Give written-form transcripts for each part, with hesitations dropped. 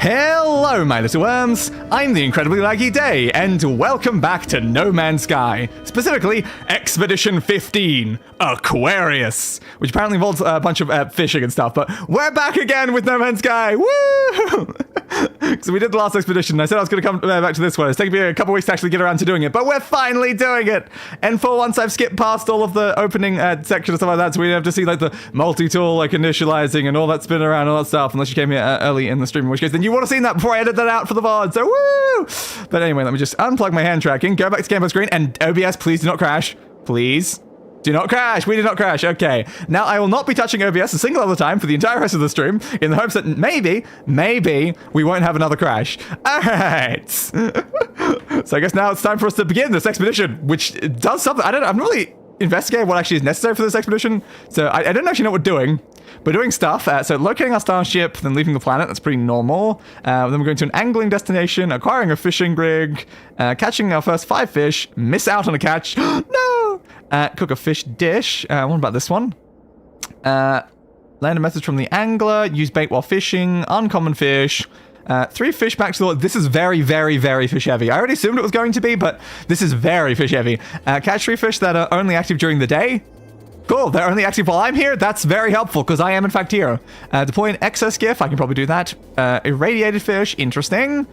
Hello, my little worms! I'm the incredibly laggy Day, and welcome back to No Man's Sky. Specifically, Expedition 15, Aquarius, which apparently involves a bunch of fishing and stuff, but we're back again with No Man's Sky! Woo! So we did the last expedition, and I said I was going to come back to this one. It's taken me a couple weeks to actually get around to doing it, but we're finally doing it! And for once, I've skipped past all of the opening section and stuff like that, so we have to see like the multi-tool, like initializing and all that spin around and all that stuff, unless you came here early in the stream, in which case then you would have seen that before I edit that out for the VOD, so woo! But anyway, let me just unplug my hand tracking, go back to camera screen, and OBS, please do not crash. Please. Do not crash. We did not crash. Okay. Now, I will not be touching OBS a single other time for the entire rest of the stream in the hopes that maybe we won't have another crash. All right. So I guess now it's time for us to begin this expedition, which does something. I don't know. I'm really investigating what actually is necessary for this expedition. So I don't actually know what we're doing. We're doing stuff. So locating our starship, then leaving the planet. That's pretty normal. Then we're going to an angling destination, acquiring a fishing rig, catching our first 5 fish, miss out on a catch. No! Cook a fish dish. What about this one? Land a message from the angler. Use bait while fishing. Uncommon fish. 3 fish back to the... This is very, very, very fish heavy. I already assumed it was going to be, but this is very fish heavy. Catch 3 fish that are only active during the day. Cool, they're only active while I'm here. That's very helpful, because I am, in fact, here. Deploy an exoskiff. I can probably do that. Irradiated fish. Interesting.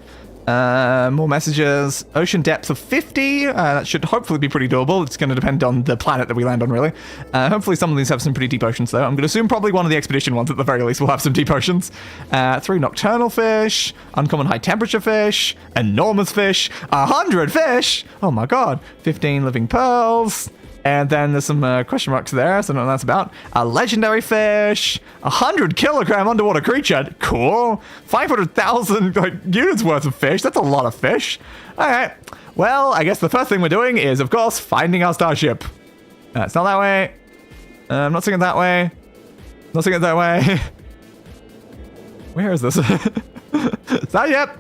More messages. Ocean depth of 50. That should hopefully be pretty doable. It's going to depend on the planet that we land on, really. Hopefully some of these have some pretty deep oceans, though. I'm going to assume probably one of the expedition ones, at the very least, will have some deep oceans. 3 nocturnal fish. Uncommon high temperature fish. Enormous fish. 100 fish! Oh my god. 15 living pearls. And then there's some question marks there, so I don't know what that's about. A legendary fish, 100 kilogram underwater creature, cool. 500,000 units worth of fish, that's a lot of fish. All right, well, I guess the first thing we're doing is, of course, finding our starship. It's not that way. I'm not seeing it that way. Not seeing it that way. Where is this? Starship!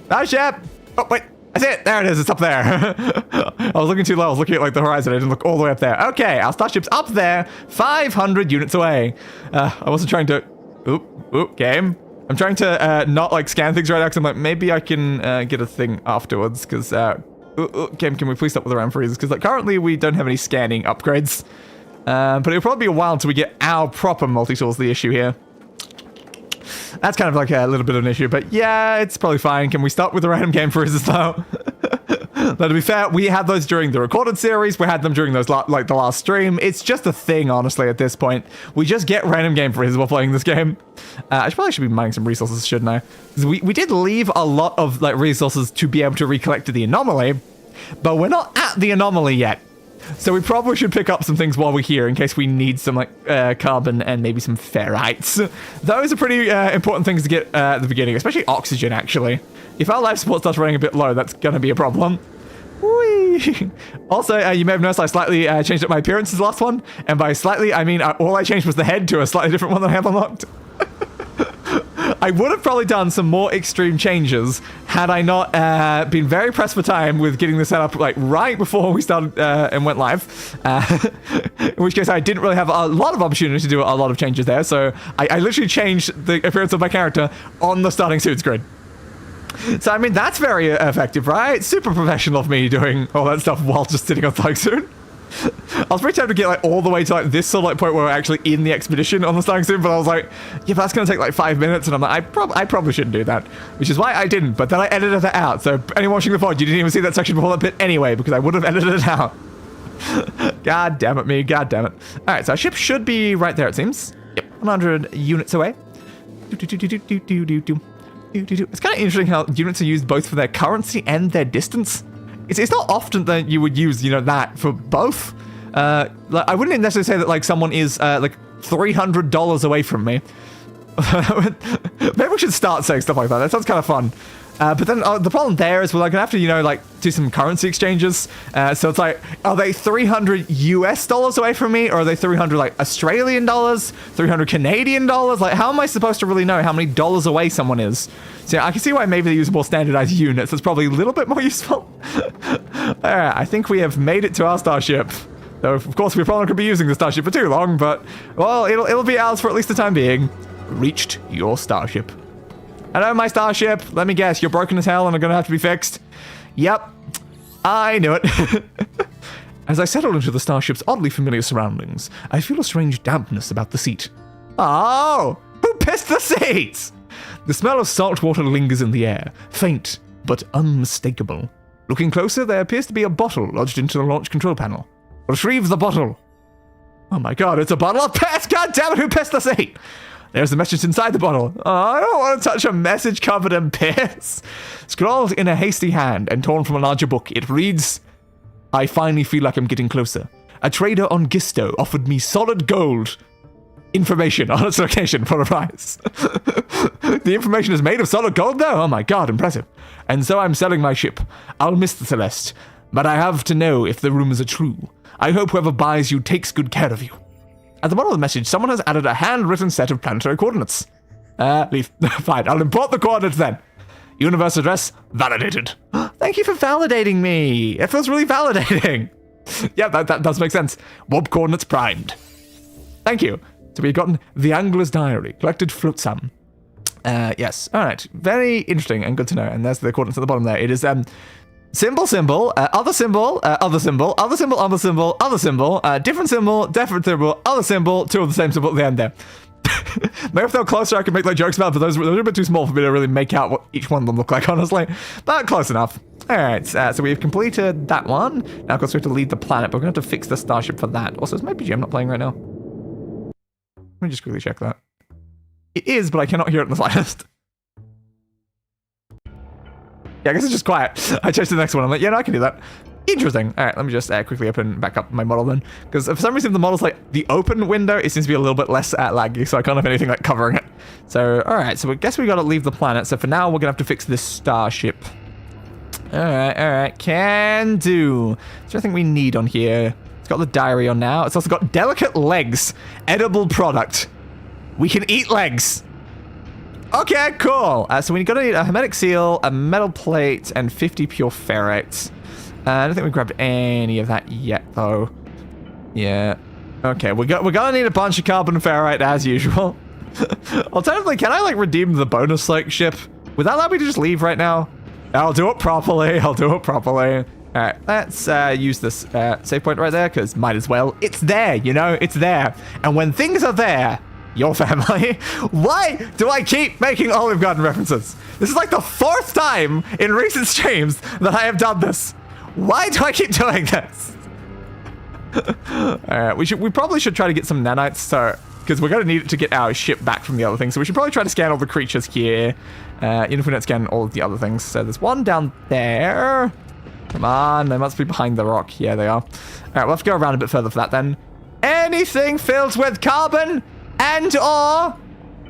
Starship! Oh, wait. I see it! There it is, it's up there. I was looking too low, I was looking at like the horizon, I didn't look all the way up there. Okay, our starship's up there, 500 units away. I wasn't trying to... Oop, game. I'm trying to not like scan things right now, because I'm like, maybe I can get a thing afterwards, because... game, can we please stop with the RAM freezes? Because like currently we don't have any scanning upgrades. But it'll probably be a while until we get our proper multi-tools, the issue here. That's kind of like a little bit of an issue, but yeah, it's probably fine. Can we start with the random game freezes though? Now, to be fair, we had those during the recorded series. We had them during those like the last stream. It's just a thing, honestly, at this point. We just get random game freezes while playing this game. I probably should be mining some resources, shouldn't I? Because we did leave a lot of like resources to be able to recollect the anomaly, but we're not at the anomaly yet. So we probably should pick up some things while we're here in case we need some like carbon and maybe some ferrites. Those are pretty important things to get at the beginning, especially oxygen, actually. If our life support starts running a bit low, that's going to be a problem. Whee! Also, you may have noticed I slightly changed up my appearance as the last one. And by slightly, I mean all I changed was the head to a slightly different one that I have unlocked. I would have probably done some more extreme changes had I not been very pressed for time with getting this set up like right before we started and went live. In which case I didn't really have a lot of opportunity to do a lot of changes there. So I literally changed the appearance of my character on the starting suit screen. So I mean, that's very effective, right? Super professional of me doing all that stuff while just sitting on starting suit. I was pretty tempted to get like all the way to like this sort of like point where we're actually in the expedition on the starting soon, but I was like, yeah, but that's gonna take like 5 minutes, and I'm like, I probably shouldn't do that, which is why I didn't. But then I edited that out. So anyone watching the VOD, you didn't even see that section before that bit anyway, because I would have edited it out. God damn it, me. God damn it. All right, so our ship should be right there, it seems. Yep, 100 units away. It's kind of interesting how units are used both for their currency and their distance. It's not often that you would use, you know, that for both. Like, I wouldn't necessarily say that, like, someone is, like, $300 away from me. Maybe we should start saying stuff like that. That sounds kind of fun. But then the problem there is we're like, gonna have to, you know, like, do some currency exchanges. So it's like, are they $300 US away from me? Or are they 300, like, Australian dollars? 300 Canadian dollars? Like, how am I supposed to really know how many dollars away someone is? So yeah, I can see why maybe they use more standardized units. That's probably a little bit more useful. Alright, I think we have made it to our starship. Though, of course, we probably not going to be using the starship for too long, but, well, it'll be ours for at least the time being. Reached your starship. Hello, my starship. Let me guess, you're broken as hell and are gonna have to be fixed. Yep, I knew it. As I settle into the starship's oddly familiar surroundings, I feel a strange dampness about the seat. Oh, who pissed the seats? The smell of salt water lingers in the air, faint but unmistakable. Looking closer, there appears to be a bottle lodged into the launch control panel. Retrieve the bottle. Oh my god, it's a bottle of piss! God damn it, who pissed the seat? There's the message inside the bottle. Oh, I don't want to touch a message covered in piss. Scrawled in a hasty hand and torn from a larger book, it reads, I finally feel like I'm getting closer. A trader on Gisto offered me solid gold information on its location for a price. The information is made of solid gold though? Oh my god, impressive. And so I'm selling my ship. I'll miss the Celeste, but I have to know if the rumors are true. I hope whoever buys you takes good care of you. At the bottom of the message, someone has added a handwritten set of planetary coordinates. Leave. Fine, I'll import the coordinates then. Universe address validated. Thank you for validating me. It feels really validating. Yeah, that does make sense. Warp coordinates primed. Thank you. So we've gotten the Angler's Diary, collected flotsam. Yes, all right. Very interesting and good to know. And there's the coordinates at the bottom there. It is symbol, symbol, other symbol, other symbol, other symbol, other symbol, other symbol, different symbol, other symbol, two of the same symbol at the end there. Maybe if they were closer, I could make like jokes about it, but those are a bit too small for me to really make out what each one of them look like, honestly. But close enough. All right, so we've completed that one. Now, of course, we have to leave the planet, but we're going to have to fix the starship for that. Also, is my PGM not playing right now? Let me just quickly check that. It is, but I cannot hear it in the slightest. Yeah, I guess it's just quiet. I changed to the next one. I'm like, yeah, no, I can do that. Interesting. All right, let me just quickly open back up my model then. Because for some reason, the model's like the open window, it seems to be a little bit less laggy, so I can't have anything like covering it. So, all right, so I guess we got to leave the planet. So for now, we're going to have to fix this starship. All right, can do. So I think we need on here. It's got the diary on now. It's also got delicate legs, edible product. We can eat legs. Okay, cool. So we're going to need a hermetic seal, a metal plate, and 50 pure ferrites. I don't think we grabbed any of that yet, though. Yeah. Okay, we're gonna need a bunch of carbon ferrite as usual. Alternatively, can I like redeem the bonus like ship? Would that allow me to just leave right now? I'll do it properly. I'll do it properly. All right, let's use this save point right there, because might as well. It's there, you know, it's there. And when things are there, your family. Why do I keep making Olive Garden references? This is like the 4th time in recent streams that I have done this. Why do I keep doing this? Alright, we probably should try to get some nanites, so because we're going to need it to get our ship back from the other thing. So we should probably try to scan all the creatures here, even if we don't scan all of the other things. So there's one down there. Come on, they must be behind the rock. Yeah, they are. Alright, we'll have to go around a bit further for that then. Anything filled with carbon and or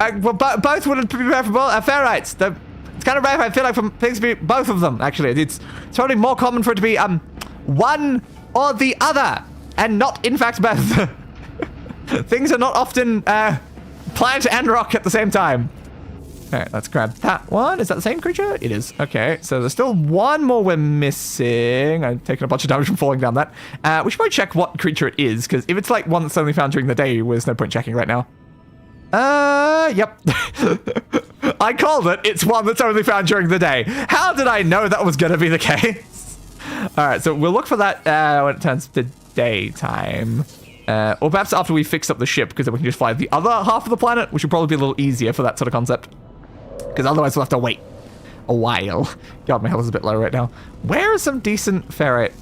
well, both would be preferable. Ferrites. It's kind of rare. I feel like for things to be both of them. Actually, it's probably more common for it to be one or the other, and not in fact both. Things are not often plant and rock at the same time. All right, let's grab that one. Is that the same creature? It is. Okay, so there's still one more we're missing. I'm taking a bunch of damage from falling down that. We should probably check what creature it is, because if it's like one that's only found during the day, there's no point checking right now. Yep. I called it. It's one that's only found during the day. How did I know that was going to be the case? All right, so we'll look for that when it turns to daytime. Or perhaps after we fix up the ship, because then we can just fly the other half of the planet, which would probably be a little easier for that sort of concept. Because otherwise we'll have to wait a while. God, my health is a bit low right now. Where is some decent ferrite?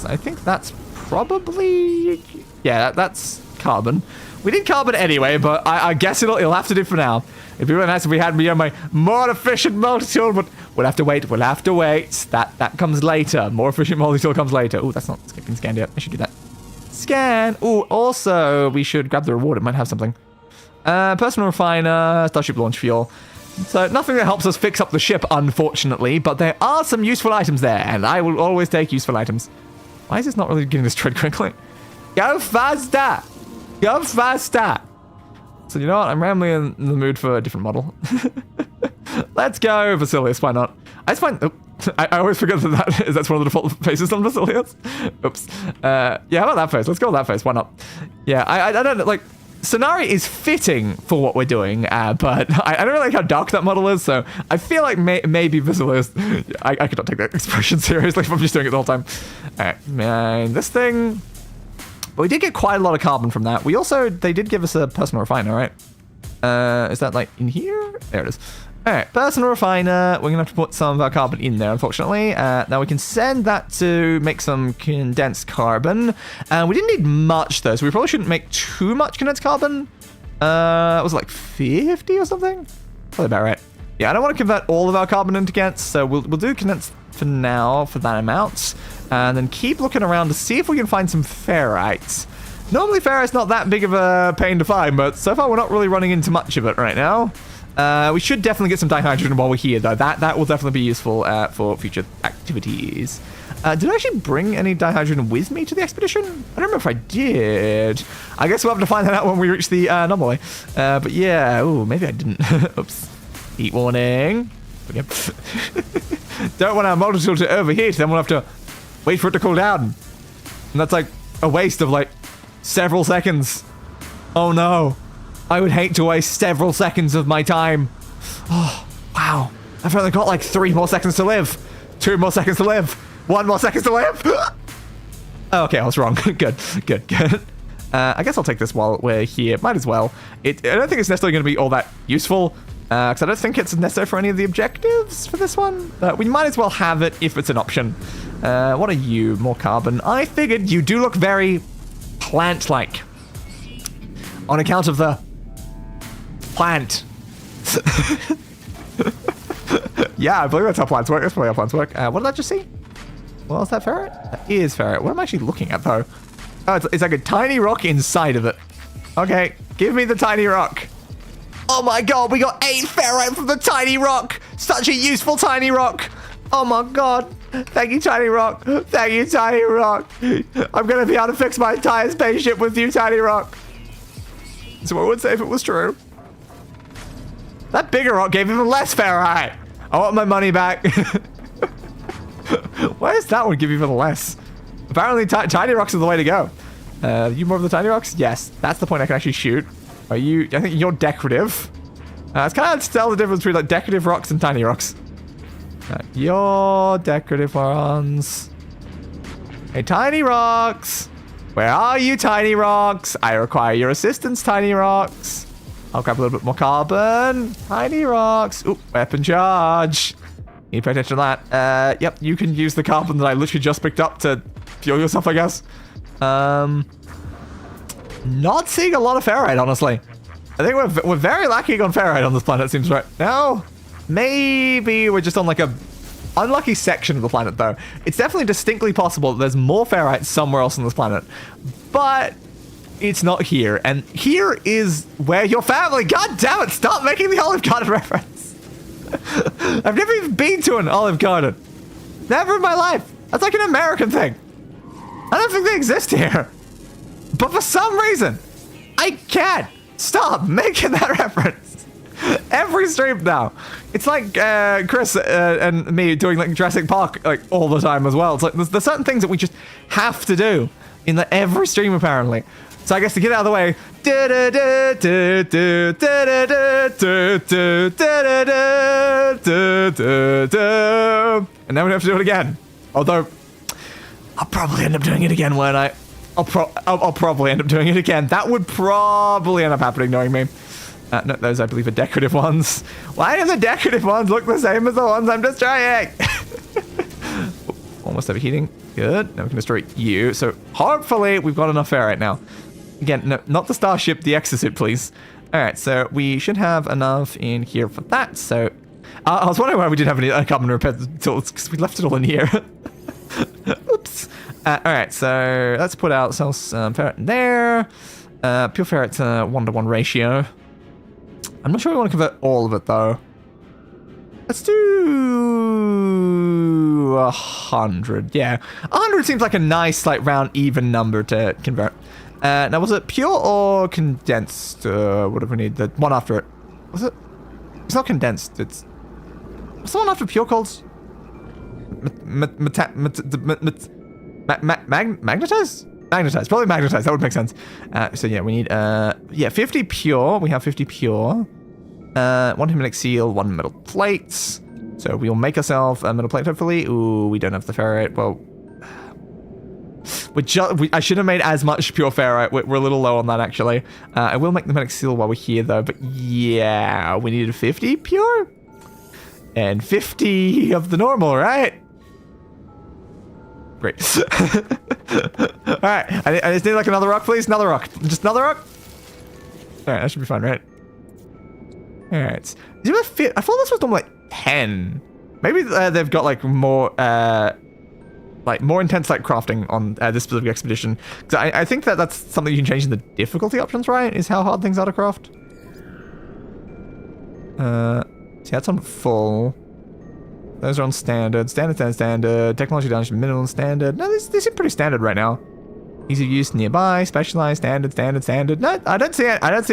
I think that's probably... Yeah, that's carbon. We need carbon anyway, but I guess it'll have to do for now. It'd be really nice if we had my more efficient multi-tool, but we'll have to wait. We'll have to wait. That comes later. More efficient multi-tool comes later. Oh, that's not skipping scanned yet. I should do that. Scan. Oh, also, we should grab the reward. It might have something. Personal refiner, starship launch fuel. So nothing that helps us fix up the ship, unfortunately, but there are some useful items there, and I will always take useful items. Why is this not really getting this tread quickly? Go faster! Go faster! So you know what? I'm rambling in the mood for a different model. Let's go Vasilius. Why not? I just find... Oh, I always forget that's one of the default faces on Vasilius. Oops. Yeah, how about that face? Let's go with that face. Why not? Yeah, I don't know. Like, Sonari is fitting for what we're doing, but I don't really like how dark that model is, so I feel like maybe Visual is... I could not take that expression seriously if I'm just doing it the whole time. Alright, man, this thing... But we did get quite a lot of carbon from that. We also... They did give us a personal refiner, right? Is that, like, in here? There it is. Alright, personal refiner. We're going to have to put some of our carbon in there, unfortunately. Now we can send that to make some condensed carbon. We didn't need much, though, so we probably shouldn't make too much condensed carbon. Was it like 50 or something? Probably about right. Yeah, I don't want to convert all of our carbon into condensed, so we'll do condensed for now for that amount. And then keep looking around to see if we can find some ferrite. Normally, ferrite's not that big of a pain to find, but so far we're not really running into much of it right now. We should definitely get some dihydrogen while we're here, though. That will definitely be useful for future activities. Did I actually bring any dihydrogen with me to the expedition? I don't remember if I did. I guess we'll have to find that out when we reach the anomaly. But yeah, ooh, maybe I didn't. Oops. Heat warning. Okay. Don't want our molecule to overheat, then we'll have to wait for it to cool down. And that's like a waste of like several seconds. Oh no. I would hate to waste several seconds of my time. Oh, wow. I've only got like 3 more seconds to live. 2 more seconds to live. 1 more second to live. Okay, I was wrong. Good. I guess I'll take this while we're here. Might as well. I don't think it's necessarily going to be all that useful. Because I don't think it's necessary for any of the objectives for this one. But we might as well have it if it's an option. What are you? More carbon. I figured you do look very plant-like. On account of the... plant. Yeah, I believe that's how plants work. That's probably how plants work. What did I just see? Well, is that ferret? That is ferret. What am I actually looking at, though? Oh, it's like a tiny rock inside of it. Okay, give me the tiny rock. Oh my god, we got 8 ferrite from the tiny rock. Such a useful tiny rock. Oh my god. Thank you, tiny rock. Thank you, tiny rock. I'm going to be able to fix my entire spaceship with you, tiny rock. So I would say if it was true. That bigger rock gave even less ferrite. I want my money back. Why does that one give even less? Apparently tiny rocks are the way to go. You more of the tiny rocks? Yes. That's the point I can actually shoot. Are you... I think you're decorative. It's kind of hard to tell the difference between like decorative rocks and tiny rocks. You're decorative ones. Hey, tiny rocks. Where are you, tiny rocks? I require your assistance, tiny rocks. I'll grab a little bit more carbon. Tiny rocks. Ooh, weapon charge. You pay attention to that. Yep, you can use the carbon that I literally just picked up to fuel yourself, I guess. Not seeing a lot of ferrite, honestly. I think we're very lacking on ferrite on this planet, it seems right now. Maybe we're just on like a unlucky section of the planet, though. It's definitely distinctly possible that there's more ferrite somewhere else on this planet. But it's not here. And here is where your family... God damn it, stop making the Olive Garden reference. I've never even been to an Olive Garden. Never in my life. That's like an American thing. I don't think they exist here. But for some reason, I can't stop making that reference. Every stream now. It's like Chris and me doing like Jurassic Park like all the time as well. It's like there's certain things that we just have to do in like, every stream apparently. So I guess to get out of the way, and then we have to do it again. Although I'll probably end up doing it again, won't I? I'll probably end up doing it again. That would probably end up happening, knowing me. No, those I believe are decorative ones. Why do the decorative ones look the same as the ones I'm destroying? Almost overheating. Good. Now we can destroy you. So hopefully we've got enough ferrite now. Again, no, not the starship, the exosuit, please. All right, so we should have enough in here for that. So I was wondering why we didn't have any carbon repair tools because we left it all in here. Oops. All right, so let's put ourselves some ferrite in there. Pure ferrite to 1-to-1 ratio. I'm not sure we want to convert all of it though. Let's do 100. Yeah, 100 seems like a nice, like round, even number to convert. Now, was it pure or condensed? What do we need? The one after it. Was it? It's not condensed. It's. What's the one after pure called? Magnetized? Magnetized. Probably magnetized. That would make sense. So yeah, we need 50 pure. We have 50 pure. 1 hypnotic seal, 1 metal plate. So we'll make ourselves a metal plate, hopefully. Ooh, we don't have the ferrite. Well, I should have made as much pure ferrite. We're a little low on that, actually. I will make the hypnotic seal while we're here, though. But yeah, we needed 50 pure. And 50 of the normal, right? Great. Alright, I just need like another rock, please. Another rock. Just another rock? Alright, that should be fine, right? Alright. I thought this was normally like 10. Maybe they've got like more intense like crafting on this specific expedition. Because I think that's something you can change in the difficulty options, right? Is how hard things are to craft. See, that's on full. Those are on standard. Standard. Technology damage minimum standard. No, they seem pretty standard right now. Easy use nearby. Specialized standard. No, I don't see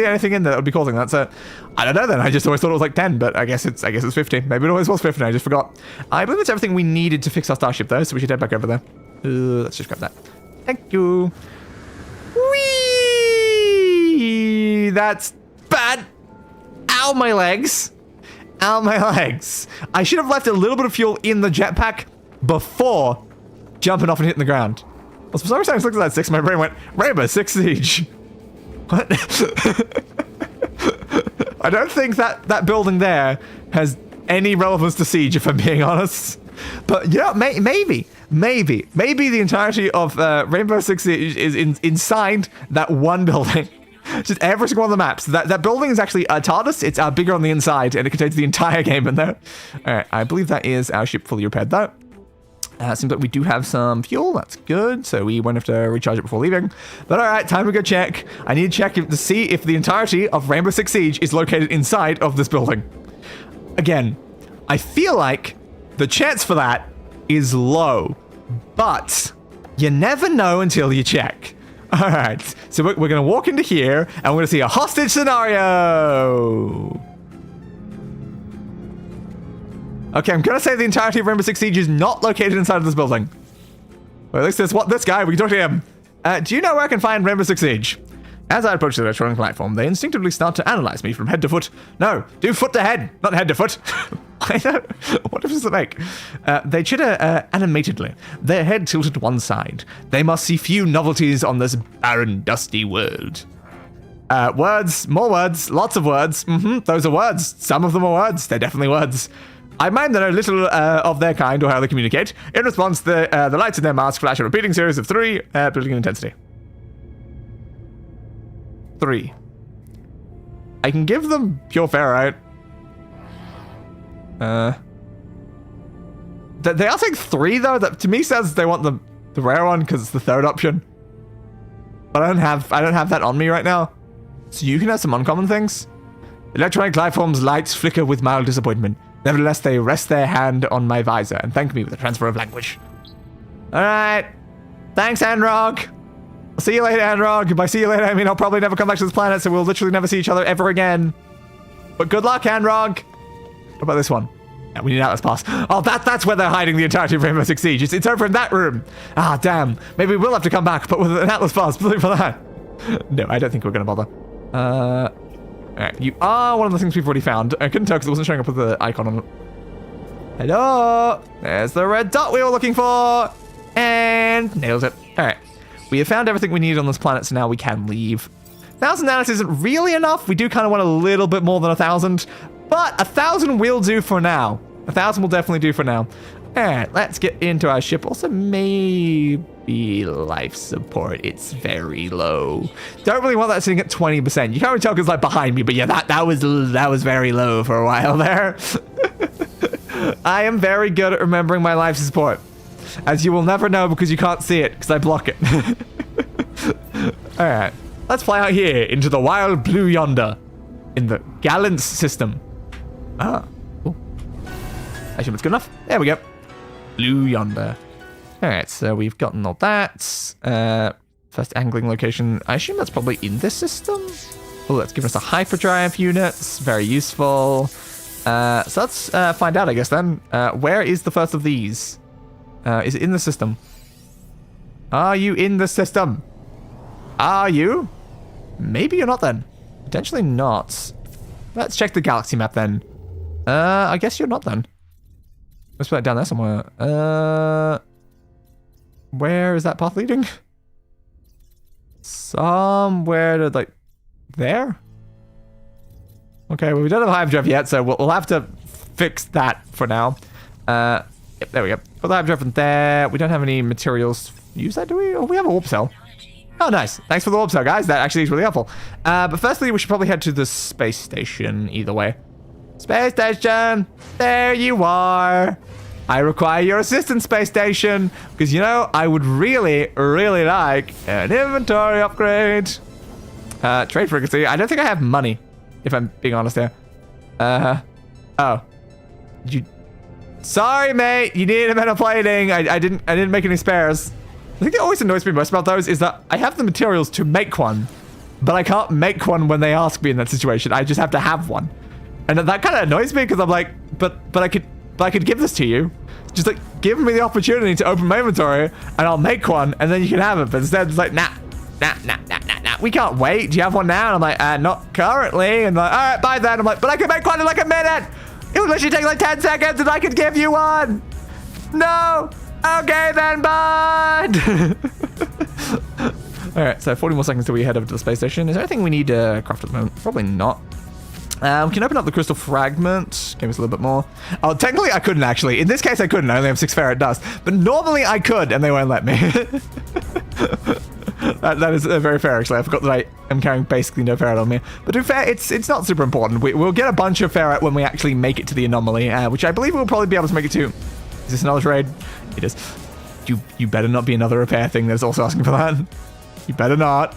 anything in there that would be causing that. So I don't know then. I just always thought it was like 10, but I guess it's 50. Maybe it always was 50. I just forgot. I believe it's everything we needed to fix our starship though, so we should head back over there. Let's just grab that. Thank you. Whee! That's bad. Ow, my legs. Ow, my legs. I should have left a little bit of fuel in the jetpack before jumping off and hitting the ground. Well, for some reason I looked at that 6, my brain went, Rainbow Six Siege. What? I don't think that building there has any relevance to Siege, if I'm being honest. But yeah, maybe the entirety of Rainbow Six Siege is inside that one building. Just every single one of the maps. That building is actually a TARDIS. It's bigger on the inside, and it contains the entire game in there. Alright, I believe that is our ship fully repaired, though. Seems like we do have some fuel. That's good. So we won't have to recharge it before leaving. But alright, time to go check. I need to check to see if the entirety of Rainbow Six Siege is located inside of this building. Again, I feel like the chance for that is low. But you never know until you check. Alright, so we're going to walk into here, and we're going to see a hostage scenario. Okay, I'm going to say the entirety of Rainbow Six Siege is not located inside of this building. Well, at least there's this guy, we can talk to him. Do you know where I can find Rainbow Six Siege? As I approach the electronic platform, they instinctively start to analyze me from head to foot. No, do foot to head, not head to foot. I know. What difference does it make? They chitter animatedly, their head tilted to one side. They must see few novelties on this barren, dusty world. Words, more words, lots of words. Those are words. Some of them are words. They're definitely words. I mind that a little of their kind or how they communicate. In response, the lights in their mask flash a repeating series of 3, building in intensity. 3. I can give them pure ferrite. They are saying 3 though. That to me says they want the rare one because it's the third option. But I don't have that on me right now. So you can have some uncommon things. Electronic life forms lights flicker with mild disappointment. Nevertheless, they rest their hand on my visor and thank me with a transfer of language. All right. Thanks, Anrog. I'll see you later, Anrog. By see you later, I mean I'll probably never come back to this planet, so we'll literally never see each other ever again. But good luck, Anrog. What about this one? Yeah, we need Atlas Pass. Oh, that's where they're hiding the entirety of Rainbow Six Siege. It's over in that room. Ah, damn. Maybe we'll have to come back, but with an Atlas Pass, believe for that. No, I don't think we're going to bother. Alright, you are one of the things we've already found. I couldn't tell because it wasn't showing up with the icon on it. Hello! There's the red dot we were looking for! And nailed it. Alright. We have found everything we need on this planet, so now we can leave. 1,000 nanites isn't really enough. We do kind of want a little bit more than 1,000. But 1,000 will do for now. 1,000 will definitely do for now. Alright, let's get into our ship. Also, maybe life support. It's very low. Don't really want that sitting at 20%. You can't really tell because it's like behind me, but yeah, that was very low for a while there. I am very good at remembering my life support. As you will never know because you can't see it because I block it. Alright, let's fly out here into the wild blue yonder in the Gallants system. Ah, cool. I assume it's good enough. There we go. Blue yonder. Alright, so we've gotten all that. First angling location. I assume that's probably in this system. Oh, that's given us a hyperdrive unit. Very useful. So let's find out, I guess, then. Where is the first of these? Is it in the system? Are you in the system? Are you? Maybe you're not then. Potentially not. Let's check the galaxy map then. I guess you're not then. Let's put it down there somewhere. Where is that path leading? Somewhere to, like, there? Okay, well, we don't have hyperdrive yet, so we'll have to fix that for now. Yep, there we go. Put the hyperdrive in there. We don't have any materials to use that, do we? Oh, we have a warp cell. Oh, nice. Thanks for the warp cell, guys. That actually is really helpful. But firstly, we should probably head to the space station either way. Space station! There you are! I require your assistance, space station, because, you know, I would really, really like an inventory upgrade. Trade frequency. I don't think I have money, if I'm being honest here. Oh. Sorry, mate. You need a metal plating. I didn't make any spares. I think that always annoys me most about those is that I have the materials to make one, but I can't make one when they ask me in that situation. I just have to have one. And that kind of annoys me because I'm like, but I could give this to you. Just like give me the opportunity to open my inventory and I'll make one and then you can have it. But instead it's like, nah. We can't wait. Do you have one now? And I'm like, not currently. And like, all right, bye then. I'm like, but I can make one in like a minute. It would literally take like 10 seconds and I could give you one. No. Okay then, bud. All right, so 40 more seconds till we head over to the space station. Is there anything we need to craft at the moment? Probably not. We can open up the crystal fragment. Give us a little bit more. Oh, technically I couldn't actually. In this case I couldn't. I only have 6 ferrite dust. But normally I could, and they won't let me. that is very fair, actually. I forgot that I am carrying basically no ferrite on me. But to be fair, it's not super important. We'll get a bunch of ferrite when we actually make it to the anomaly, which I believe we'll probably be able to make it to. Is this another trade? It is. You better not be another repair thing that's also asking for that. You better not.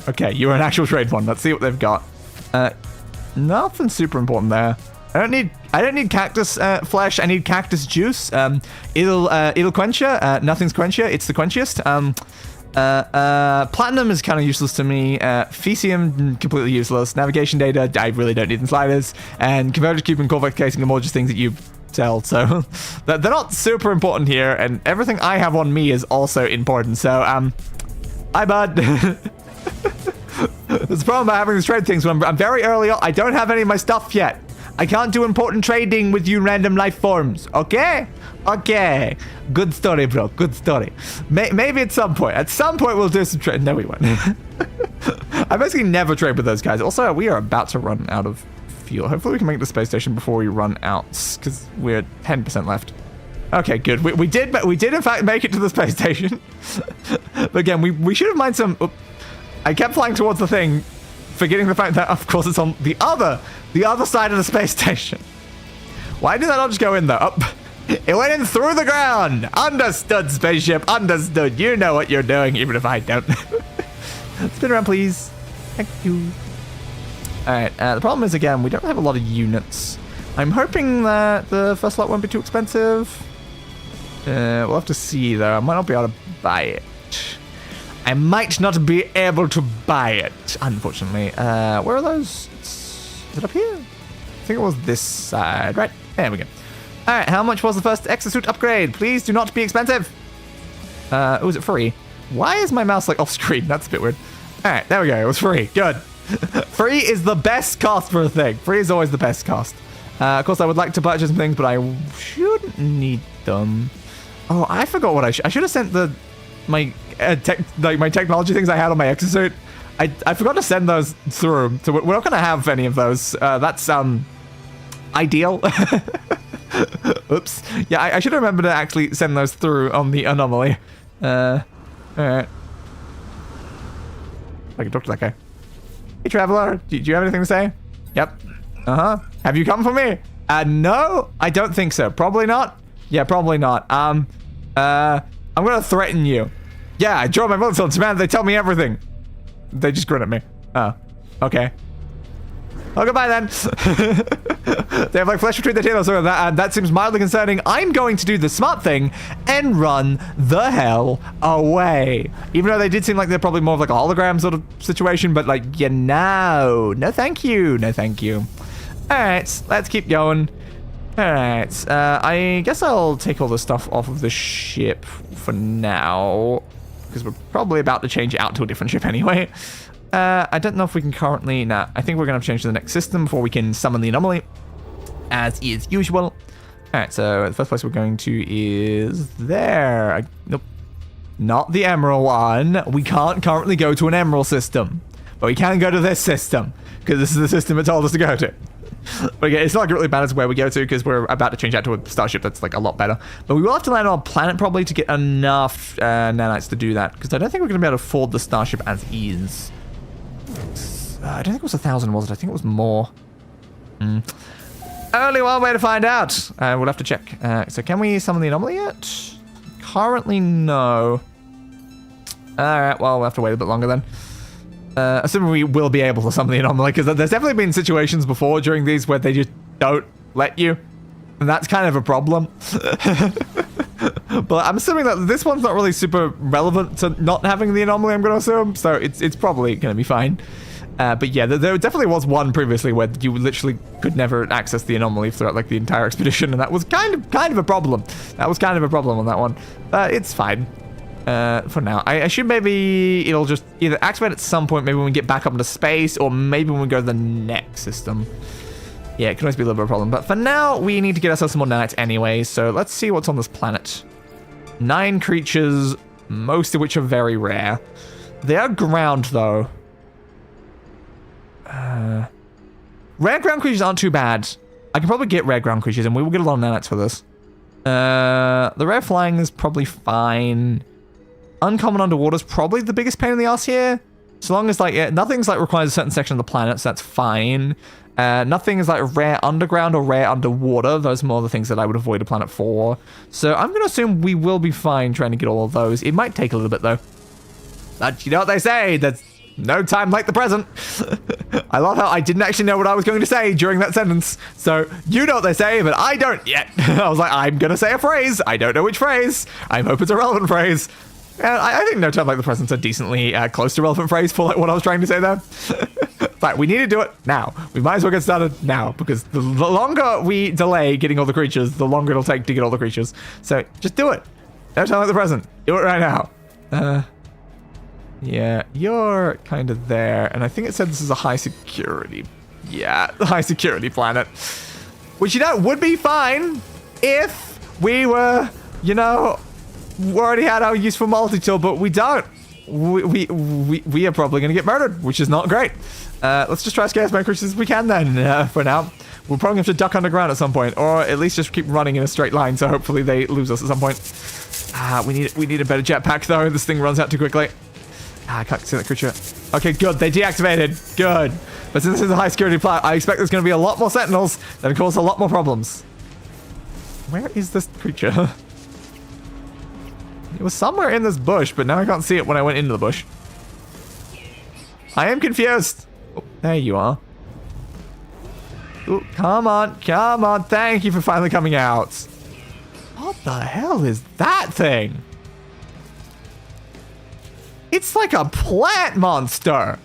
Okay, you're an actual trade one. Let's see what they've got. Nothing super important there. I don't need cactus flesh. I need cactus juice. It'll quench you. Nothing's quench you. It's the quenchiest. Platinum is kind of useless to me. Fecium, completely useless. Navigation data, I really don't need in sliders. And converted cube and Corvex casing are more just things that you sell. So they're not super important here. And everything I have on me is also important. So, hi, bud. There's a problem about having these trade things when I'm very early on. I don't have any of my stuff yet. I can't do important trading with you random life forms. Okay? Okay. Good story, bro. Good story. Maybe at some point. At some point we'll do some trade. No, we won't. I basically never trade with those guys. Also, we are about to run out of fuel. Hopefully we can make the space station before we run out, because we're 10% left. Okay, good. We did in fact make it to the space station. But again, we should have mined some... I kept flying towards the thing, forgetting the fact that, of course, it's on the other side of the space station. Why did that not just go in, though? Oh, it went in through the ground. Understood, spaceship. Understood. You know what you're doing, even if I don't. Spin around, please. Thank you. All right. The problem is, again, we don't have a lot of units. I'm hoping that the first lot won't be too expensive. We'll have to see, though. I might not be able to buy it. I might not be able to buy it, unfortunately. Where are those? Is it up here? I think it was this side, right? There we go. All right, how much was the first exosuit upgrade? Please do not be expensive. Oh, is it free? Why is my mouse like off screen? That's a bit weird. All right, there we go. It was free. Good. Free is the best cost for a thing. Free is always the best cost. Of course, I would like to purchase some things, but I shouldn't need them. Oh, I forgot what I should have sent my technology things I had on my exosuit. I forgot to send those through, so we're not going to have any of those. That's ideal. Oops. Yeah, I should remember to actually send those through on the anomaly. All right. I can talk to that guy. Hey, traveler, do you have anything to say? Yep. Have you come for me? No, I don't think so. Probably not. Yeah, probably not. I'm gonna threaten you. Yeah, I draw my bullets man. They tell me everything. They just grin at me. Oh, okay. Oh, goodbye then. They have like flesh between their tails, so that seems mildly concerning. I'm going to do the smart thing and run the hell away. Even though they did seem like they're probably more of like a hologram sort of situation, but like, you know, no thank you, no thank you. All right, let's keep going. All right, I guess I'll take all the stuff off of the ship for now. because we're probably about to change it out to a different ship anyway. I don't know if we can currently... Nah, I think we're going to have to change to the next system before we can summon the anomaly, as is usual. Alright, so the first place we're going to is there. Nope. Not the Emerald one. We can't currently go to an Emerald system. But we can go to this system, because this is the system it told us to go to. But again, it's not really bad as where we go to, because we're about to change out to a starship that's like a lot better. But we will have to land on a planet probably to get enough nanites to do that, because I don't think we're going to be able to afford the starship as is. I don't think it was 1,000, was it? I think it was more. Only one way to find out. We'll have to check. So can we summon the anomaly yet? Currently, no. Alright, well, we'll have to wait a bit longer then. Assuming we will be able to summon the anomaly, because there's definitely been situations before during these where they just don't let you. And that's kind of a problem. But I'm assuming that this one's not really super relevant to not having the anomaly, I'm going to assume. So it's probably going to be fine. But yeah, there definitely was one previously where you literally could never access the anomaly throughout like the entire expedition. And that was kind of a problem. That was kind of a problem on that one. It's fine. For now. I assume maybe it'll just either activate at some point, maybe when we get back up into space, or maybe when we go to the next system. Yeah, it can always be a little bit of a problem. But for now, we need to get ourselves some more nanites anyway, so let's see what's on this planet. 9 creatures, most of which are very rare. They are ground, though. Rare ground creatures aren't too bad. I can probably get rare ground creatures, and we will get a lot of nanites for this. The rare flying is probably fine. Uncommon underwater is probably the biggest pain in the ass here. So long as, like, nothing's, like, requires a certain section of the planet, so that's fine. Nothing is, like, rare underground or rare underwater. Those are more the things that I would avoid a planet for. So I'm going to assume we will be fine trying to get all of those. It might take a little bit, though. But you know what they say, there's no time like the present. I love how I didn't actually know what I was going to say during that sentence. So you know what they say, but I don't yet. I was like, I'm going to say a phrase. I don't know which phrase. I hope it's a relevant phrase. And I think no time like the present's a decently close to relevant phrase for like what I was trying to say there. But we need to do it now. We might as well get started now, because the longer we delay getting all the creatures, the longer it'll take to get all the creatures. So just do it. No time like the present. Do it right now. Yeah, you're kind of there. And I think it said this is a high security. Yeah, the high security planet. Which, you know, would be fine if we were, you know, we already had our useful multi-tool, but we don't. We are probably going to get murdered, which is not great. Let's just try to scare as many creatures as we can then, for now. We'll probably have to duck underground at some point, or at least just keep running in a straight line, so hopefully they lose us at some point. We need a better jetpack, though. This thing runs out too quickly. I can't see that creature. Okay, good. They deactivated. Good. But since this is a high security planet, I expect there's going to be a lot more sentinels that cause a lot more problems. Where is this creature? It was somewhere in this bush, but now I can't see it when I went into the bush. I am confused. Oh, there you are. Oh, come on. Come on. Thank you for finally coming out. What the hell is that thing? It's like a plant monster.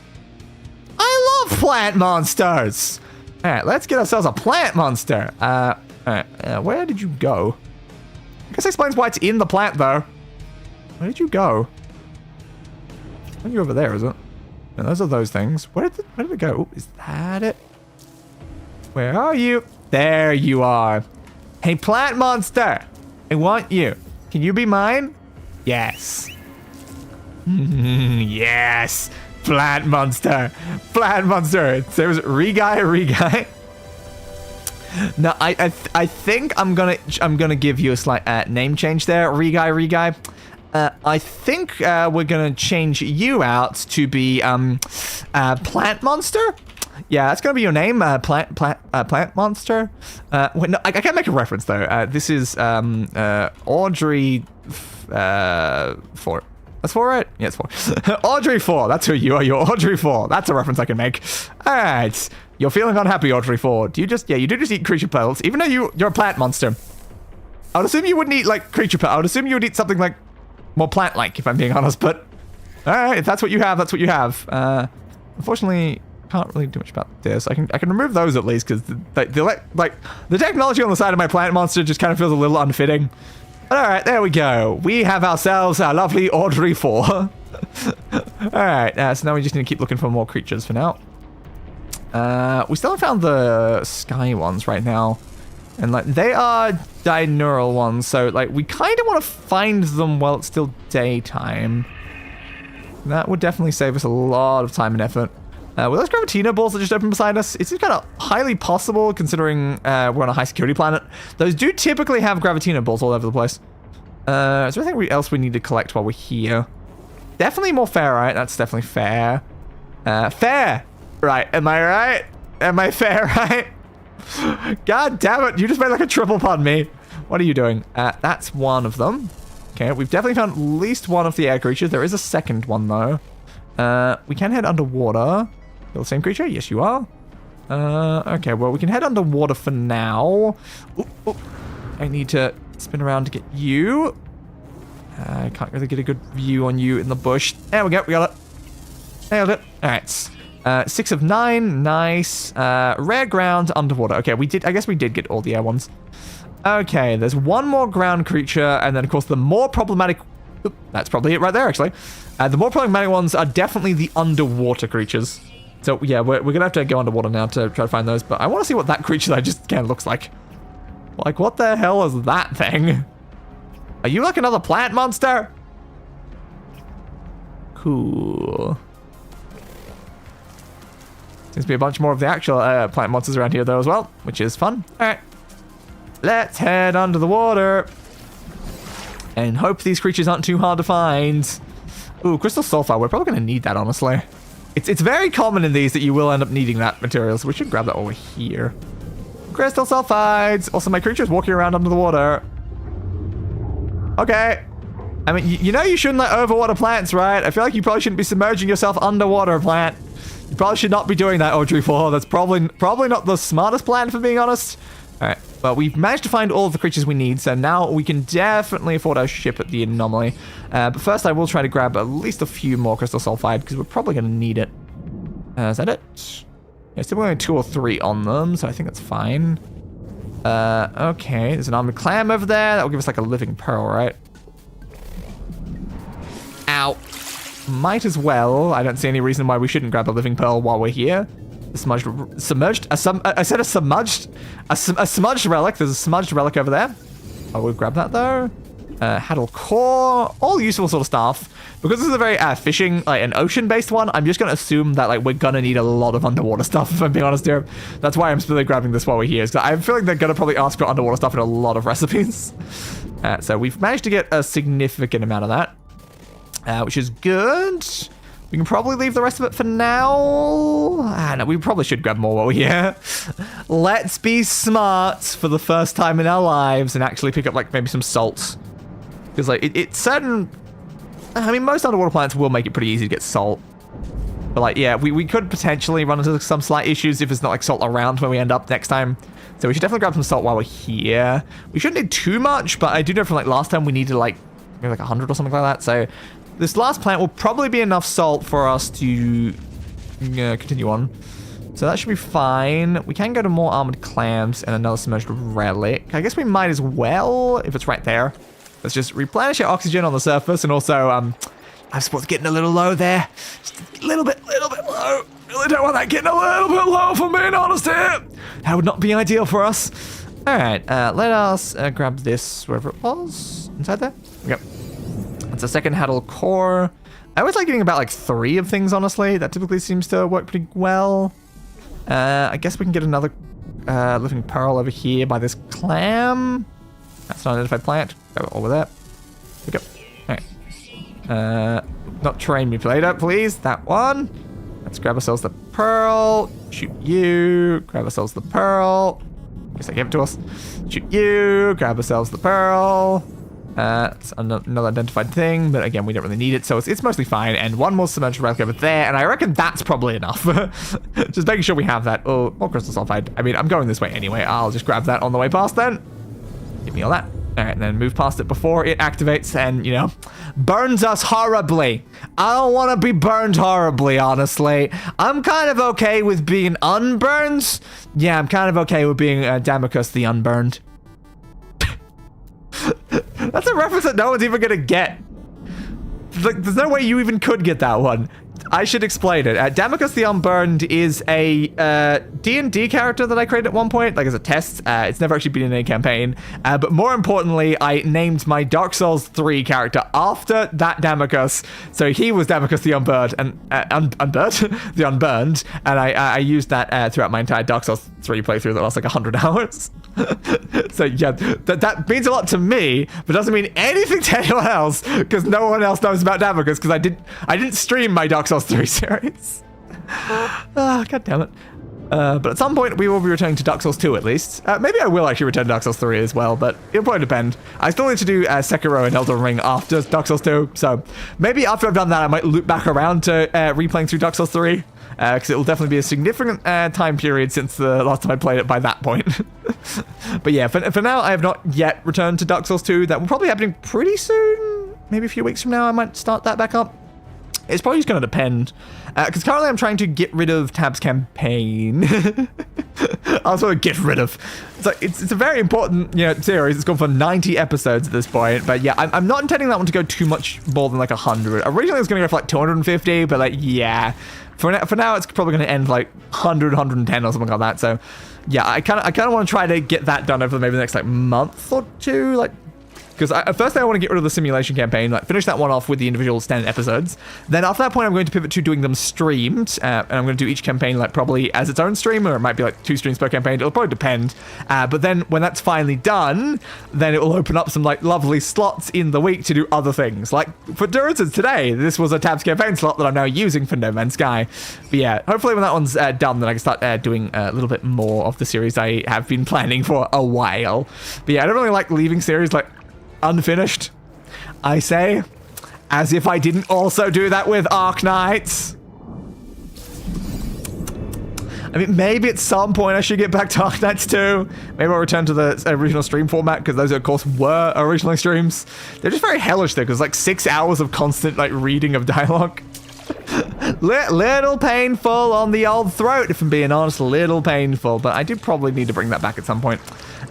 I love plant monsters. All right, let's get ourselves a plant monster. All right, where did you go? I guess that explains why it's in the plant, though. Where did you go? I you're over there, is it? No, those are those things. Where did it go? Ooh, is that it? Where are you? There you are. Hey, plant monster. I want you. Can you be mine? Yes. Yes. Plant monster. Plant monster. There was Reguy. No, I think I'm gonna give you a slight name change there, Reguy. I think we're gonna change you out to be Plant Monster. Yeah, that's gonna be your name, Plant Monster. Wait, no, I can't make a reference though. This is Audrey 4. That's 4, right? Yeah, it's 4. Audrey 4. That's who you are. You're Audrey 4. That's a reference I can make. All right. You're feeling unhappy, Audrey 4. Do you just... Yeah, you do just eat creature pelts, even though you're a plant monster. I would assume you wouldn't eat, like, creature pelts. I would assume you would eat something, like, more plant-like, if I'm being honest, but... Alright, if that's what you have, that's what you have. Unfortunately, can't really do much about this. I can remove those at least, because the technology on the side of my plant monster just kind of feels a little unfitting. All right, there we go. We have ourselves our lovely Audrey 4. All right, so now we just need to keep looking for more creatures for now. We still haven't found the sky ones right now. And like they are diurnal ones, so like we kind of want to find them while it's still daytime. That would definitely save us a lot of time and effort. With those Gravitino balls that just opened beside us, it's kind of highly possible considering we're on a high security planet. Those do typically have Gravitino balls all over the place. Is there anything else we need to collect while we're here? Definitely more ferrite. That's definitely fair. Fair. Right. Am I right? Am I fair, right? God damn it. You just made like a triple pun me. What are you doing? That's one of them. Okay. We've definitely found at least one of the air creatures. There is a second one though. We can head underwater. You're the same creature? Yes, you are. Okay, well, we can head underwater for now. Ooh. I need to spin around to get you. I can't really get a good view on you in the bush. There we go. We got it. Nailed it. All right. 6 of 9. Nice. Rare ground underwater. Okay, we did. I guess we did get all the air ones. Okay, there's one more ground creature. And then, of course, the more problematic... Oop, that's probably it right there, actually. The more problematic ones are definitely the underwater creatures. So, yeah, we're going to have to go underwater now to try to find those. But I want to see what that creature that I just kind of looks like. Like, what the hell is that thing? Are you like another plant monster? Cool. Seems to be a bunch more of the actual plant monsters around here, though, as well, which is fun. All right. Let's head under the water. And hope these creatures aren't too hard to find. Ooh, crystal sulfide. We're probably going to need that, honestly. It's very common in these that you will end up needing that material, so we should grab that over here. Crystal sulfides. Also, my creature's walking around under the water. Okay. I mean, you know you shouldn't let overwater plants, right? I feel like you probably shouldn't be submerging yourself underwater, plant. You probably should not be doing that, Audrey 4. That's probably not the smartest plan, for being honest. All right. But we've managed to find all of the creatures we need, so now we can definitely afford our ship at the anomaly. But first, I will try to grab at least a few more crystal sulfide, because we're probably going to need it. Is that it? Yeah, still only 2 or 3 on them, so I think that's fine. Okay, there's an armored clam over there. That will give us like a living pearl, right? Ow. Might as well. I don't see any reason why we shouldn't grab a living pearl while we're here. A smudged relic. There's a smudged relic over there. Oh, we'll grab that though. Haddle core, all useful sort of stuff. Because this is a very fishing, like an ocean-based one, I'm just gonna assume that like we're gonna need a lot of underwater stuff, if I'm being honest here. That's why I'm still grabbing this while we're here. Because I feel like they're gonna probably ask for underwater stuff in a lot of recipes. So we've managed to get a significant amount of that, which is good. We can probably leave the rest of it for now. No, we probably should grab more while we're here. Let's be smart for the first time in our lives and actually pick up like maybe some salts. Because like it's certain, I mean, most underwater plants will make it pretty easy to get salt. But like, yeah, we could potentially run into some slight issues if there's not like salt around when we end up next time. So we should definitely grab some salt while we're here. We shouldn't need too much, but I do know from like last time we needed like maybe like 100 or something like that. So this last plant will probably be enough salt for us to continue on. So that should be fine. We can go to more armored clams and another submerged relic. I guess we might as well, if it's right there. Let's just replenish our oxygen on the surface, and also, I suppose getting a little low there. Just a little bit low. Really don't want that getting a little bit low, if I'm being honest here. That would not be ideal for us. All right, let us grab this, wherever it was. Inside there? Okay. It's a second Haddle core. I always like getting about like 3 of things, honestly. That typically seems to work pretty well. I guess we can get another living pearl over here by this clam. That's an unidentified plant. Go over there. There we go. Alright. Not terrain manipulator, please. That one. Let's grab ourselves the pearl. Shoot you. Grab ourselves the pearl. Guess they gave it to us. Shoot you. Grab ourselves the pearl. It's another identified thing, but again, we don't really need it, so it's mostly fine. And one more submerged relic over there, and I reckon that's probably enough. Just making sure we have that. Oh, more crystal sulfide. I mean, I'm going this way anyway. I'll just grab that on the way past then. Give me all that. All right, and then move past it before it activates and, you know, burns us horribly. I don't want to be burned horribly, honestly. I'm kind of okay with being unburned. Yeah, I'm kind of okay with being Damocus the Unburned. That's a reference that no one's even gonna get. Like, there's no way you even could get that one. I should explain it. Damocus the Unburned is a D&D character that I created at one point, like as a test. It's never actually been in a campaign. But more importantly, I named my Dark Souls 3 character after that Damocus. So he was Damocus the Unburned, and the Unburned, and I used that throughout my entire Dark Souls 3 playthrough that lasts like 100 hours. So yeah, that means a lot to me, but doesn't mean anything to anyone else, because no one else knows about Damocus, because I didn't stream my Dark Souls 3 series. God damn it. But at some point we will be returning to Dark Souls 2 at least. Maybe I will actually return to Dark Souls 3 as well, but it'll probably depend. I still need to do Sekiro and Elden Ring after Dark Souls 2, so maybe after I've done that I might loop back around to replaying through Dark Souls 3. Because it will definitely be a significant time period since the last time I played it by that point. But yeah, for now, I have not yet returned to Dark Souls 2. That will probably be happening pretty soon. Maybe a few weeks from now, I might start that back up. It's probably just going to depend. Because currently I'm trying to get rid of Tab's campaign. Also, get rid of. It's a very important series. It's gone for 90 episodes at this point. But yeah, I'm not intending that one to go too much more than like 100. Originally, it was going to go for like 250, but like, yeah. For now, it's probably going to end like 100, 110 or something like that. So, yeah, I kind of want to try to get that done over maybe the next like month or two. Like, because first I want to get rid of the simulation campaign, like finish that one off with the individual standard episodes. Then after that point, I'm going to pivot to doing them streamed, and I'm going to do each campaign like probably as its own stream, or it might be like 2 streams per campaign. It'll probably depend. But then when that's finally done, then it will open up some like lovely slots in the week to do other things. Like for instance, today, this was a Tabs campaign slot that I'm now using for No Man's Sky. But yeah, hopefully when that one's done, then I can start doing a little bit more of the series I have been planning for a while. But yeah, I don't really like leaving series like unfinished, I say, as if I didn't also do that with Arc Knights. I mean, maybe at some point I should get back to Arc Knights too. Maybe I'll return to the original stream format, because those, of course, were originally streams. They're just very hellish though, because like 6 hours of constant like reading of dialogue. Little painful on the old throat, if I'm being honest, little painful, but I do probably need to bring that back at some point.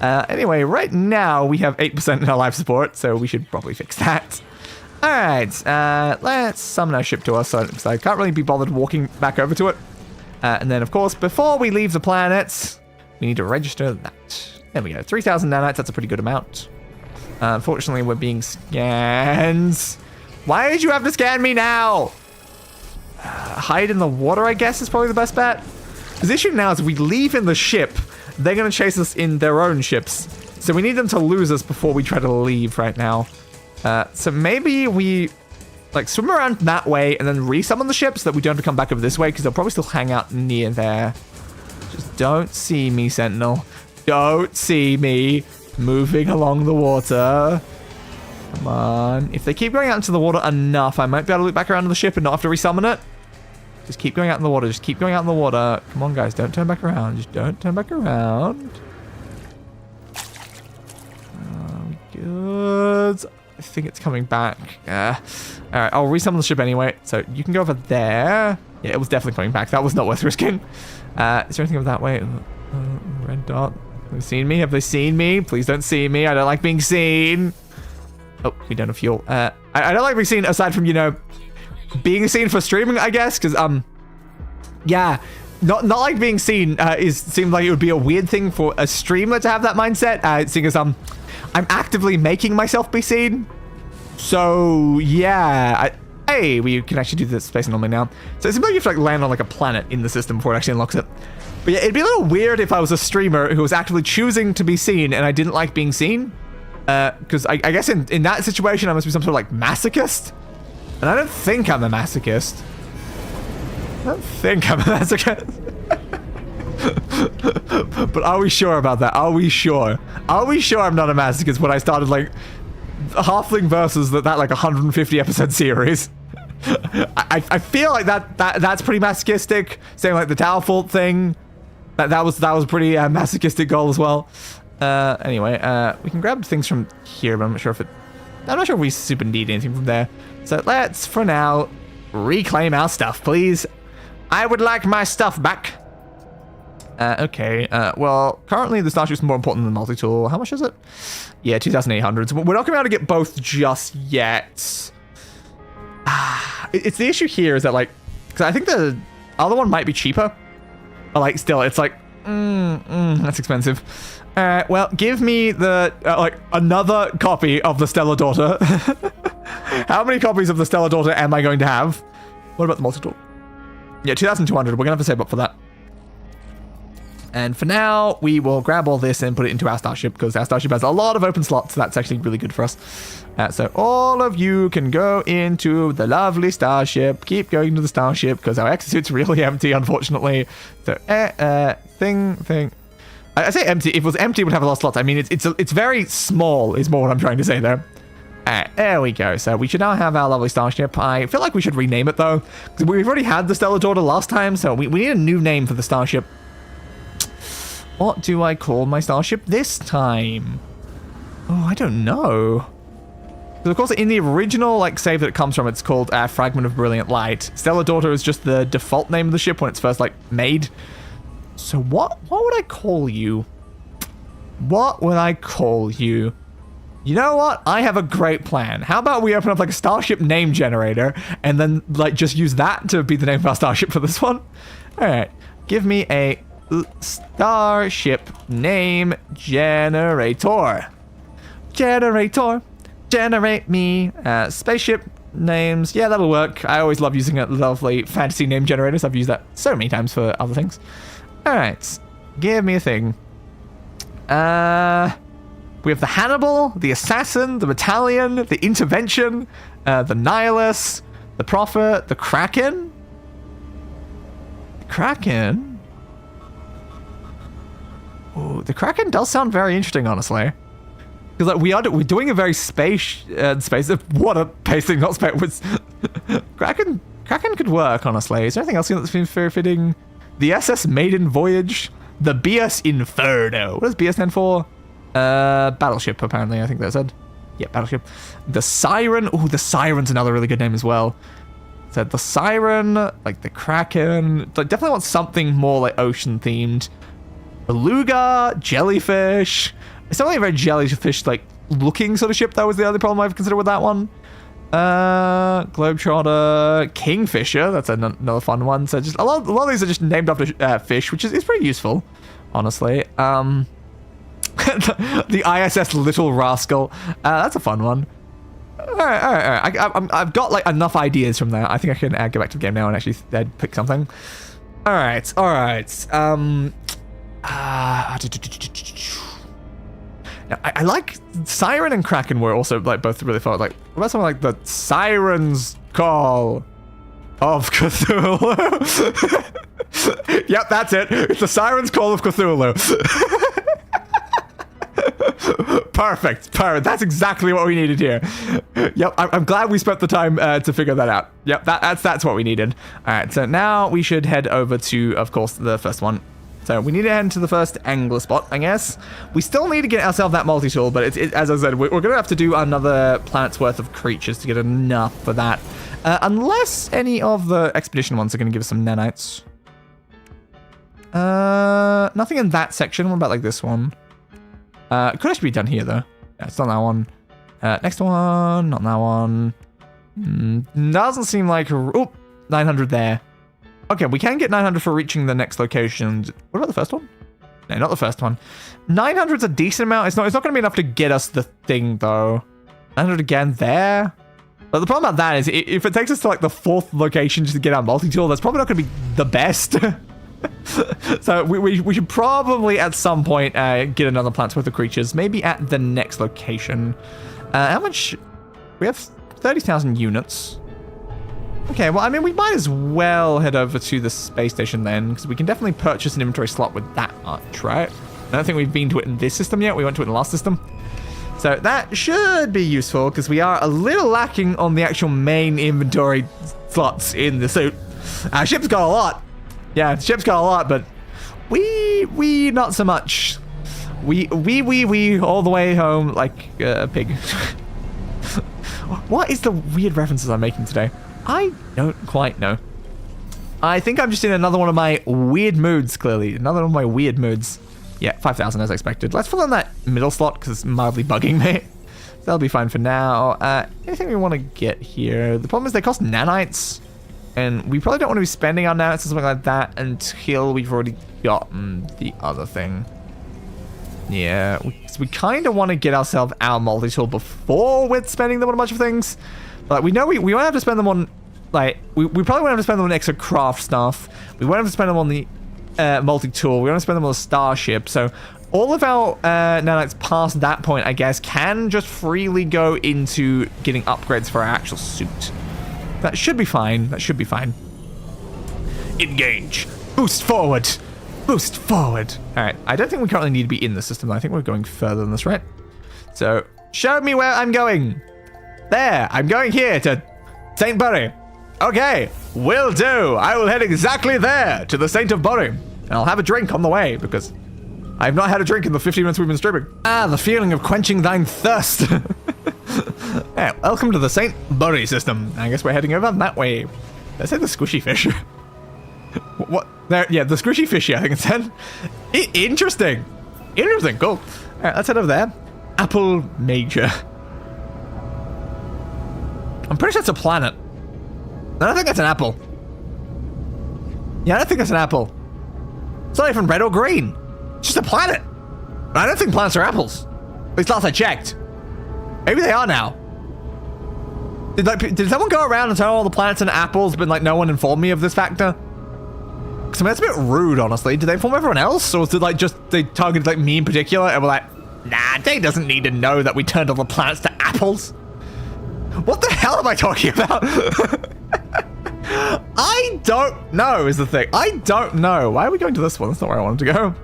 Anyway, right now we have 8% in our life support, so we should probably fix that. Alright, let's summon our ship to us, because I can't really be bothered walking back over to it. And then, of course, before we leave the planet, we need to register that. There we go, 3,000 nanites, that's a pretty good amount. Unfortunately, we're being scanned. Why did you have to scan me now? Hide in the water, I guess, is probably the best bet. The issue now is if we leave in the ship, they're going to chase us in their own ships. So we need them to lose us before we try to leave right now. So maybe we like swim around that way and then resummon the ship so that we don't have to come back over this way, because they'll probably still hang out near there. Just don't see me, Sentinel. Don't see me moving along the water. Come on. If they keep going out into the water enough, I might be able to loop back around to the ship and not have to resummon it. Just keep going out in the water. Just keep going out in the water. Come on, guys. Don't turn back around. Just don't turn back around. Good. I think it's coming back. Alright, I'll resummon the ship anyway. So you can go over there. Yeah, it was definitely coming back. That was not worth risking. Is there anything over that way? Red dot. Have they seen me? Have they seen me? Please don't see me. I don't like being seen. Oh, we don't have fuel. I don't like being seen aside from, being seen for streaming, I guess, because, yeah, not like being seen seems like it would be a weird thing for a streamer to have that mindset, seeing as, I'm actively making myself be seen. So, yeah, hey, we can actually do the space anomaly now. So it seems like you have to, like, land on, like, a planet in the system before it actually unlocks it. But yeah, it'd be a little weird if I was a streamer who was actively choosing to be seen and I didn't like being seen. Because I guess in that situation, I must be some sort of, like, masochist. And I don't think I'm a masochist. But are we sure about that? Are we sure? Are we sure I'm not a masochist when I started, like, Halfling versus that like 150 episode series? I feel like that's pretty masochistic. Saying like the Tower Fault thing, that was a pretty masochistic goal as well. Anyway, we can grab things from here, but I'm not sure if we super need anything from there. So let's, for now, reclaim our stuff, please. I would like my stuff back. Okay, well, currently the starship's more important than the multi-tool. How much is it? Yeah, 2,800. So we're not going to be able to get both just yet. It's the issue here is that, like, because I think the other one might be cheaper. But, like, still, it's like, that's expensive. Alright, well, give me the, like, another copy of the Stellar Daughter. How many copies of the Stellar Daughter am I going to have? What about the multi-tool? Yeah, 2,200. We're going to have to save up for that. And for now, we will grab all this and put it into our starship, because our starship has a lot of open slots. So that's actually really good for us. So all of you can go into the lovely starship. Keep going to the starship, because our exosuit's really empty, unfortunately. So, thing. I say empty. If it was empty, it would have a lot of slots. I mean, it's very small, is more what I'm trying to say there. There we go. So we should now have our lovely starship. I feel like we should rename it, though. Because we've already had the Stellar Daughter last time, so we need a new name for the starship. What do I call my starship this time? Oh, I don't know. Because of course, in the original like save that it comes from, it's called Fragment of Brilliant Light. Stellar Daughter is just the default name of the ship when it's first like made. So what would I call you? What would I call you? You know what? I have a great plan. How about we open up like a starship name generator and then like just use that to be the name of our starship for this one? All right, give me a starship name generator. Generate me spaceship names. Yeah, that'll work. I always love using a lovely fantasy name generators. I've used that so many times for other things. All right, give me a thing. We have the Hannibal, the Assassin, the Battalion, the Intervention, the Nihilus, the Prophet, the Kraken. Kraken. Ooh, the Kraken does sound very interesting, honestly. Because like we're doing a very space what a pacing, not space. Was Kraken could work, honestly. Is there anything else that's been very fitting? The SS Maiden Voyage, the BS Inferno. What does BS stand for? Battleship, apparently. I think that said. Yeah, battleship. The Siren. Ooh, the Siren's another really good name as well. So the Siren, like the Kraken. Like definitely want something more like ocean themed. Beluga, jellyfish. It's definitely a very jellyfish like looking sort of ship. That was the other problem I've considered with that one. Globetrotter, Kingfisher. That's another fun one. So just a lot of these are just named after fish, which is pretty useful, honestly. The ISS Little Rascal. That's a fun one. All right. I've got like enough ideas from there. I think I can go back to the game now and actually pick something. All right. Now, I like Siren and Kraken were also like both really fun. Like what about something like the Siren's Call of Cthulhu? Yep, that's it. It's the Siren's Call of Cthulhu. Perfect. That's exactly what we needed here. Yep, I'm glad we spent the time to figure that out. Yep, that's what we needed. All right, so now we should head over to, of course, the first one. So we need to head into the first angler spot, I guess. We still need to get ourselves that multi-tool, but as I said, we're going to have to do another planet's worth of creatures to get enough for that. Unless any of the expedition ones are going to give us some nanites. Nothing in that section. What about like this one? It could actually be done here, though. Yeah, it's not that one. Next one, not that one. Doesn't seem like... Oh, 900 there. Okay, we can get 900 for reaching the next location. What about the first one? No, not the first one. 900's a decent amount. It's not going to be enough to get us the thing, though. 900 again there. But the problem about that is if it takes us to like the fourth location just to get our multi-tool, that's probably not going to be the best. So we should probably at some point get another plant's worth of creatures. Maybe at the next location. How much? We have 30,000 units. Okay, well, I mean, we might as well head over to the space station then, because we can definitely purchase an inventory slot with that much, right? I don't think we've been to it in this system yet. We went to it in the last system. So that should be useful, because we are a little lacking on the actual main inventory slots in the suit. Our ship's got a lot. Yeah, the ship's got a lot, but we not so much. We all the way home like a pig. What is the weird references I'm making today? I don't quite know. I think I'm just in another one of my weird moods, clearly. Another one of my weird moods. Yeah, 5,000 as expected. Let's fill in that middle slot because it's mildly bugging me. That'll be fine for now. Anything we want to get here? The problem is they cost nanites. And we probably don't want to be spending our nanites or something like that until we've already gotten the other thing. Yeah, we kind of want to get ourselves our multi-tool before we're spending them on a bunch of things. But we know we won't have to spend them on, like, we probably won't have to spend them on extra craft stuff. We won't have to spend them on the multi-tool. We won't have to spend them on the starship. So all of our nanites past that point, I guess, can just freely go into getting upgrades for our actual suit. That should be fine. That should be fine. Engage. Boost forward. Boost forward. All right. I don't think we currently need to be in the system. I think we're going further than this, right? So show me where I'm going. There. I'm going here to St. Bury. Okay. Will do. I will head exactly there to the Saint of Bury. And I'll have a drink on the way because I have not had a drink in the 15 minutes we've been streaming. Ah, the feeling of quenching thine thirst. Hey, welcome to the St. Bury system. I guess we're heading over that way. Let's say the squishy fish. What? There, yeah, the squishy fishy, I think it said. Interesting. Interesting, cool. All right, let's head over there. Apple Major. I'm pretty sure it's a planet. I don't think that's an apple. Yeah, I don't think that's an apple. It's not even red or green. It's just a planet. I don't think planets are apples. At least last I checked. Maybe they are now. Did someone go around and tell all the planets and apples, but like no one informed me of this factor? Because I mean, that's a bit rude, honestly. Did they inform everyone else? Or did like just they targeted like me in particular and were like, nah, they doesn't need to know that we turned all the planets to apples. What the hell am I talking about? I don't know is the thing. I don't know. Why are we going to this one? That's not where I wanted to go.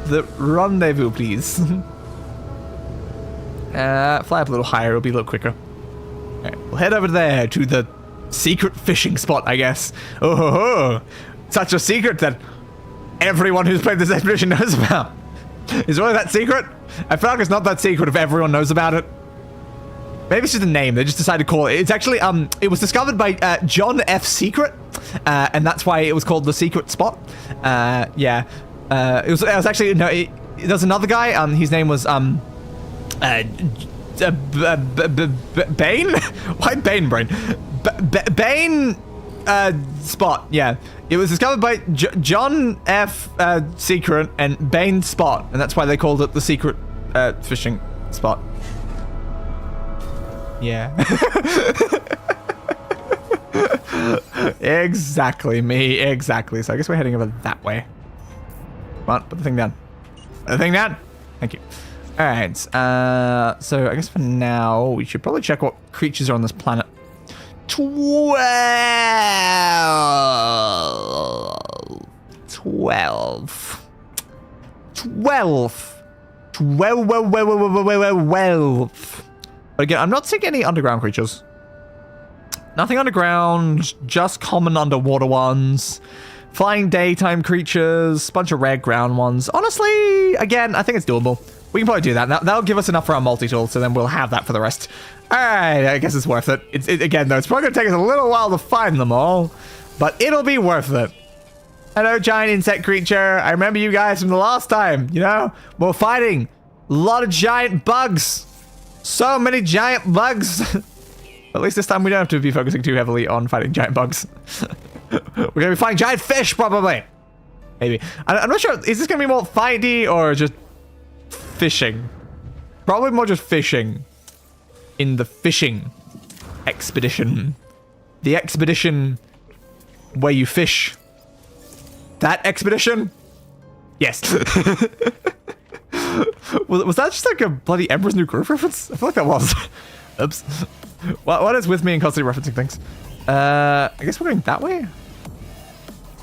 The rendezvous, please. Fly up a little higher, it'll be a little quicker. Right, we'll head over there to the secret fishing spot, I guess. Oh ho ho! Such a secret that everyone who's played this expedition knows about. Is it really that secret? I feel like it's not that secret if everyone knows about it. Maybe it's just a name. They just decided to call it. It's actually, it was discovered by John F. Secret, and that's why it was called the secret spot. Yeah. It was actually, no, there's another guy, his name was, Bane? Why Bane Brain? Bane, Spot, yeah. It was discovered by John F. Secret and Bane Spot, and that's why they called it the secret, fishing spot. Yeah. Exactly, me, exactly. So I guess we're heading over that way. Come on, put the thing down. Put the thing down. Thank you. All right. So I guess for now we should probably check what creatures are on this planet. 12. 12. 12. 12. But again, I'm not seeing any underground creatures. Nothing underground, just common underwater ones. Flying daytime creatures, bunch of rare ground ones. Honestly, again, I think it's doable. We can probably do that. That'll give us enough for our multi-tool, so then we'll have that for the rest. All right, I guess it's worth it. Again, though, it's probably going to take us a little while to find them all, but it'll be worth it. Hello, giant insect creature. I remember you guys from the last time, you know? We're fighting a lot of giant bugs. So many giant bugs. At least this time we don't have to be focusing too heavily on fighting giant bugs. We're going to be fighting giant fish, probably. Maybe. I'm not sure. Is this going to be more fighty or just fishing? Probably more just fishing. In the fishing expedition. The expedition where you fish. That expedition? Yes. Was that just like a bloody Emperor's New Groove reference? I feel like that was. Oops. What is with me and constantly referencing things? I guess we're going that way?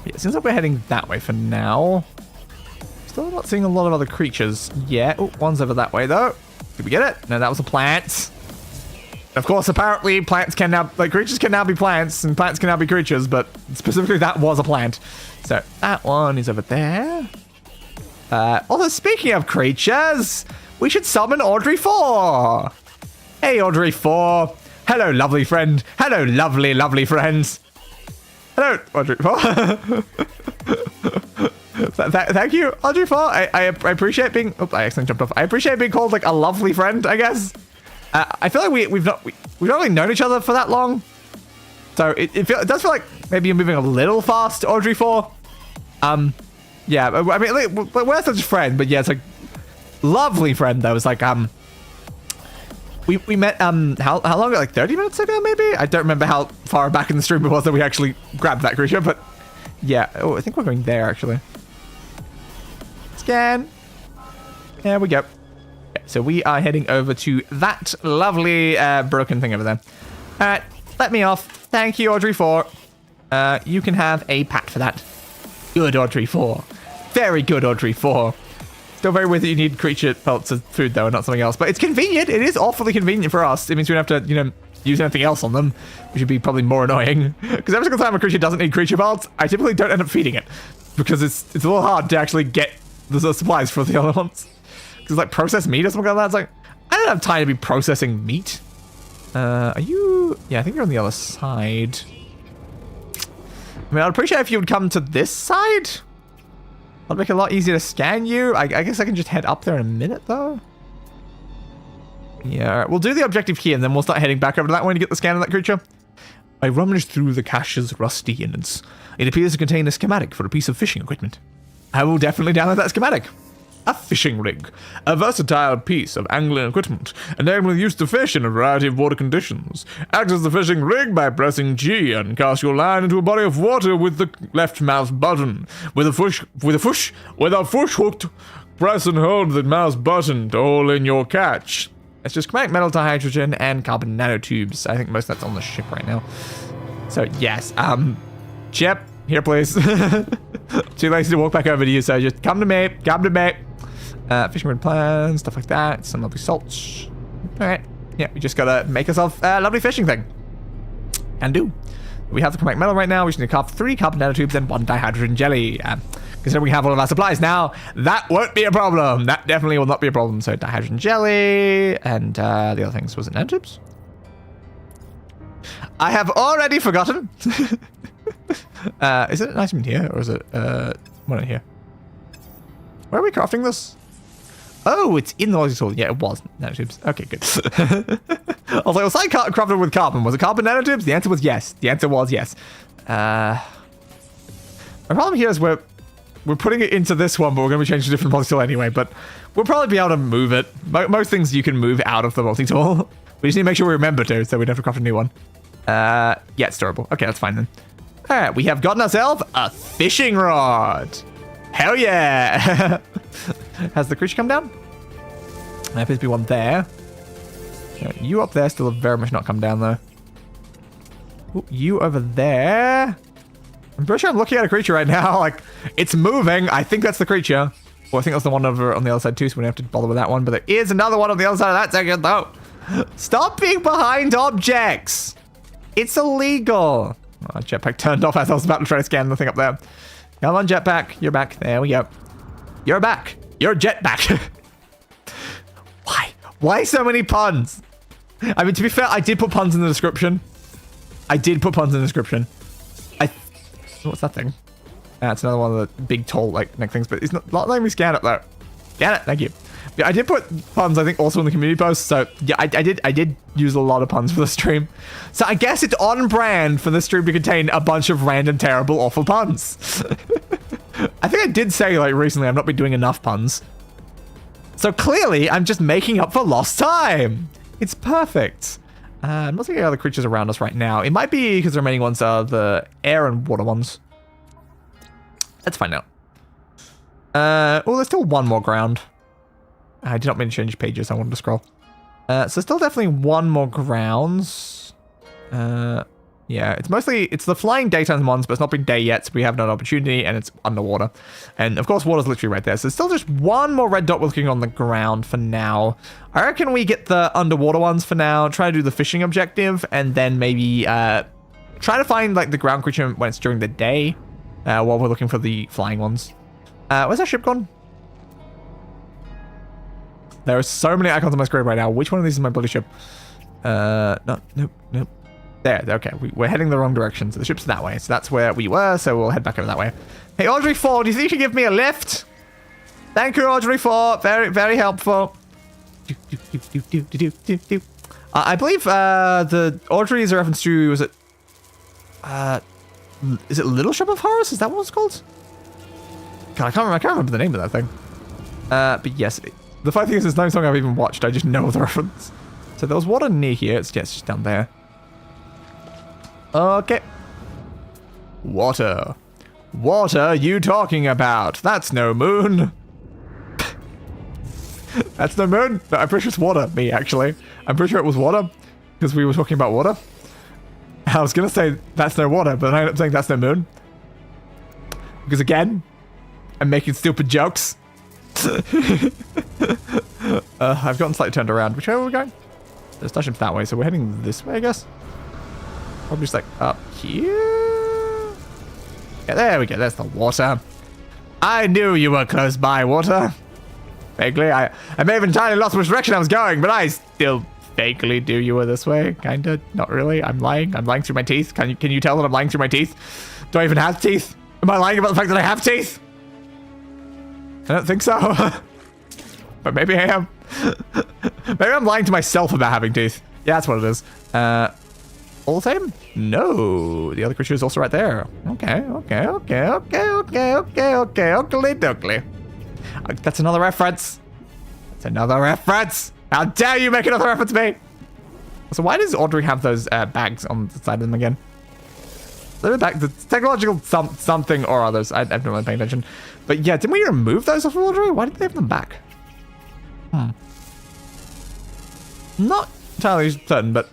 Yeah, it seems like we're heading that way for now. Still not seeing a lot of other creatures yet. Oh, one's over that way though. Did we get it? No, that was a plant. Of course, apparently plants can now, like creatures can now be plants and plants can now be creatures, but specifically that was a plant. So that one is over there. Although speaking of creatures, we should summon Audrey 4. Hey, Audrey 4. Hello, lovely friend. Hello, lovely, lovely friends. Hello, Audrey 4. Thank you, Audrey 4. I appreciate being... Oh, I accidentally jumped off. I appreciate being called, like, a lovely friend, I guess. I feel like we've not really known each other for that long. So it does feel like maybe you're moving a little fast, Audrey 4. Yeah, I mean, like, we're such a friend, but yeah, it's like... Lovely friend, though. It's like, We met, how long? Like 30 minutes ago, maybe? I don't remember how far back in the stream it was that we actually grabbed that creature, but yeah. Oh, I think we're going there, actually. Scan. There we go. Yeah, so we are heading over to that lovely broken thing over there. All right, let me off. Thank you, Audrey 4. You can have a pat for that. Good, Audrey 4. Very good, Audrey 4. Still very weird that you need creature pelts as food, though, and not something else. But it's convenient. It is awfully convenient for us. It means we don't have to, you know, use anything else on them, which would be probably more annoying. Because every single time a creature doesn't need creature pelts, I typically don't end up feeding it. Because it's a little hard to actually get the supplies for the other ones. Because, like, processed meat or something like that, it's like, I don't have time to be processing meat. Are you... Yeah, I think you're on the other side. I mean, I'd appreciate if you would come to this side. That'd make it a lot easier to scan you. I guess I can just head up there in a minute, though. Yeah, all right. We'll do the objective here, and then we'll start heading back over to that one to get the scan of that creature. I rummaged through the cache's rusty innards. It appears to contain a schematic for a piece of fishing equipment. I will definitely download that schematic. A fishing rig. A versatile piece of angling equipment, enabling use to fish in a variety of water conditions. Act as the fishing rig by pressing G and cast your line into a body of water with the left mouse button. With a push hooked, press and hold the mouse button to hold in your catch. It's just schematic metal dihydrogen and carbon nanotubes. I think most of that's on the ship right now. So yes, Chip, here please. Too lazy to walk back over to you, so just come to me, fishing rig plans, stuff like that, some lovely salts. Alright, yeah, we just gotta make ourselves a lovely fishing thing. And do. We have the chromatic metal right now, we just need 3 carbon nanotubes and 1 dihydrogen jelly. Considering we have all of our supplies now, that won't be a problem. That definitely will not be a problem. So dihydrogen jelly, and the other things, was it nanotubes? I have already forgotten. Is it an item in here, or is it one in here? Where are we crafting this? Oh, it's in the logic tool. Yeah, it was nanotubes. Okay, good. I was like, was I crafted with carbon? Was it carbon nanotubes? The answer was yes. The answer was yes. My problem here is we're putting it into this one, but we're going to be changing to a different multi-tool anyway, but we'll probably be able to move it. Most things you can move out of the multi-tool. We just need to make sure we remember to, so we don't have to craft a new one. Yeah, it's durable. Okay, that's fine then. Alright, we have gotten ourselves a fishing rod. Hell yeah! Has the creature come down? There appears to be one there. You up there still have very much not come down, though. Ooh, you over there. I'm pretty sure I'm looking at a creature right now. Like, it's moving. I think that's the creature. Well, I think that's the one over on the other side, too, so we don't have to bother with that one. But there is another one on the other side of that section, though. Stop being behind objects. It's illegal. Oh, jetpack turned off as I was about to try to scan the thing up there. Come on, jetpack. You're back. There we go. You're back. You're jetpack. Why? Why so many puns? I mean, to be fair, I did put puns in the description. What's that thing? That's another one of the big, tall, like, neck things, but it's not letting me scan it, though. Scan it. Thank you. Yeah, I did put puns, I think, also in the community post, so yeah, I did use a lot of puns for the stream. So I guess it's on brand for the stream to contain a bunch of random, terrible, awful puns. I think I did say, like, recently I've not been doing enough puns. So clearly, I'm just making up for lost time. It's perfect. I'm not seeing any other creatures around us right now. It might be because the remaining ones are the air and water ones. Let's find out. Oh, there's still one more ground. I did not mean to change pages. I wanted to scroll. So still definitely one more grounds. Yeah, it's the flying daytime ones, but it's not been day yet, so we have no opportunity, and it's underwater. And of course, water's literally right there. So there's still just one more red dot looking on the ground for now. I reckon we get the underwater ones for now, try to do the fishing objective, and then maybe try to find like the ground creature when it's during the day, while we're looking for the flying ones. Where's our ship gone? There are so many icons on my screen right now. Which one of these is my bloody ship? No, nope. There, okay, we're heading the wrong direction, so the ship's that way. So that's where we were, so we'll head back over that way. Hey, Audrey 4, do you think you can give me a lift? Thank you, Audrey 4. Very, very helpful. I believe the Audrey is a reference to, was it Little Shop of Horrors? Is that what it's called? God, I can't remember the name of that thing. But yes, the funny thing is, there's no song I've even watched. I just know the reference. So there was water near here. It's just down there. Okay. Water. Water you talking about? That's no moon. That's no moon? No, I'm pretty sure it's water. Me, actually. I'm pretty sure it was water. Because we were talking about water. I was going to say that's no water, but I ended up saying that's no moon. Because again, I'm making stupid jokes. I've gotten slightly turned around. Which way are we going? The station's that way, so we're heading this way, I guess. Probably just like up here. Yeah, there we go. There's the water. I knew you were close by, water. Vaguely. I may have entirely lost which direction I was going, but I still vaguely knew you were this way. Kinda. Not really. I'm lying. I'm lying through my teeth. Can you tell that I'm lying through my teeth? Do I even have teeth? Am I lying about the fact that I have teeth? I don't think so. But maybe I am. Maybe I'm lying to myself about having teeth. Yeah, that's what it is. All the same? No. The other creature is also right there. Okay. Dokley. That's another reference. That's another reference. How dare you make another reference to me? So why does Audrey have those bags on the side of them again? The technological something or others. I've not really paying attention. But yeah, didn't we remove those off of Audrey? Why did they have them back? Not entirely certain, but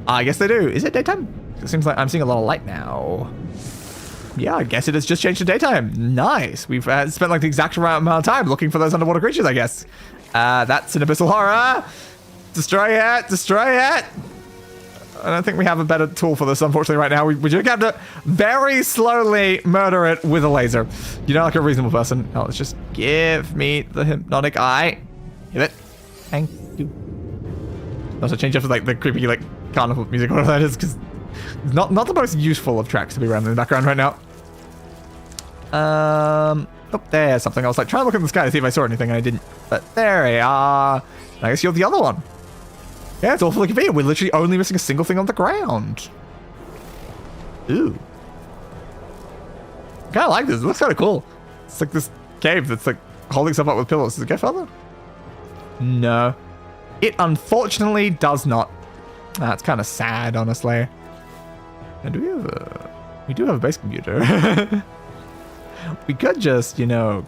I guess they do. Is it daytime? It seems like I'm seeing a lot of light now. Yeah, I guess it has just changed to daytime. Nice. We've spent like the exact amount of time looking for those underwater creatures, I guess. That's an abyssal horror. Destroy it. Destroy it. I don't think we have a better tool for this, unfortunately, right now. We just have to very slowly murder it with a laser. You know, like a reasonable person. Oh, let's just give me the hypnotic eye. Give it. Thank you. Also change up to like the creepy like carnival music, whatever that is, because it's not the most useful of tracks to be around in the background right now. Oh, there's something. I was like trying to look in the sky to see if I saw anything, and I didn't. But there we are. I guess you're the other one. Yeah, it's awfully convenient. We're literally only missing a single thing on the ground. Ooh. I kind of like this. It looks kind of cool. It's like this cave that's like holding stuff up with pillows. Does it go further? No. It unfortunately does not. That's kind of sad, honestly. And we do have a base computer. We could just, you know,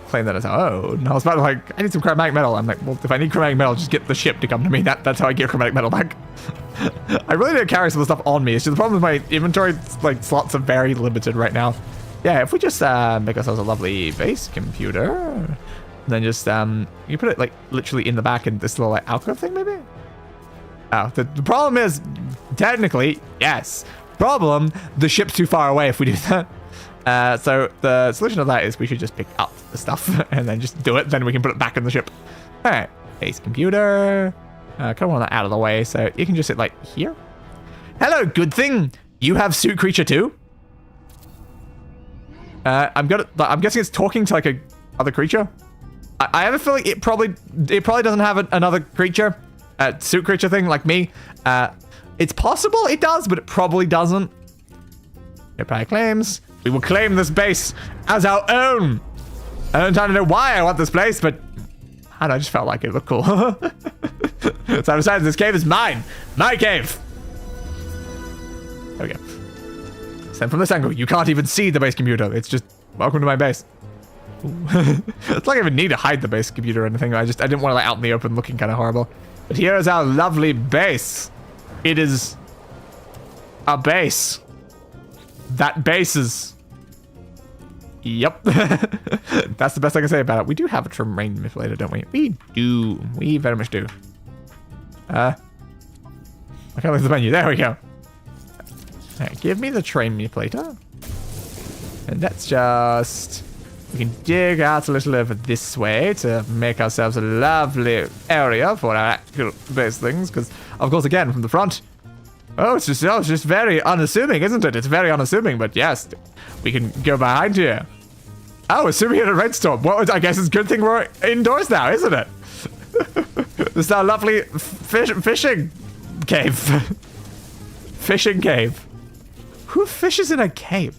claim that as our own. I was about to like, I need some chromatic metal. I'm like, well, if I need chromatic metal, just get the ship to come to me. That's how I get chromatic metal back. I really don't carry some of the stuff on me. It's just the problem with my inventory, like slots are very limited right now. Yeah, if we just make ourselves a lovely base computer, and then just you put it like literally in the back in this little like alcove thing, maybe. Oh, the problem is technically yes. Problem, the ship's too far away if we do that. So the solution to that is we should just pick up the stuff and then just do it. Then we can put it back in the ship. All right, base computer. Kind of want that out of the way, so you can just sit like here. Hello, good thing. You have suit creature too. I'm guessing it's talking to like a other creature. I have a feeling it probably doesn't have another creature, suit creature thing like me. It's possible it does, but it probably doesn't. Empire claims. We will claim this base as our own. I don't entirely know why I want this place, but I don't know, I just felt like it looked cool. So I decided this cave is mine. My cave. There we go. Sent from this angle. You can't even see the base computer. It's just, welcome to my base. It's like I even need to hide the base computer or anything. I didn't want to like out in the open looking kind of horrible. But here is our lovely base. It is a base. That bases. Yep. That's the best I can say about it. We do have a terrain manipulator, don't we? We do. We very much do. I can't look at the menu. There we go. Right, give me the terrain manipulator. And that's just... We can dig out a little over this way to make ourselves a lovely area for our actual base things. Because, of course, again, from the front, Oh, it's just very unassuming, isn't it? It's very unassuming, but yes, we can go behind here. Oh, assuming in a rainstorm. Well, I guess it's a good thing we're indoors now, isn't it? This is our lovely fishing cave. Fishing cave. Who fishes in a cave?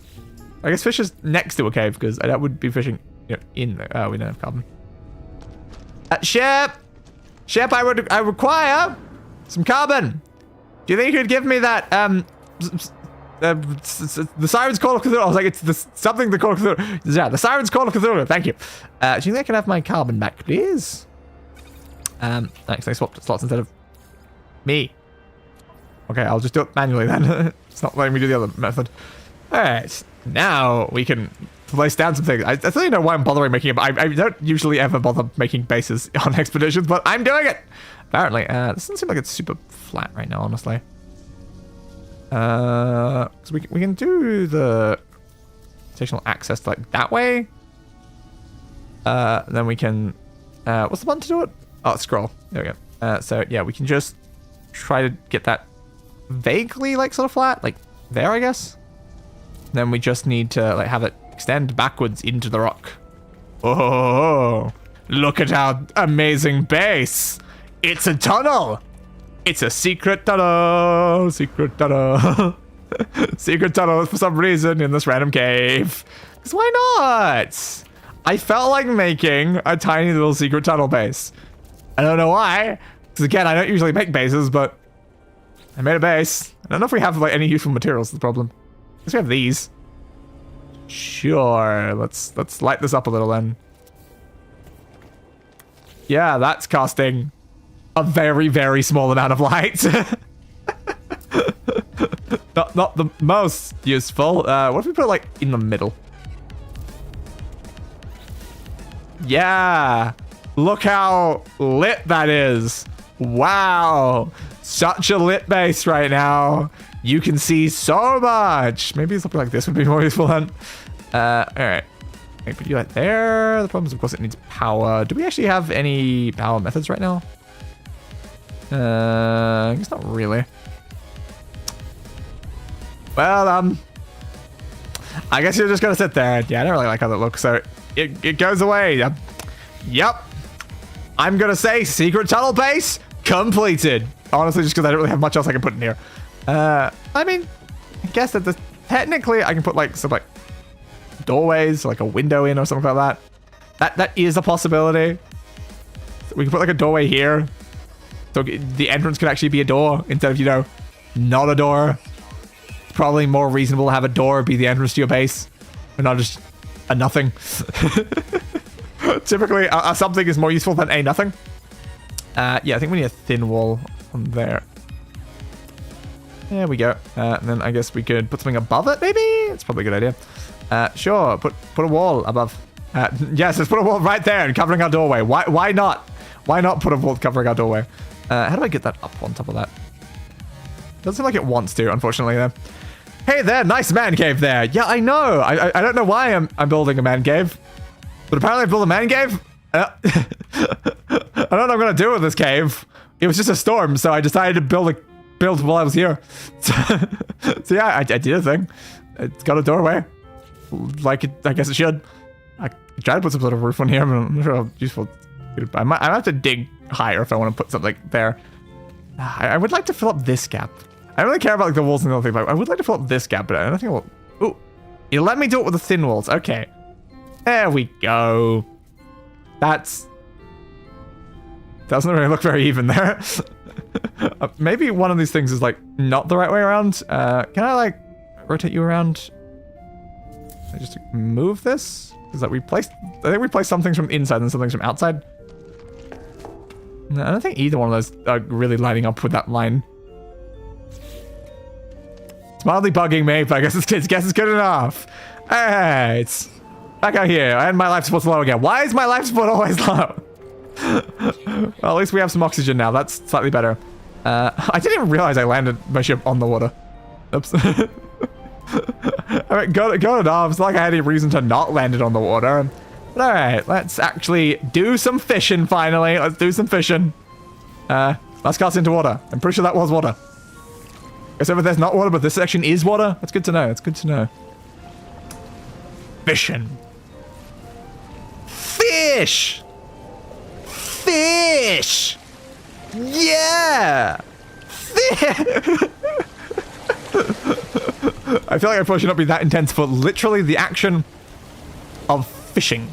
I guess fishes next to a cave, because that would be fishing, you know, in there. Oh, we don't have carbon. Ship! Ship, I require some carbon. Do you think you could give me that, the Siren's Call of Cthulhu? I was like, it's something the Call of Cthulhu. Yeah, the Siren's Call of Cthulhu. Thank you. Do you think I can have my carbon back, please? Thanks. I swapped slots instead of me. Okay, I'll just do it manually then. It's not letting me do the other method. All right, now we can place down some things. I don't really know why I'm bothering making it. I don't usually ever bother making bases on expeditions, but I'm doing it. Apparently, this doesn't seem like it's super flat right now, honestly. So we can do the stational access like that way. Then we can, what's the button to do it? Oh, scroll. There we go. So yeah, we can just try to get that vaguely like sort of flat, like there, I guess. Then we just need to like have it extend backwards into the rock. Oh, look at our amazing base. It's a tunnel. It's a secret tunnel. Secret tunnel. Secret tunnel for some reason in this random cave. Because why not? I felt like making a tiny little secret tunnel base. I don't know why. Because again, I don't usually make bases, but I made a base. I don't know if we have like any useful materials. The problem. I guess we have these. Sure. Let's light this up a little then. Yeah, that's casting a very, very small amount of light. not the most useful. What if we put it like in the middle? Yeah. Look how lit that is. Wow. Such a lit base right now. You can see so much. Maybe something like this would be more useful then. All right. Okay, put you right there. The problem is, of course, it needs power. Do we actually have any power methods right now? I guess not really. Well, I guess you're just gonna sit there. Yeah, I don't really like how that looks, so it goes away. Yep. I'm gonna say secret tunnel base completed. Honestly, just because I don't really have much else I can put in here. I mean, I guess that technically I can put like some like doorways, like a window in or something like that. That is a possibility. We can put like a doorway here. So the entrance could actually be a door instead of, you know, not a door. It's probably more reasonable to have a door be the entrance to your base and not just a nothing. Typically, a something is more useful than a nothing. Yeah, I think we need a thin wall on there. There we go. And then I guess we could put something above it, maybe? It's probably a good idea. Sure, put a wall above. Yes, let's put a wall right there and covering our doorway. Why not? Why not put a wall covering our doorway? How do I get that up on top of that? Doesn't seem like it wants to, unfortunately, though. Hey there, nice man cave there. Yeah, I know. I don't know why I'm building a man cave. But apparently I built a man cave. I don't know what I'm going to do with this cave. It was just a storm, so I decided to build while I was here. So yeah, I did a thing. It's got a doorway. Like it, I guess it should. I tried to put some sort of roof on here, but I'm not sure how useful. I might have to dig higher if I want to put something there. I would like to fill up this gap. I don't really care about like the walls and the other thing, but I would like to fill up this gap, but I don't think I will. Ooh, you let me do it with the thin walls. Okay. There we go. That's... Doesn't really look very even there. Maybe one of these things is like not the right way around. Can I like rotate you around? I just move this? Is that I think we placed some things from inside and some things from outside. No, I don't think either one of those are really lining up with that line. It's mildly bugging me, but I guess it's good enough. Alright. Back out here, and my life support's low again. Why is my life support always low? Well, at least we have some oxygen now. That's slightly better. I didn't even realize I landed my ship on the water. Oops. Alright, got it off. It's not like I had any reason to not land it on the water. But alright, let's actually do some fishing finally. Let's do some fishing. Let's cast into water. I'm pretty sure that was water. Guess over there's not water, but this section is water. That's good to know. It's good to know. Fishing. Fish! Fish! Yeah! Fish! I feel like I probably should not be that intense for literally the action of fishing.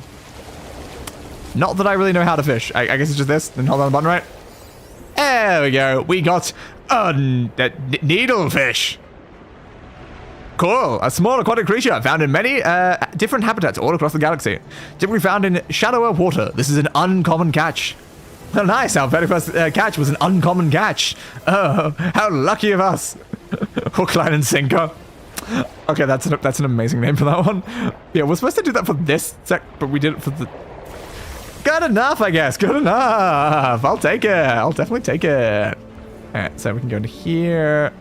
Not that I really know how to fish. I guess it's just this. Then hold on the button, right? There we go. We got a needlefish. Cool. A small aquatic creature found in many different habitats all across the galaxy. Typically found in shallower water. This is an uncommon catch. Oh, nice. Our very first catch was an uncommon catch. Oh, how lucky of us. Hook, line, and sinker. Okay, that's an amazing name for that one. Yeah, we're supposed to do that for this sec, but we did it for the... Good enough, I guess. Good enough. I'll take it. I'll definitely take it. All right, so we can go into here.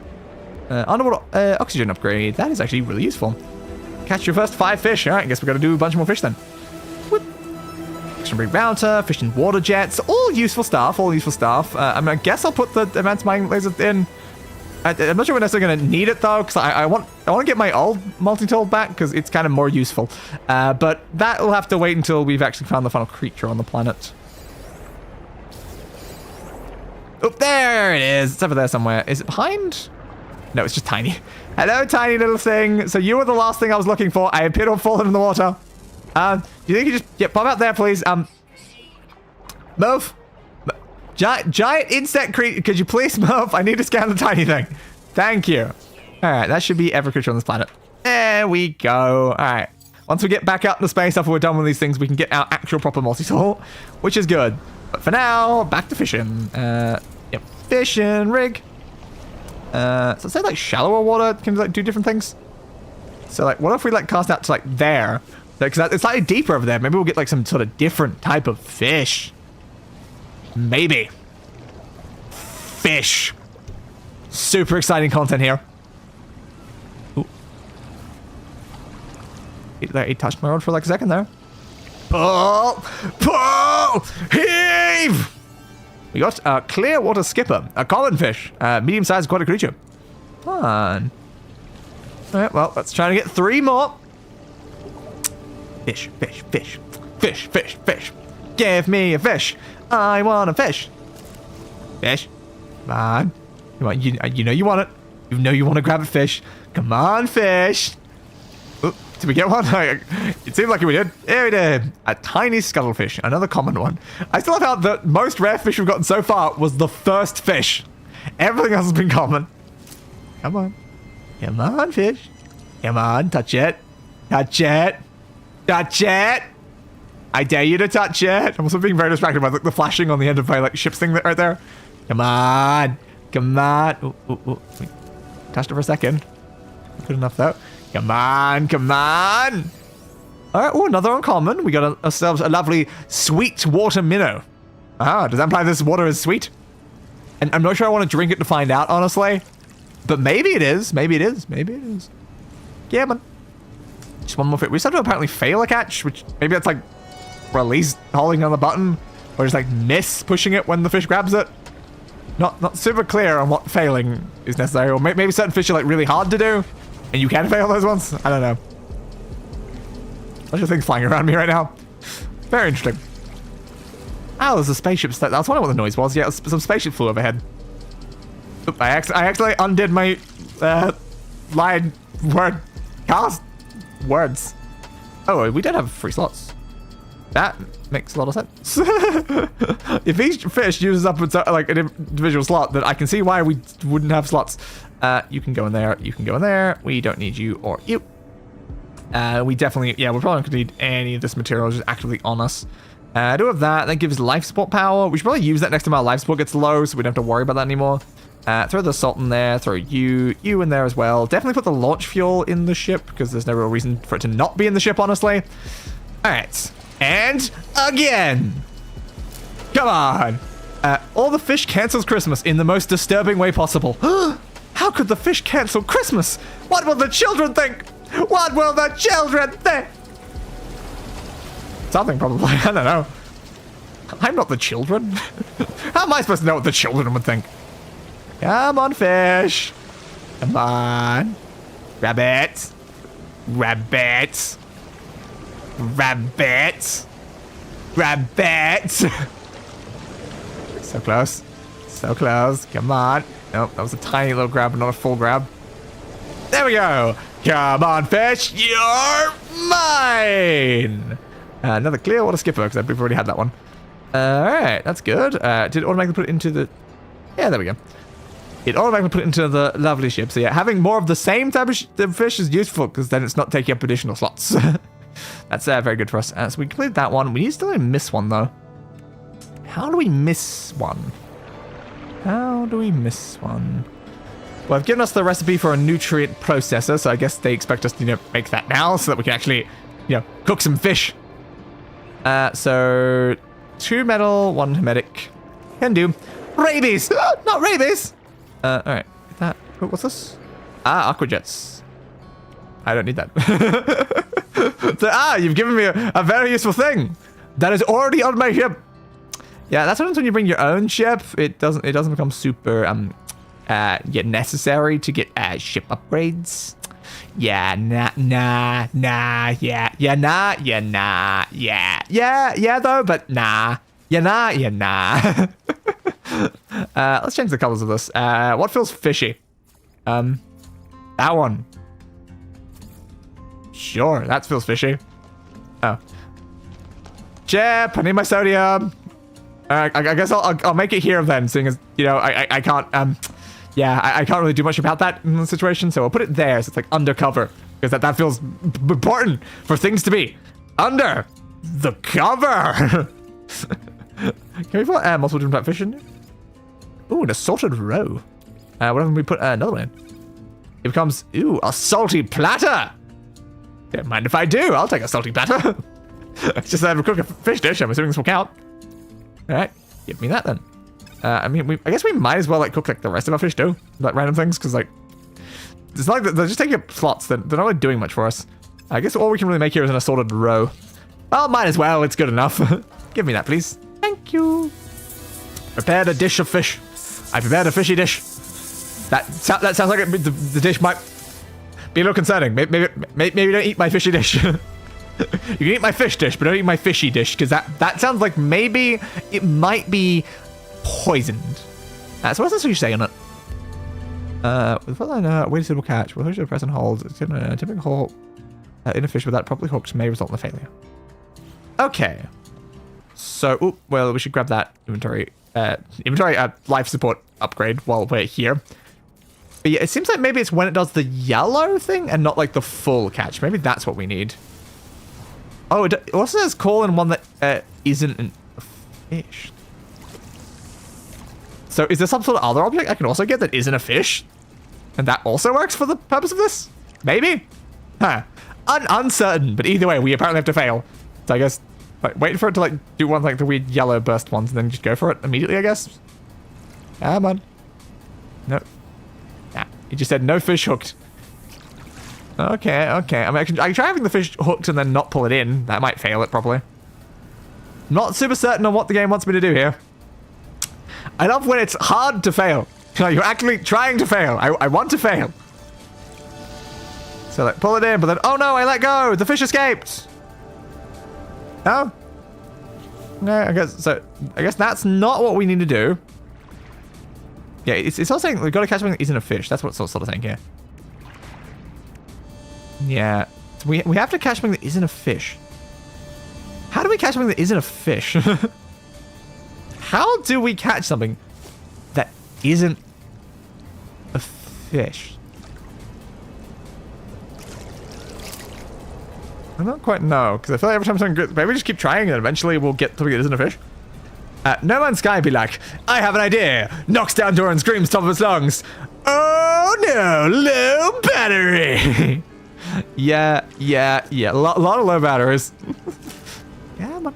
Underwater oxygen upgrade. That is actually really useful. Catch your first 5 fish. All right, I guess we got to do a bunch more fish then. Whoop. Extreme router, fishing water jets. All useful stuff. All useful stuff. I guess I'll put the advanced mining laser in. I'm not sure we're necessarily going to need it though, because I want to get my old multi-tool back because it's kind of more useful. But that will have to wait until we've actually found the final creature on the planet. Oh, there it is. It's over there somewhere. Is it behind? No, it's just tiny. Hello, tiny little thing. So you were the last thing I was looking for. I appear to have fallen in the water. Do you think you just pop out there, please? Move. Giant insect creature. Could you please move? I need to scan the tiny thing. Thank you. All right, that should be every creature on this planet. There we go. All right. Once we get back out into space after we're done with these things, we can get our actual proper multi-tool, which is good. But for now, back to fishing. Yep, fishing rig. So say like shallower water can like do different things. So like, what if we like cast out to like there? Because it's slightly deeper over there. Maybe we'll get like some sort of different type of fish. Maybe. Fish. Super exciting content here. Ooh. He touched my rod for like a second there. Pull! Pull! Heave! We got a clear water skipper, a common fish, a medium-sized aquatic creature. Fun. Alright, well, let's try to get 3 more. Fish, fish, fish. Fish, fish, fish. Give me a fish. I want a fish. Fish. Come on. Come on. You know you want it. You know you want to grab a fish. Come on, fish. Oop, did we get one? It seemed like we did. Yeah, we did. A tiny scuttlefish. Another common one. I still have the most rare fish we've gotten so far was the first fish. Everything else has been common. Come on. Come on, fish. Come on. Touch it. Touch it. Touch it. I dare you to touch it. I'm also being very distracted by the flashing on the end of my like ships thing right there. Come on. Come on. Ooh, ooh, ooh. We touched it for a second. Good enough though. Come on. Come on. All right. Oh, another uncommon. We got ourselves a lovely sweet water minnow. Ah, does that imply this water is sweet? And I'm not sure I want to drink it to find out, honestly. But maybe it is. Maybe it is. Maybe it is. Yeah, man. Just one more fish. We just have to apparently fail a catch, which maybe that's like release holding on the button, or just like miss pushing it when the fish grabs it. Not super clear on what failing is necessary, or maybe certain fish are like really hard to do, and you can fail those ones. I don't know. Bunch of things flying around me right now. Very interesting. Oh, there's a spaceship. That's wondering what the noise was. Yeah, some spaceship flew overhead. Oop, I actually undid my line word cast words. Oh, we did have 3 slots. That makes a lot of sense. If each fish uses up like an individual slot, then I can see why we wouldn't have slots. You can go in there. You can go in there. We don't need you or you. We definitely, yeah, we're probably not going to need any of this material just actively on us. Do have that. That gives life support power. We should probably use that next time our life support gets low, so we don't have to worry about that anymore. Throw the salt in there. Throw you in there as well. Definitely put the launch fuel in the ship, because there's no real reason for it to not be in the ship, honestly. All right. And again. Come on. All the fish cancels Christmas in the most disturbing way possible. How could the fish cancel Christmas? What will the children think? What will the children think? Something, probably. I don't know. I'm not the children. How am I supposed to know what the children would think? Come on, fish. Come on. Rabbit. Rabbit. Rabbit. Rabbit. So close. So close. Come on. Nope, that was a tiny little grab, but not a full grab. There we go. Come on, fish. You're mine. Another clear water skipper, because we've already had that one. Alright, that's good. Did it automatically put it into the... Yeah, there we go. It automatically put it into the lovely ship. So yeah, having more of the same type of fish is useful, because then it's not taking up additional slots. That's very good for us. So we completed that one. We still miss one, though. How do we miss one? How do we miss one? Well, they've given us the recipe for a nutrient processor, so I guess they expect us to, make that now so that we can actually, cook some fish. So 2 metal, 1 hermetic. Can do. Rabies! Not rabies! Alright. What's this? Aqua jets. I don't need that. So, you've given me a very useful thing. That is already on my ship. Yeah, that's what happens when you bring your own ship. It doesn't become super necessary to get ship upgrades. Yeah, nah, though, but nah. Let's change the colors of this. What feels fishy? That one. Sure, that feels fishy. Oh. Chip, I need my sodium. I guess I'll make it here then, seeing as, I can't, I can't really do much about that in the situation, so I'll put it there, so it's like undercover, because that feels important for things to be under the cover. Can we put multiple different type fish in? Ooh, an assorted roe. What if we put another one in? It becomes, a salty platter. Don't mind if I do, I'll take a salty platter. It's just that I cook a fish dish, I'm assuming this will count. Alright, give me that then. I guess we might as well cook the rest of our fish too, random things, because it's not like they're just taking up slots. They're not really doing much for us. I guess all we can really make here is an assorted roe. Well, might as well. It's good enough. Give me that, please. Thank you. Prepared a dish of fish. I prepared a fishy dish. That sounds like the dish might be a little concerning. Maybe don't eat my fishy dish. You can eat my fish dish, but don't eat my fishy dish, because that sounds like maybe it might be poisoned. So what's this you say on it? With a way to suitable catch, with a press and hold, it's gonna typical hold in a fish without properly hooked may result in a failure. Okay. So, well, we should grab that inventory life support upgrade while we're here. But yeah, it seems like maybe it's when it does the yellow thing and not the full catch. Maybe that's what we need. Oh, it also says call in one that isn't a fish. So is there some sort of other object I can also get that isn't a fish? And that also works for the purpose of this? Maybe? Huh. Uncertain, but either way, we apparently have to fail. So I guess, wait for it to do one the weird yellow burst ones and then just go for it immediately, I guess. Come on. No. Nah, he just said no fish hooked. Okay. I can try having the fish hooked and then not pull it in. That might fail it properly. Not super certain on what the game wants me to do here. I love when it's hard to fail. You're actually trying to fail. I want to fail. So pull it in, but then, oh no, I let go. The fish escaped. No? No, I guess that's not what we need to do. Yeah, it's also saying we've got to catch something that isn't a fish. That's what it's sort of saying here. Yeah. So we have to catch something that isn't a fish. How do we catch something that isn't a fish? How do we catch something that isn't a fish? I don't quite know, because I feel like every time something good, maybe we just keep trying and eventually we'll get something that isn't a fish. No Man's Sky be like, I have an idea. Knocks down door and screams top of his lungs. Oh no, low battery. Yeah. A lot of low batteries. Come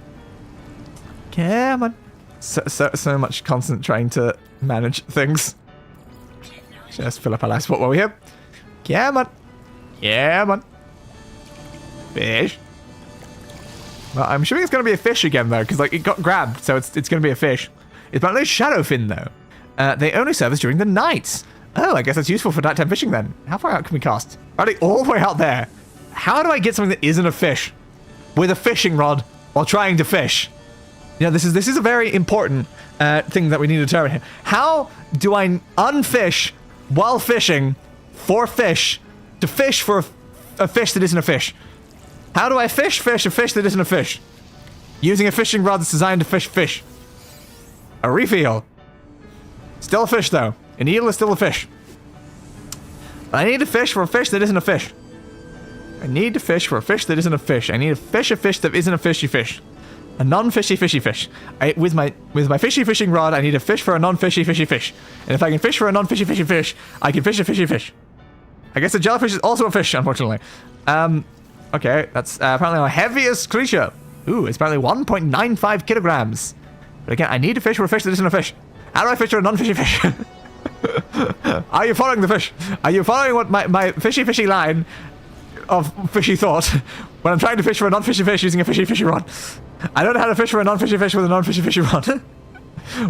on. So much constant trying to manage things. Just fill up our last spot while we're here. Come on. Fish. Well, I'm assuming it's going to be a fish again, though, because it got grabbed, so it's going to be a fish. It's apparently a shadowfin, though. They only service during the night. Oh, I guess that's useful for nighttime fishing then. How far out can we cast? Already all the way out there. How do I get something that isn't a fish with a fishing rod while trying to fish? You know, this is a very important thing that we need to determine here. How do I unfish while fishing for fish to fish for a fish that isn't a fish? How do I fish a fish that isn't a fish? Using a fishing rod that's designed to fish fish. A reef eel. Still a fish though. An eel is still a fish. I need to fish for a fish that isn't a fish. I need to fish for a fish that isn't a fish. I need to fish a fish that isn't a fishy fish. A non-fishy fishy fish. With my fishy fishing rod, I need to fish for a non-fishy fishy fish. And if I can fish for a non-fishy fishy fish, I can fish a fishy fish. I guess a jellyfish is also a fish, unfortunately. Okay, that's apparently our heaviest creature. Ooh, it's apparently 1.95 kilograms. But again, I need to fish for a fish that isn't a fish. How do I fish for a non-fishy fish? Are you following the fish? Are you following what my fishy line of fishy thought when I'm trying to fish for a non-fishy fish using a fishy rod? I don't know how to fish for a non-fishy fish with a non-fishy rod.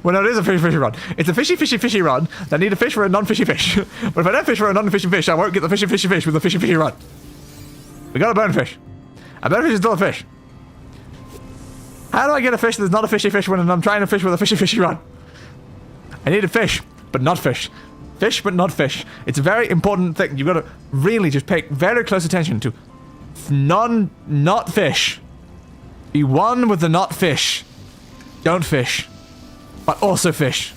Well, no, it is a fishy rod. It's a fishy rod that I need to fish for a non-fishy fish. But if I don't fish for a non-fishy fish, I won't get the fishy fish with a fishy rod. We got a bonefish. A bonefish is still a fish. How do I get a fish that's not a fishy fish when I'm trying to fish with a fishy rod? I need a fish, but not fish. Fish, but not fish. It's a very important thing. You've got to really just pay very close attention to not fish. Be one with the not fish. Don't fish. But also fish.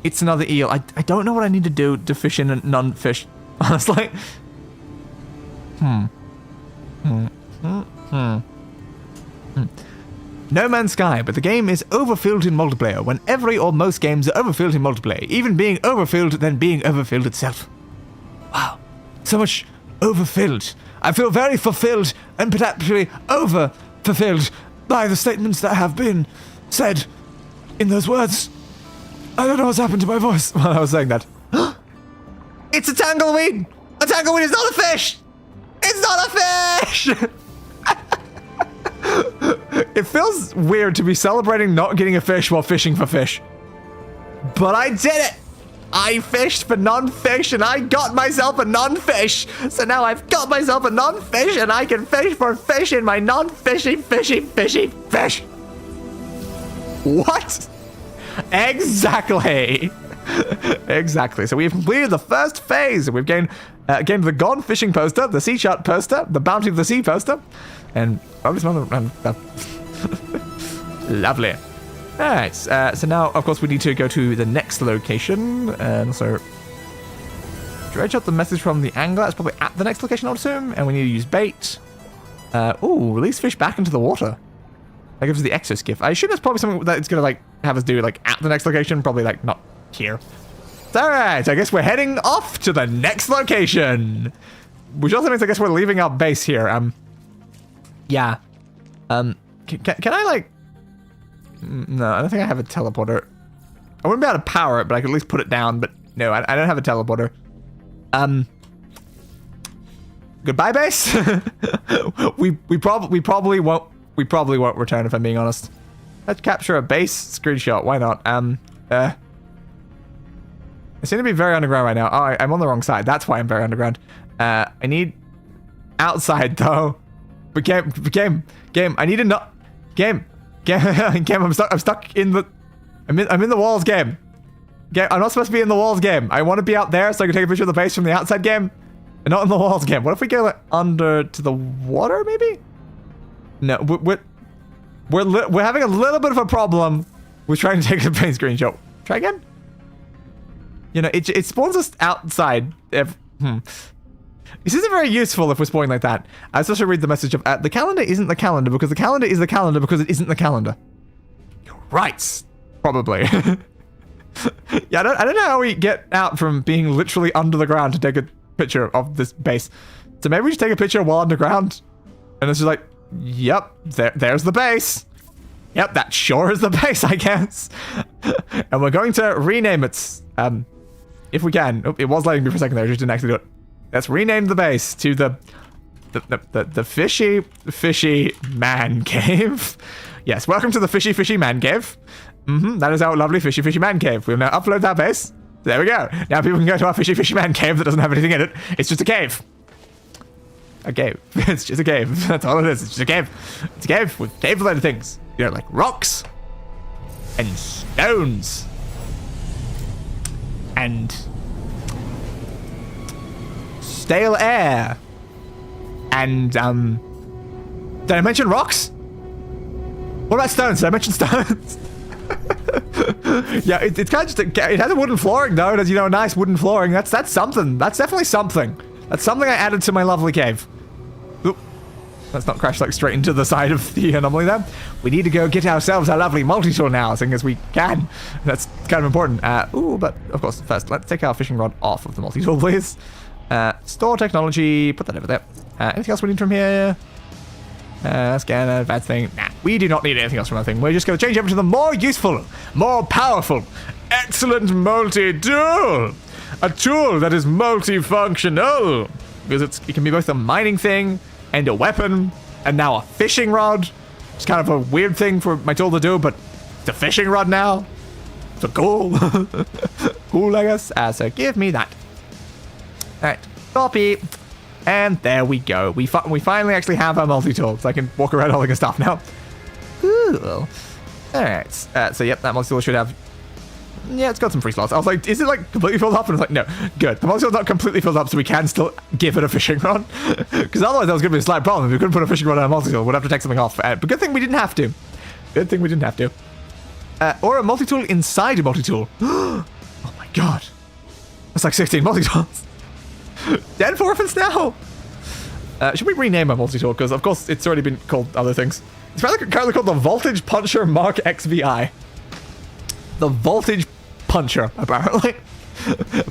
It's another eel. I don't know what I need to do to fish in a non-fish. Honestly. No Man's Sky, but the game is overfilled in multiplayer when every or most games are overfilled in multiplayer, even being overfilled than being overfilled itself. Wow, so much overfilled. I feel very fulfilled and potentially over-fulfilled by the statements that have been said in those words. I don't know what's happened to my voice while I was saying that. It's a tangleweed! A tangleweed is not a fish! It's not a fish! It feels weird to be celebrating not getting a fish while fishing for fish. But I did it! I fished for non-fish and I got myself a non-fish. So now I've got myself a non-fish and I can fish for fish in my non-fishy fish. What? Exactly. Exactly. So we've completed the first phase. We've gained the Gone Fishing poster, the Sea Shot poster, the Bounty of the Sea poster, and probably some other... Lovely. Alright, so now, of course, we need to go to the next location, and so... Dredge up the message from the angler. It's probably at the next location, I would assume, and we need to use bait. Ooh, release fish back into the water. That gives us the Exos gift. I assume that's probably something that it's gonna, like, have us do, like, at the next location, probably, like, not here. Alright, I guess we're heading off to the next location. Which also means I guess we're leaving our base here. Yeah. Can I, like... No, I don't think I have a teleporter. I wouldn't be able to power it, but I could at least put it down, but no, I don't have a teleporter. Goodbye, base? we probably won't return, if I'm being honest. Let's capture a base screenshot. Why not? I seem to be very underground right now. Oh, I'm on the wrong side. That's why I'm very underground. I need outside though. But game. I need to not game. I'm stuck in the. I'm in the walls. Game. I'm not supposed to be in the walls. Game. I want to be out there so I can take a picture of the base from the outside. Game. And not in the walls. Game. What if we go like under to the water? Maybe. No, we're having a little bit of a problem with trying to take a paint screenshot. Try again. You know, it spawns us outside. This isn't very useful if we're spawning like that. I was supposed to read the message of, the calendar isn't the calendar because the calendar is the calendar because it isn't the calendar. You're right. Probably. Yeah, I don't know how we get out from being literally under the ground to take a picture of this base. So maybe we just take a picture while underground. And it's just like, yep, there's the base. Yep, that sure is the base, I guess. And we're going to rename it. If we can. Oh, it was letting me for a second there, I just didn't actually do it. Let's rename the base to the fishy man cave. Yes, welcome to the fishy man cave. That is our lovely fishy man cave. We'll now upload that base. There we go. Now people can go to our fishyman cave that doesn't have anything in it. It's just a cave. A cave. It's just a cave. That's all it is. It's just a cave. It's a cave with cave-related things. You know, like rocks and stones and stale air and did I mention rocks? What about stones? Did I mention stones? Yeah, it's kind of just it has a wooden flooring though. It has, you know, a nice wooden flooring. That's something. That's definitely something. That's something I added to my lovely cave. Oop. Let's not crash like straight into the side of the anomaly there. We need to go get ourselves our lovely multi-tool now, seeing as we can. That's kind of important. Ooh, but of course, first, let's take our fishing rod off of the multi-tool, please. Store technology, put that over there. Anything else we need from here? Scan, advanced thing. Nah, we do not need anything else from that thing. We're just going to change over to the more useful, more powerful, excellent multi-tool. A tool that is multifunctional. Because it can be both a mining thing and a weapon, and now a fishing rod. It's kind of a weird thing for my tool to do, but it's a fishing rod now. So cool. Cool, I guess. So give me that. Alright, copy. And there we go. We finally actually have our multi-tool, so I can walk around holding stuff now. Cool. Alright, so yep, that multi-tool should have... Yeah, it's got some free slots. I was like, is it like completely filled up? And I was like, no, good. The multi-tool's not completely filled up, so we can still give it a fishing rod. Because otherwise that was going to be a slight problem. If we couldn't put a fishing rod on a multi-tool, we'd have to take something off. But good thing we didn't have to. Good thing we didn't have to. Or a multi-tool inside a multi-tool. Oh my god. That's like 16 multi-tools. Dead for orphans now. Should we rename our multi-tool? Because of course it's already been called other things. It's currently called the Voltage Puncher Mark XVI. The Voltage Puncher, apparently.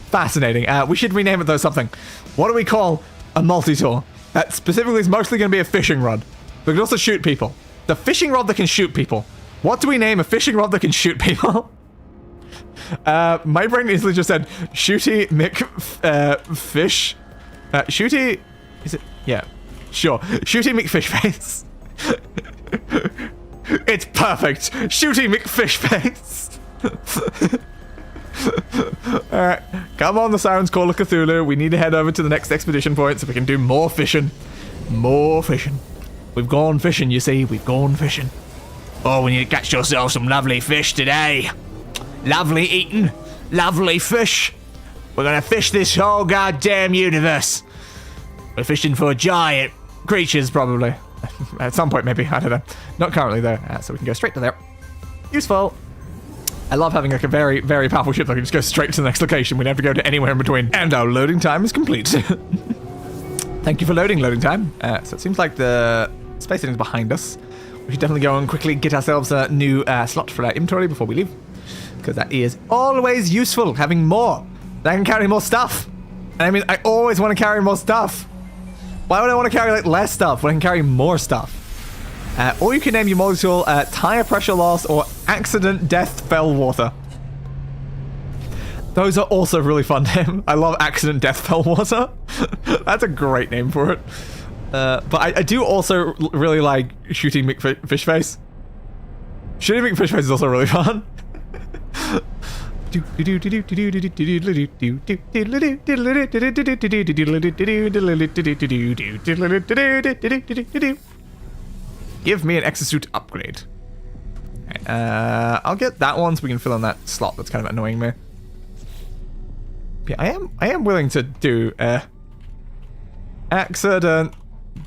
Fascinating. We should rename it though something. What do we call a multi-tool that specifically is mostly going to be a fishing rod, but can also shoot people? The fishing rod that can shoot people. What do we name a fishing rod that can shoot people? My brain easily just said Shooty McFish. Shooty, is it? Yeah, sure. Shooty McFishface. It's perfect. Shooty McFishface. Alright, come on, the Siren's Call of Cthulhu. We need to head over to the next expedition point so we can do more fishing. More fishing. We've gone fishing, you see. We've gone fishing. Oh, we need to catch yourself some lovely fish today. Lovely eating, lovely fish. We're gonna fish this whole goddamn universe. We're fishing for giant creatures, probably. At some point, maybe. I don't know. Not currently, though. So we can go straight to there. Useful. I love having like a very, very powerful ship that can just go straight to the next location. We don't have to go to anywhere in between. And our loading time is complete. Thank you for loading time. So it seems like the space station is behind us. We should definitely go and quickly get ourselves a new slot for our inventory before we leave. Because that is always useful, having more. I can carry more stuff. And I mean, I always want to carry more stuff. Why would I want to carry like less stuff when I can carry more stuff? Or you can name your multi-tool tire pressure loss or accident death fell water. Those are also really fun name. I love accident death fell water. That's a great name for it. But I do also really like shooting McFishface. Shooting McFishface is also really fun. Give me an exosuit upgrade. I'll get that one so we can fill in that slot that's kind of annoying me. Yeah, I am willing to do accident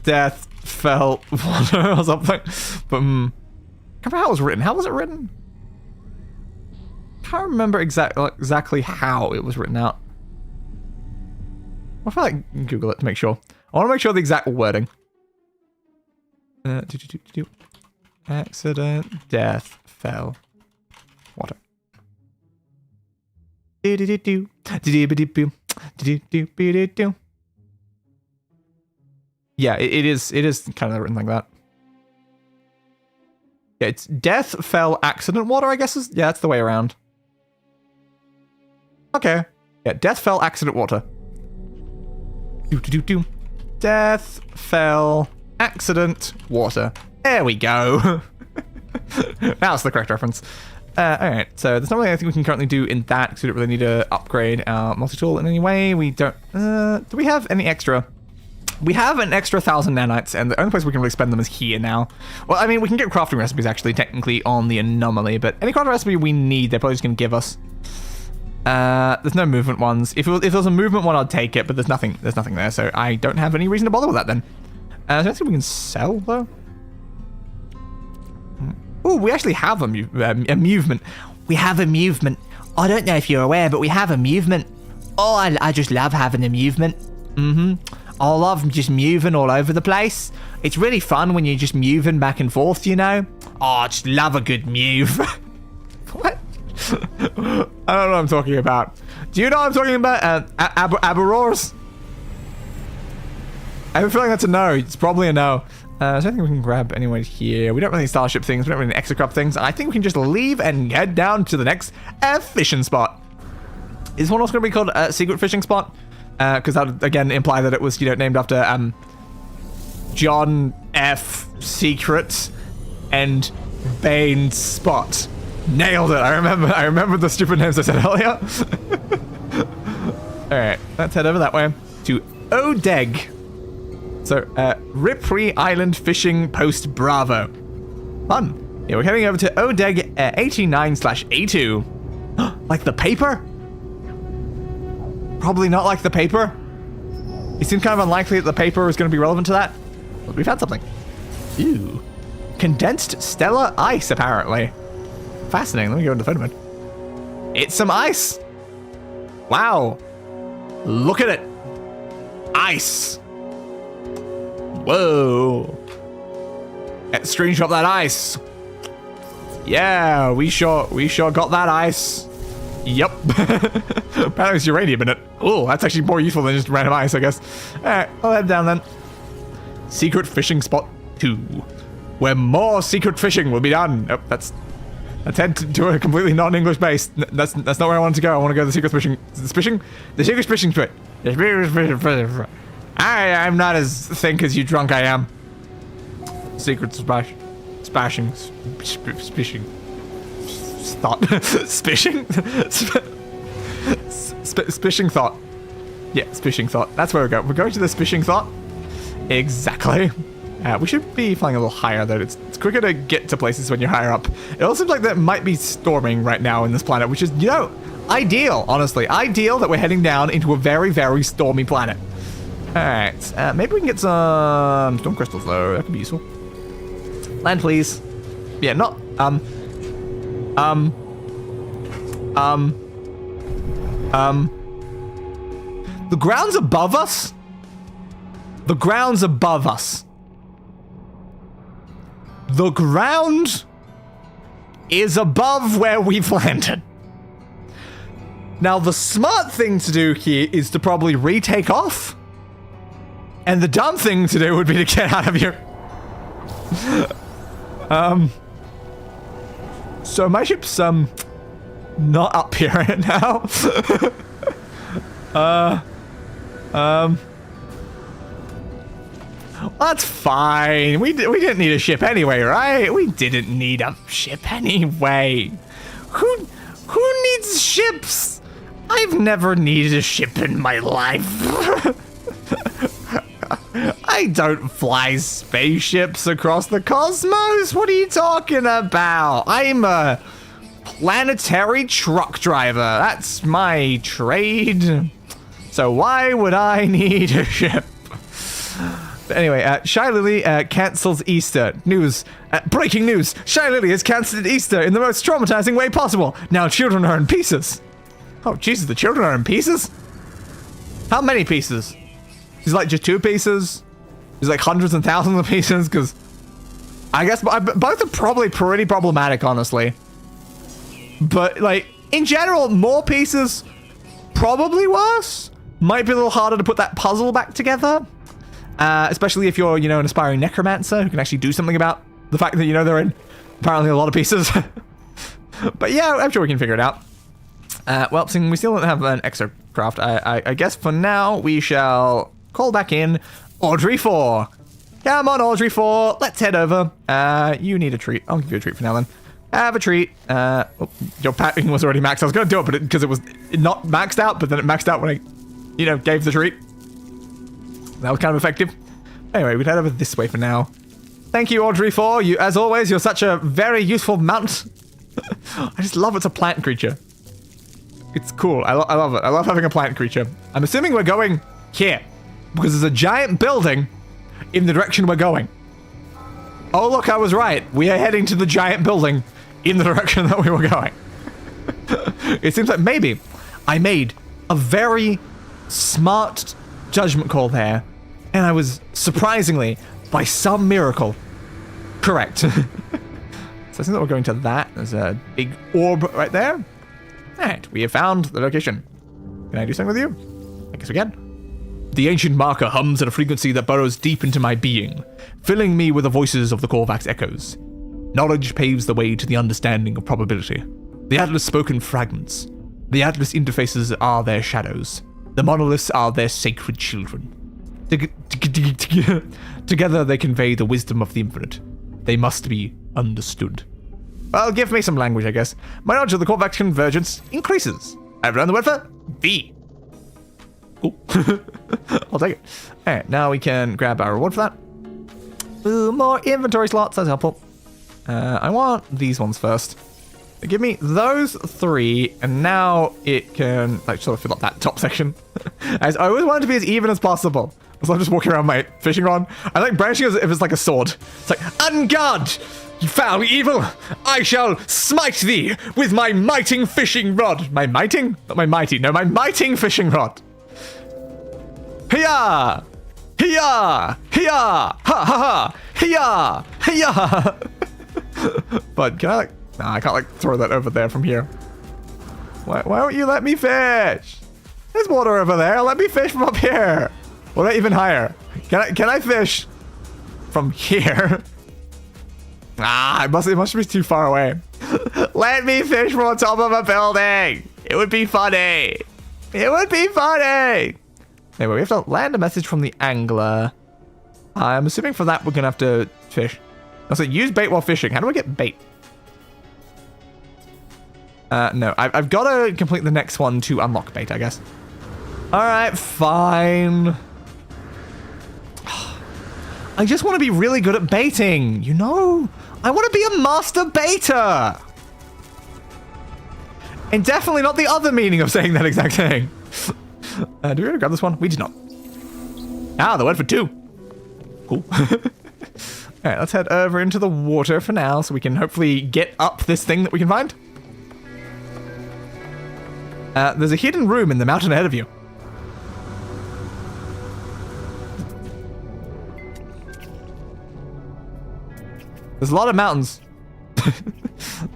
death fell water or something. But I can't remember how it was written. How was it written? Can't remember exactly how it was written out. I'll probably Google it to make sure. I want to make sure the exact wording. Accident, death, fell, water. Yeah, it is kind of written like that. Yeah, it's death, fell, accident, water, I guess. Yeah, that's the way around. Okay. Yeah, death, fell, accident, water. Death, fell, accident, water. There we go. That's the correct reference. Alright, so there's nothing I think we can currently do in that, because we don't really need to upgrade our multi-tool in any way. We don't... do we have any extra? We have an extra 1,000 nanites, and the only place we can really spend them is here now. Well, I mean, we can get crafting recipes, actually, technically, on the anomaly, but any crafting recipe we need, they're probably just going to give us. There's no movement ones. If there was a movement one, I'd take it, but there's nothing there, so I don't have any reason to bother with that, then. So let's see if we can sell, though. Oh, we actually have a movement. We have a movement. I don't know if you're aware, but we have a movement. Oh, I just love having a movement. I love just moving all over the place. It's really fun when you're just moving back and forth, you know? Oh, I just love a good move. What? I don't know what I'm talking about. Do you know what I'm talking about? Aberors? I have a feeling that's a no. It's probably a no. So I think we can grab anyway here. We don't really need starship things. We don't really need extra craft things. I think we can just leave and head down to the next fishing spot. Is one also going to be called a secret fishing spot? Because that would, again, imply that it was, you know, named after John F. Secret and Bane's Spot. Nailed it. I remember the stupid names I said earlier. Alright, let's head over that way to Odeg. So, Ripri Island Fishing Post Bravo. Fun. Yeah, we're heading over to Odeg 89/A2. Like the paper? Probably not like the paper. It seemed kind of unlikely that the paper was going to be relevant to that. But we've had something. Ew. Condensed stellar ice, apparently. Fascinating. Let me go into photo mode. It's some ice. Wow. Look at it. Ice. Whoa. Let's screenshot that ice. Yeah, we sure got that ice. Yep. Apparently it's uranium in it. Oh, that's actually more useful than just random ice, I guess. Alright, I'll head down then. Secret fishing spot 2. Where more secret fishing will be done. Oh, let's head to a completely non-English base. That's not where I want to go. I want to go to the secret fishing. The secret fishing spot. I'm not as thick as you drunk I am. Secret splashing. Spishing. Thought. Spishing? Spishing thought. Yeah, spishing thought. That's where we go. We're going to the spishing thought. Exactly. We should be flying a little higher, though. It's quicker to get to places when you're higher up. It also seems like there might be storming right now in this planet, which is, you know, ideal, honestly. Ideal that we're heading down into a very, very stormy planet. Alright. Maybe we can get some storm crystals, though. That could be useful. Land, please. Yeah, not... The ground's above us? The ground's above us. The ground is above where we've landed. Now, the smart thing to do here is to probably retake off. And the dumb thing to do would be to get out of here. So my ship's, not up here right now. That's fine. We didn't need a ship anyway, right? We didn't need a ship anyway. Who needs ships? I've never needed a ship in my life. I don't fly spaceships across the cosmos. What are you talking about? I'm a planetary truck driver. That's my trade. So why would I need a ship? But anyway, Shy Lily cancels Easter. News. Breaking news. Shy Lily has cancelled Easter in the most traumatizing way possible. Now children are in pieces. Oh, Jesus, the children are in pieces? How many pieces? Is it like just 2 pieces? Is it like hundreds and thousands of pieces? Because I guess both are probably pretty problematic, honestly. But, like, in general, more pieces, probably worse. Might be a little harder to put that puzzle back together. Especially if you're, you know, an aspiring necromancer who can actually do something about the fact that, you know, they're in apparently a lot of pieces. But yeah, I'm sure we can figure it out. Well, since we still don't have an extra craft, I guess for now we shall call back in Audrey 4. Come on, Audrey 4. Let's head over. You need a treat. I'll give you a treat for now then. Have a treat. Oh, your patting was already maxed. I was going to do it, but because it was not maxed out, but then it maxed out when I, gave the treat. That was kind of effective. Anyway, we'd head over this way for now. Thank you, Audrey, for you. As always, you're such a very useful mount. I just love it's a plant creature. It's cool. I love it. I love having a plant creature. I'm assuming we're going here because there's a giant building in the direction we're going. Oh, look, I was right. We are heading to the giant building in the direction that we were going. It seems like maybe I made a very smart judgment call there, and I was surprisingly, by some miracle, correct. So I think that we're going to that. There's a big orb right there. Alright, we have found the location. Can I do something with you? I guess we can. The ancient marker hums at a frequency that burrows deep into my being, filling me with the voices of the Korvax echoes. Knowledge paves the way to the understanding of probability. The Atlas spoke in fragments. The Atlas interfaces are their shadows. The monoliths are their sacred children. Together they convey the wisdom of the infinite. They must be understood. Well, give me some language, I guess. My knowledge of the Korvax convergence increases. I've learned the word for V. Cool. I'll take it. Alright, now we can grab our reward for that. Ooh, more inventory slots. That's helpful. I want these ones first. Give me those 3, and now it can sort of fill up that top section. As I always want it to be as even as possible. So I'm just walking around my fishing rod. I like branching as if it's like a sword. It's like, Ungod, you foul evil! I shall smite thee with my mighting fishing rod. My mighting? Not my mighty. No, my mighting fishing rod. Hiya! Hiya! Hiya! Ha ha ha! Hiya! Hiya! But can I nah, I can't throw that over there from here. Why won't you let me fish? There's water over there. Let me fish from up here. Or even higher. Can I fish from here? Ah, it must be too far away. Let me fish from on top of a building. It would be funny. It would be funny. Anyway, we have to land a message from the angler. I'm assuming for that we're gonna have to fish. Also, use bait while fishing. How do I get bait? No, I've got to complete the next one to unlock bait, I guess. All right, fine. I just want to be really good at baiting, you know? I want to be a master baiter. And definitely not the other meaning of saying that exact thing. Do we want to grab this one? We did not. Ah, the word for 2. Cool. All right, let's head over into the water for now so we can hopefully get up this thing that we can find. There's a hidden room in the mountain ahead of you. There's a lot of mountains.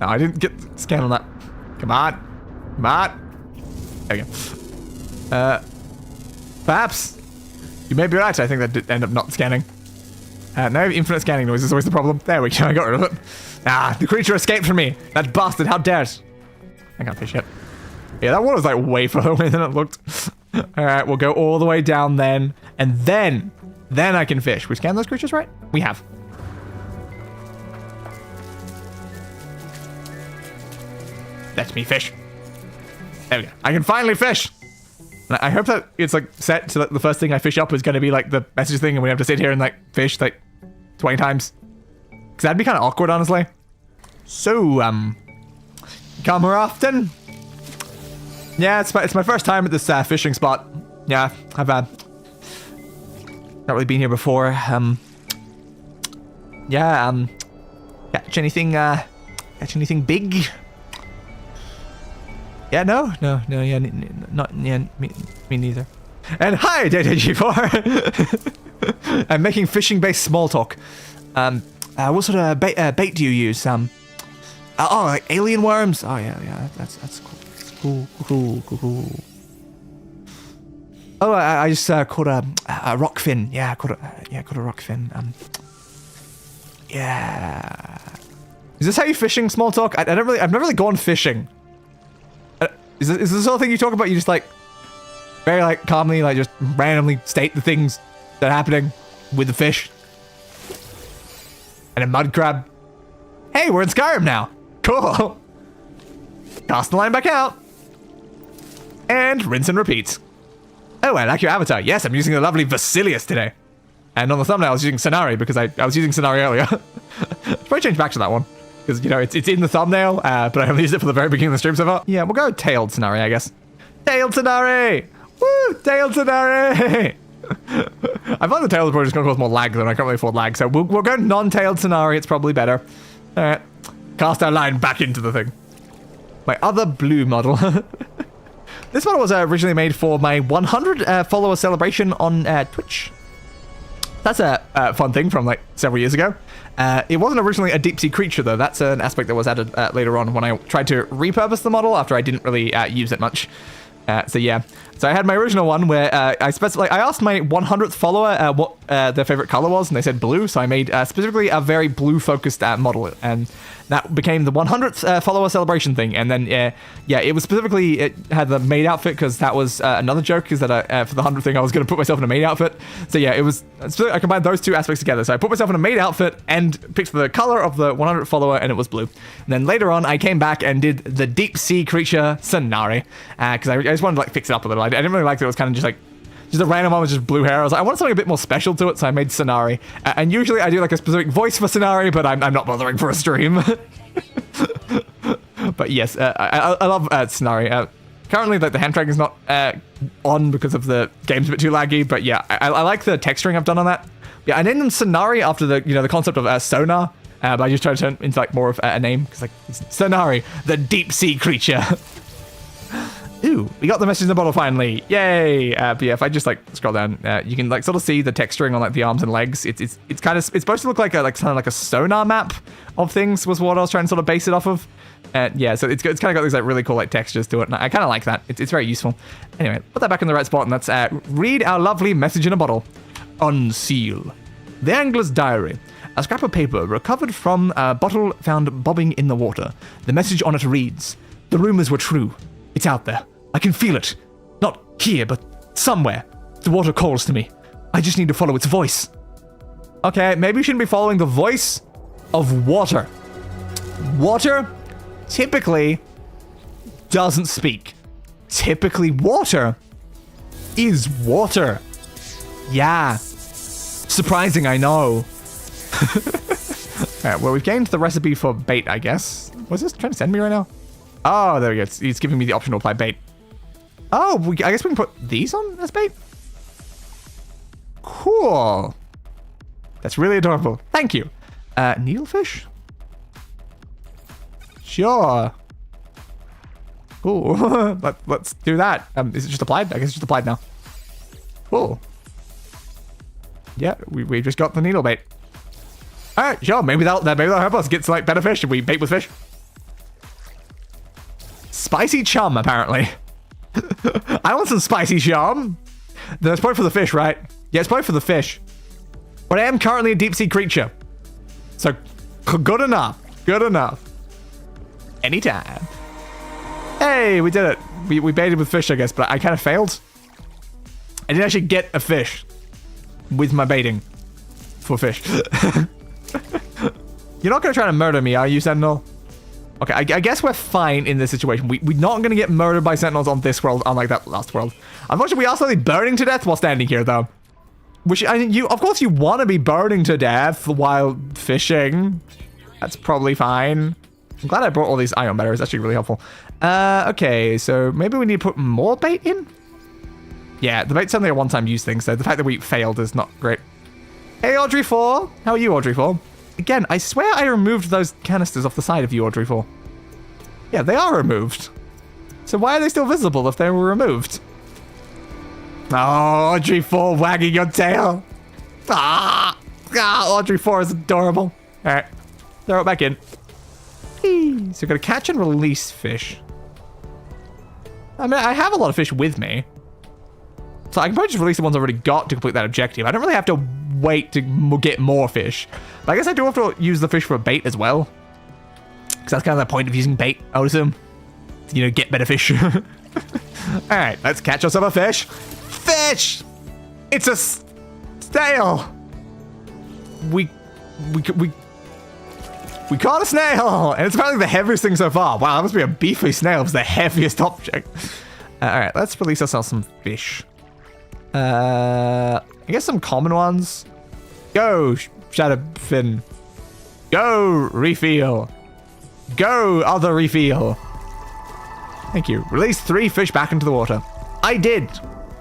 No, I didn't get scan on that. Come on. Come on. There we go. Perhaps you may be right. I think that did end up not scanning. No infinite scanning noise is always the problem. There we go. I got rid of it. Ah, the creature escaped from me. That bastard. How dare it? I can't fish yet. Yeah, that one was like way further away than it looked. All right, we'll go all the way down then. And then I can fish. We scanned those creatures, right? We have. Let me fish. There we go. I can finally fish. And I hope that it's like set so that the first thing I fish up is going to be like the message thing and we have to sit here and like fish like 20 times. Because that'd be kind of awkward, honestly. So, come more often? Yeah, it's my first time at this fishing spot. Yeah, I've not really been here before. Catch anything big? Yeah, no, yeah, me neither. And hi, Dajibo. I'm making fishing-based small talk. What sort of bait do you use? Oh, like alien worms. Oh yeah, that's cool. Cool. Oh, I just caught a rockfin. Yeah, caught a rockfin. Yeah. Is this how you fishing small talk? I've never really gone fishing. Is this the sort of thing you talk about? You just like very like calmly like just randomly state the things that are happening with the fish and a mud crab. Hey, we're in Skyrim now. Cool. Cast the line back out. And rinse and repeat. Oh, I like your avatar. Yes, I'm using the lovely Vasilius today. And on the thumbnail, I was using Sonari because I was using Sonari earlier. Probably change back to that one. Because, you know, it's in the thumbnail, but I only used it for the very beginning of the stream so far. Yeah, we'll go tailed Sonari, I guess. Tailed Sonari! Woo! Tailed Sonari! I find the tailed is probably just going to cause more lag than I can't really afford lag, so we'll go non-tailed Sonari. It's probably better. Alright. Cast our line back into the thing. My other blue model. This model was originally made for my 100 follower celebration on Twitch. That's a fun thing from like several years ago. It wasn't originally a deep sea creature though. That's an aspect that was added later on when I tried to repurpose the model after I didn't really use it much. So yeah, so I had my original one where I asked my 100th follower what their favorite color was, and they said blue. So I made specifically a very blue focused model, and that became the 100th follower celebration thing. And then yeah, it was specifically, it had the maid outfit because that was another joke, is that for the 100th thing I was going to put myself in a maid outfit. So yeah, it was, I combined those two aspects together. So I put myself in a maid outfit and picked the color of the 100th follower, and it was blue. And then later on I came back and did the deep sea creature Sonari because I just wanted to like fix it up a little. I didn't really like that it was kind of just like just a random one with just blue hair. I was like, I want something a bit more special to it, so I made Sonari. And usually I do like a specific voice for Sonari, but I'm not bothering for a stream. But yes, I love Sonari. Currently, like the hand tracking is not on because of the game's a bit too laggy, but yeah, I like the texturing I've done on that. Yeah, I named them Sonari after the the concept of sonar, but I just tried to turn it into like more of a name because like it's Sonari, the deep sea creature. Ooh, we got the message in the bottle finally. Yay! But yeah, if I just like scroll down, you can like sort of see the texturing on like the arms and legs. It's kind of, it's supposed to look like a sonar map of things was what I was trying to sort of base it off of. Yeah, so it's kind of got these like really cool like textures to it, and I kind of like that. It's very useful. Anyway, put that back in the right spot, and let's read our lovely message in a bottle. Unseal. The Angler's Diary. A scrap of paper recovered from a bottle found bobbing in the water. The message on it reads, "The rumors were true. It's out there. I can feel it. Not here, but somewhere. The water calls to me. I just need to follow its voice." Okay, maybe we shouldn't be following the voice of water. Water typically doesn't speak. Typically water is water. Yeah. Surprising, I know. Alright, well, we've gained the recipe for bait, I guess. What's this trying to send me right now? Oh, there we go. It's giving me the option to apply bait. Oh, I guess we can put these on as bait? Cool. That's really adorable. Thank you. Needlefish? Sure. Cool. Let's do that. Is it just applied? I guess it's just applied now. Cool. Yeah, we just got the needle bait. All right, sure. Maybe that'll help us get some like better fish if we bait with fish. Spicy chum, apparently. I want some spicy chum. That's probably for the fish, right? Yeah, it's probably for the fish. But I am currently a deep sea creature. So, good enough. Good enough. Anytime. Hey, we did it. We baited with fish, I guess, but I kind of failed. I didn't actually get a fish with my baiting for fish. You're not going to try to murder me, are you, Sentinel? Okay, I guess we're fine in this situation. We're not going to get murdered by sentinels on this world, unlike that last world. Unfortunately, we are slowly burning to death while standing here, though. Which, of course, you want to be burning to death while fishing. That's probably fine. I'm glad I brought all these ion batteries. That's actually really helpful. Okay, so maybe we need to put more bait in? Yeah, the bait's only a one-time use thing, so the fact that we failed is not great. Hey, Audrey4. How are you, Audrey4? Again, I swear I removed those canisters off the side of you, Audrey4. Yeah, they are removed. So why are they still visible if they were removed? Oh, Audrey4 wagging your tail. Audrey4 is adorable. All right, throw it back in. Whee. So we're going to catch and release fish. I mean, I have a lot of fish with me. So I can probably just release the ones I already got to complete that objective. I don't really have to wait to get more fish. But I guess I do have to use the fish for bait as well. Because that's kind of the point of using bait, I would assume. You know, get better fish. Alright, let's catch ourselves a fish. Fish! It's a snail! We caught a snail, and it's apparently the heaviest thing so far. Wow, that must be a beefy snail. It's the heaviest object. All right, let's release ourselves some fish. I guess some common ones. Go, Shadowfin. Go, refill. Go, other refill. Thank you. Release 3 fish back into the water. I did.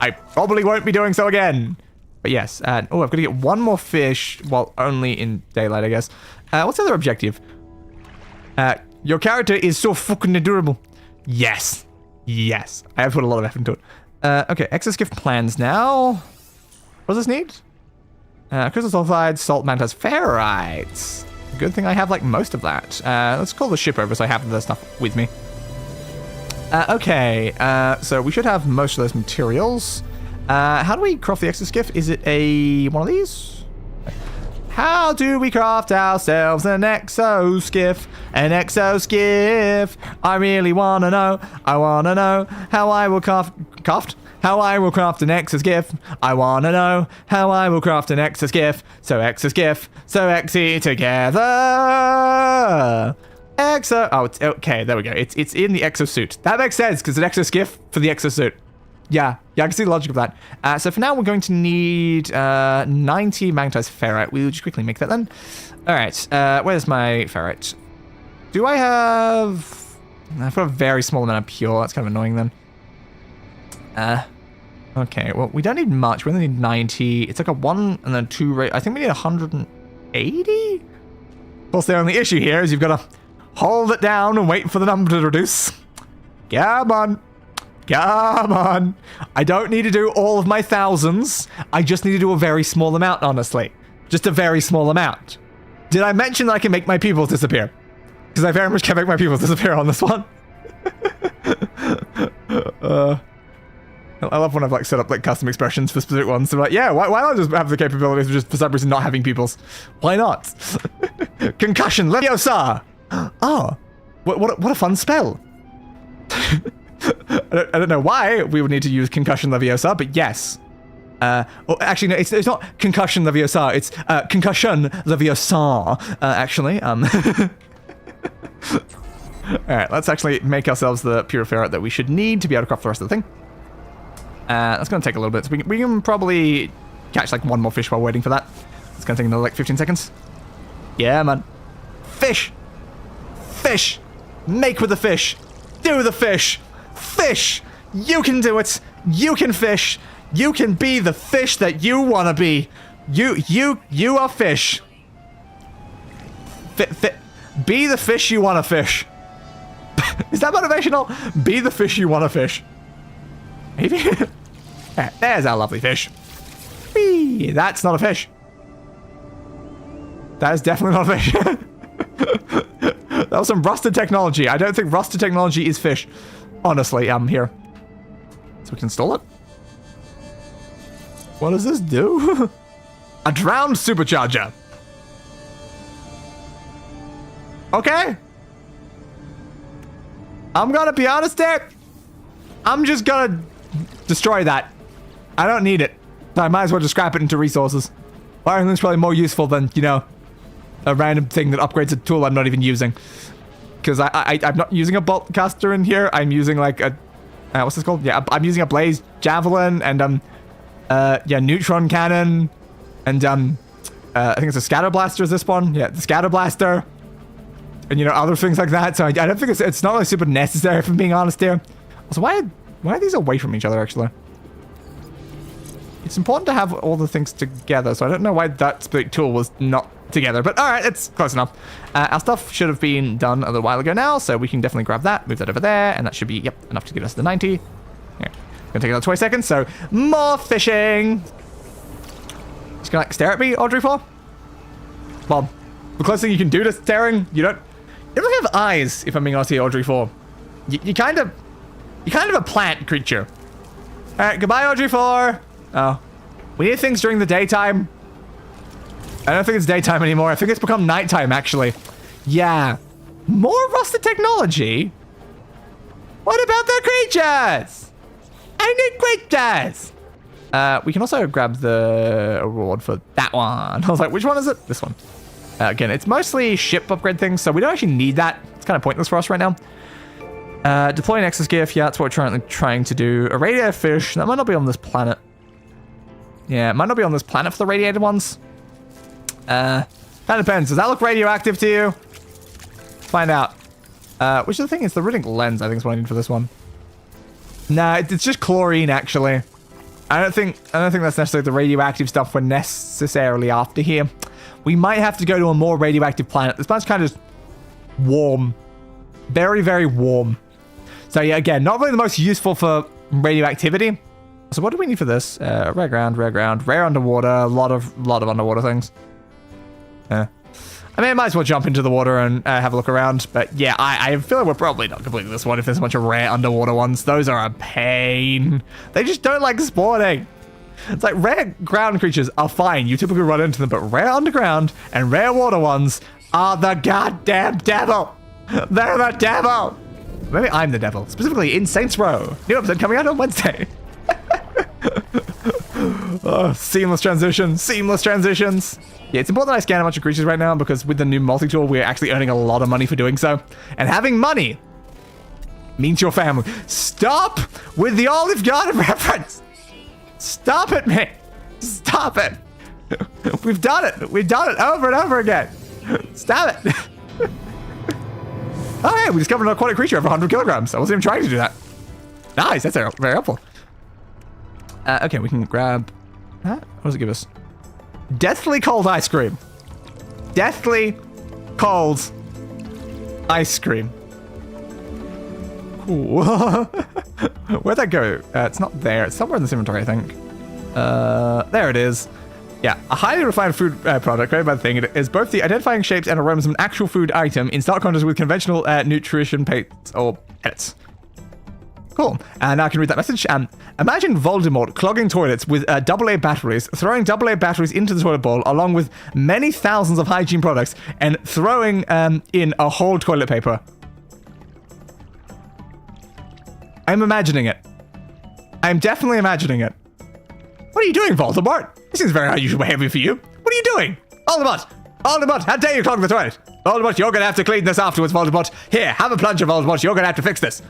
I probably won't be doing so again. But yes, oh, I've got to get 1 more fish, well, only in daylight, I guess. What's the other objective? Your character is so fucking adorable. Yes. Yes. I have put a lot of effort into it. Okay, exoskiff plans now. What does this need? Crystal sulfide, salt mantas, ferrites. Good thing I have, like, most of that. Let's call the ship over so I have the stuff with me. Okay, so we should have most of those materials. How do we craft the exoskiff? Is it one of these? How do we craft ourselves an exoskiff? An exoskiff. I really want to know. I want to know how I will craft how I will craft an exoskiff. I want to know how I will craft an exoskiff. So exoskiff, so exy together. Oh, it's okay. There we go. It's in the exosuit. That makes sense because an exoskiff for the exosuit. Yeah, I can see the logic of that. So for now, we're going to need 90 magnetized ferrite. We'll just quickly make that then. All right, where's my ferrite? Do I have... I've got a very small amount of pure. That's kind of annoying then. Okay, well, we don't need much. We only need 90. It's like a 1 and then 2 rate. I think we need 180? Of course, the only issue here is you've got to hold it down and wait for the number to reduce. Come on. Come on. I don't need to do all of my thousands. I just need to do a very small amount, honestly. Just a very small amount. Did I mention that I can make my pupils disappear? Because I very much can make my pupils disappear on this one. I love when I've like set up like custom expressions for specific ones. So like, yeah, why not just have the capabilities of just for some reason not having pupils? Why not? Concussion Leviosa. Oh, what a fun spell. I don't know why we would need to use Concussion Leviosa, but yes. Well, actually, no, it's not Concussion Leviosa. It's Concussion Leviosa, actually. All right, let's actually make ourselves the pure ferrite that we should need to be able to craft the rest of the thing. That's going to take a little bit. So we can probably catch like 1 more fish while waiting for that. It's going to take another like 15 seconds. Yeah, man. Fish! Fish! Make with the fish! Do the fish! Fish! You can do it! You can fish! You can be the fish that you want to be! You are fish! Be the fish you want to fish! Is that motivational? Be the fish you want to fish. Maybe? There's our lovely fish. Whee! That's not a fish. That is definitely not a fish. That was some rusted technology. I don't think rusted technology is fish. Honestly, I'm here. So we can install it. What does this do? A drowned supercharger. Okay. I'm gonna be honest here. I'm just gonna destroy that. I don't need it. I might as well just scrap it into resources. Iron's probably more useful than, you know, a random thing that upgrades a tool I'm not even using. Because I'm not using a bolt caster in here. I'm using like a... what's this called? Yeah, I'm using a blaze javelin and, yeah, neutron cannon. And, I think it's a scatter blaster is this one. Yeah, the scatter blaster. And, you know, other things like that. So I don't think it's not really super necessary, if I'm being honest here. Also, why are these away from each other, actually? It's important to have all the things together, so I don't know why that split tool was not together. But all right, it's close enough. Our stuff should have been done a little while ago now, so we can definitely grab that, move that over there, and that should be, yep, enough to get us the 90. Yeah, gonna take another 20 seconds, so more fishing. Just gonna like stare at me, Audrey, for? Well, the closest thing you can do to staring, you don't really have eyes, if I'm being honest here, Audrey, for. You're kind of a plant creature. All right, goodbye, Audrey 4. Oh, we need things during the daytime. I don't think it's daytime anymore. I think it's become nighttime, actually. Yeah. More rusted technology? What about the creatures? I need creatures. We can also grab the reward for that one. I was like, which one is it? This one. Again, it's mostly ship upgrade things, so we don't actually need that. It's kind of pointless for us right now. Deploy an exoskiff. Yeah, that's what we're trying to do. A radiated fish. That might not be on this planet. Yeah, it might not be on this planet for the radiated ones. Kind of depends. Does that look radioactive to you? Find out. Which the thing is, the Riddick lens, I think, is what I need for this one. Nah, it's just chlorine, actually. I don't think that's necessarily the radioactive stuff we're necessarily after here. We might have to go to a more radioactive planet. This planet's kind of just warm. Very, very warm. So yeah, again, not really the most useful for radioactivity. So what do we need for this? Rare ground, rare underwater, a lot of underwater things. I mean, I might as well jump into the water and have a look around. But yeah, I feel like we're probably not completing this one if there's a bunch of rare underwater ones. Those are a pain. They just don't like spawning. It's like rare ground creatures are fine. You typically run into them, but rare underground and rare water ones are the goddamn devil. They're the devil. Maybe I'm the devil. Specifically in Saints Row. New episode coming out on Wednesday. Oh, seamless transition. Seamless transitions. Yeah, it's important that I scan a bunch of creatures right now because with the new multi-tool, we're actually earning a lot of money for doing so. And having money means your family. Stop with the Olive Garden reference. Stop it, man. Stop it. We've done it. We've done it over and over again. Stop it. Oh, hey, we discovered an aquatic creature of 100 kilograms. I wasn't even trying to do that. Nice. That's very helpful. Okay, we can grab... What does it give us? Deathly cold ice cream. Deathly cold ice cream. Cool. Where'd that go? It's not there. It's somewhere in this inventory, I think. There it is. Yeah, a highly refined food product created by the thing. It is both the identifying shapes and aromas of an actual food item in stark contrast with conventional nutrition pellets or pellets. Cool. And now I can read that message. Imagine Voldemort clogging toilets with AA batteries, throwing AA batteries into the toilet bowl along with many thousands of hygiene products and throwing in a whole toilet paper. I'm imagining it. I'm definitely imagining it. What are you doing, Voldemort? This seems very unusual behavior for you. What are you doing? Voldemort! Voldemort, how dare you clog the toilet? Voldemort, you're gonna have to clean this afterwards, Voldemort. Here, have a plunger, Voldemort. You're gonna have to fix this.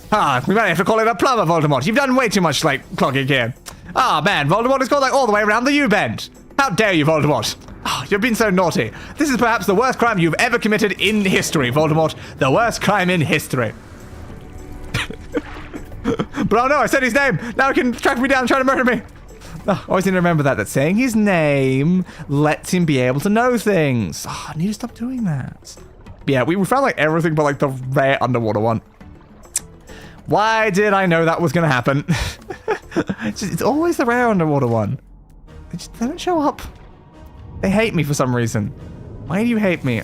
We might have to call it a plumber, Voldemort. You've done way too much, clogging here. Man, Voldemort is going, all the way around the U-bend. How dare you, Voldemort? You've been so naughty. This is perhaps the worst crime you've ever committed in history, Voldemort. The worst crime in history. But oh no, I said his name. Now he can track me down and try to murder me. Always need to remember that saying his name lets him be able to know things. I need to stop doing that. Yeah, we found everything but the rare underwater one. Why did I know that was going to happen? It's always the rare underwater one. They don't show up. They hate me for some reason. Why do you hate me?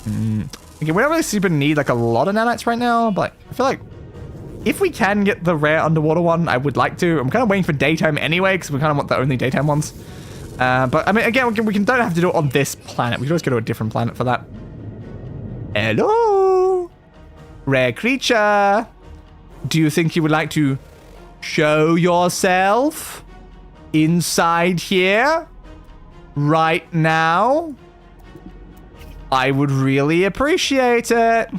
Okay, we don't really super need a lot of nanites right now, but I feel like if we can get the rare underwater one, I would like to. I'm kind of waiting for daytime anyway, because we kind of want the only daytime ones. But I mean, again, we don't have to do it on this planet. We can always go to a different planet for that. Hello? Rare creature. Do you think you would like to show yourself inside here right now? I would really appreciate it.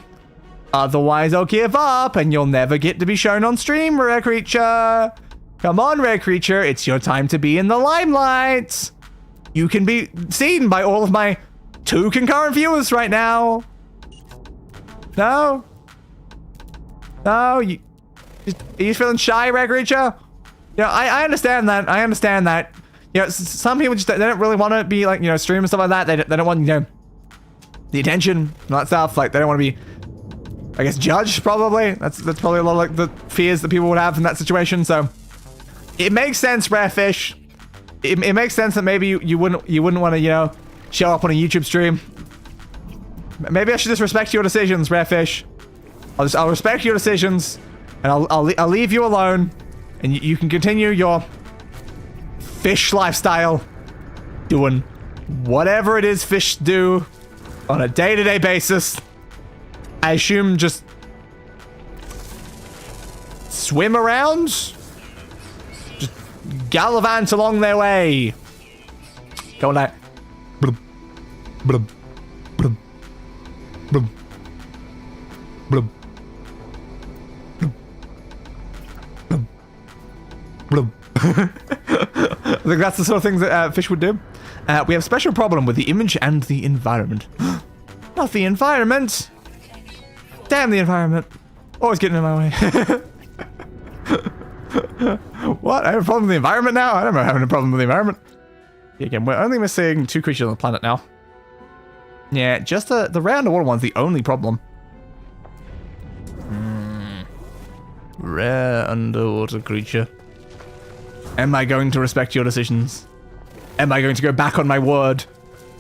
Otherwise, I'll give up and you'll never get to be shown on stream, rare creature. Come on, rare creature. It's your time to be in the limelight. You can be seen by all of my 2 concurrent viewers right now. No? No? Are you feeling shy, rare creature? You know, I understand that. I understand that. You know, some people just, they don't really want to be stream and stuff like that. They don't want, the attention and that stuff. They don't want to be, I guess, judged, probably. That's probably a lot of the fears that people would have in that situation. So it makes sense, rare fish. It makes sense that maybe you wouldn't want to, show up on a YouTube stream. Maybe I should just respect your decisions, rare fish. I'll respect your decisions, and I'll leave you alone, and you can continue your fish lifestyle, doing whatever it is fish do on a day-to-day basis. I assume just swim around, just gallivant along their way. Going like, Blub. Blub. Blub. Blub. Blub. Blub. I think that's the sort of thing that fish would do. We have a special problem with the image and the environment. Not the environment! Damn the environment. Always getting in my way. What? I have a problem with the environment now? I don't remember having a problem with the environment. Yeah, again, we're only missing 2 creatures on the planet now. Yeah, just the rare underwater one's the only problem. Rare underwater creature. Am I going to respect your decisions? Am I going to go back on my word?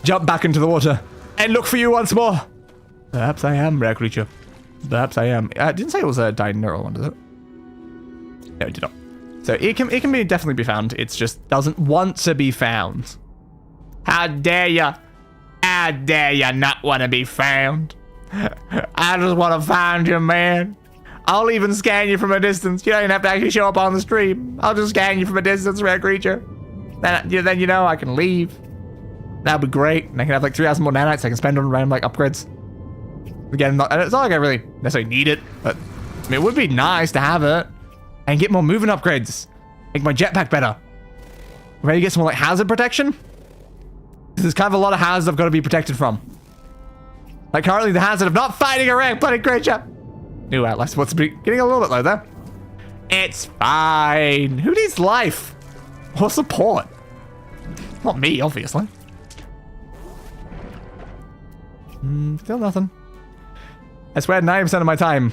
Jump back into the water and look for you once more? Perhaps I am, rare creature. Perhaps I am. I didn't say it was a dyed neural one, did it? No, it did not. So it can definitely be found. It just doesn't want to be found. How dare ya? How dare ya not want to be found? I just want to find you, man. I'll even scan you from a distance. You don't even have to actually show up on the stream. I'll just scan you from a distance, rare creature. Then you know I can leave. That'd be great. And I can have like 3,000 more nanites I can spend on random like upgrades. Again, it's not like I really necessarily need it, but I mean, it would be nice to have it and get more moving upgrades. Make my jetpack better. Ready to get some more like hazard protection? There's kind of a lot of hazards I've got to be protected from. Like currently the hazard of not fighting a rare bloody creature. New Atlas, what's getting a little bit low there? It's fine. Who needs life or support? Not me, obviously. Still nothing. I swear 90% of my time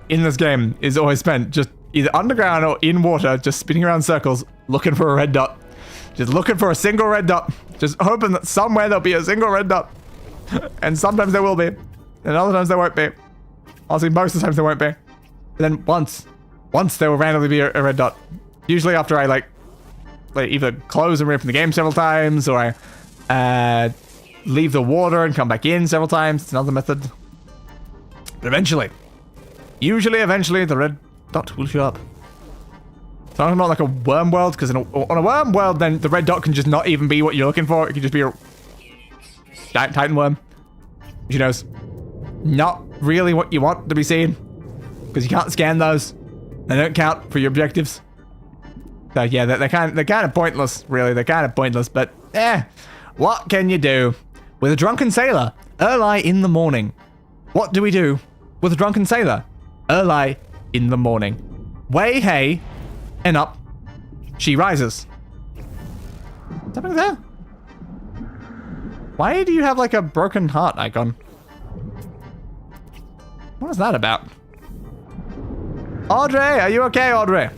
in this game is always spent just either underground or in water, just spinning around circles, looking for a red dot. Just looking for a single red dot. Just hoping that somewhere there'll be a single red dot. And sometimes there will be. And other times there won't be. Honestly, most of the times there won't be. And then once there will randomly be a red dot. Usually after I like either close and reopen the game several times, or I leave the water and come back in several times. It's another method. But eventually, eventually, the red dot will show up. So I'm not like a worm world, because on a worm world, then the red dot can just not even be what you're looking for. It could just be a giant titan worm. Which, you know, is not really what you want to be seen, because you can't scan those. They don't count for your objectives. So yeah, they're kind of pointless, really. They're kind of pointless, but what can you do with a drunken sailor early in the morning? What do we do with a drunken sailor early in the morning? Way hey, and up she rises. What's happening there? Why do you have like a broken heart icon? What is that about? Audrey, are you okay, Audrey?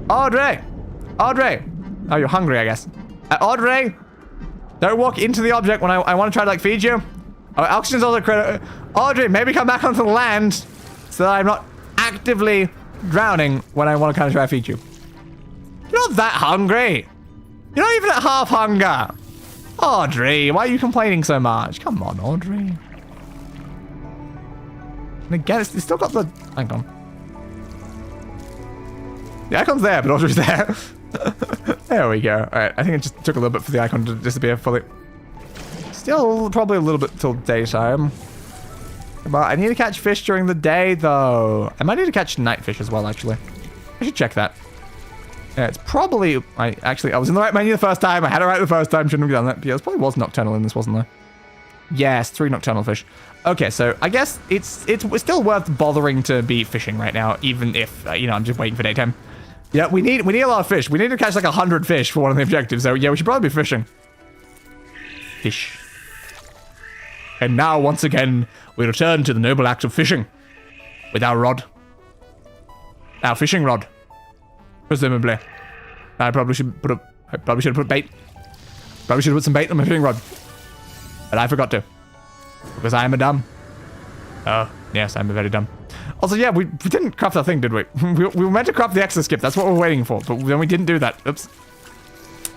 Audrey! Audrey! Oh, you're hungry, I guess. Audrey! Don't walk into the object when I want to try to like feed you. Oh, oxygen's also critical. Audrey, maybe come back onto the land so that I'm not actively drowning when I want to kind of try to feed you. You're not that hungry. You're not even at half hunger. Audrey, why are you complaining so much? Come on, Audrey. And again, it's still got the icon. The icon's there, but Audrey's there. There we go. Alright, I think it just took a little bit for the icon to disappear fully. Still probably a little bit till daytime. But I need to catch fish during the day, though. I might need to catch night fish as well, actually. I should check that. Yeah, it's probably... I was in the right menu the first time. I had it right the first time. Shouldn't have done that. But yeah, there probably was nocturnal in this, wasn't there? Yes, 3 nocturnal fish. Okay, so I guess it's still worth bothering to be fishing right now, even if, you know, I'm just waiting for daytime. Yeah, we need a lot of fish. We need to catch like 100 fish for one of the objectives. So yeah, we should probably be fishing. Fish. And now, once again, we return to the noble act of fishing. With our rod. Our fishing rod. Presumably. I probably should have put bait. Probably should have put some bait on my fishing rod. But I forgot to. Because I am a dumb. Oh, yes, I'm a very dumb. Also, yeah, we didn't craft that thing, did we? We were meant to craft the exoskip. That's what we're waiting for. But then we didn't do that. Oops.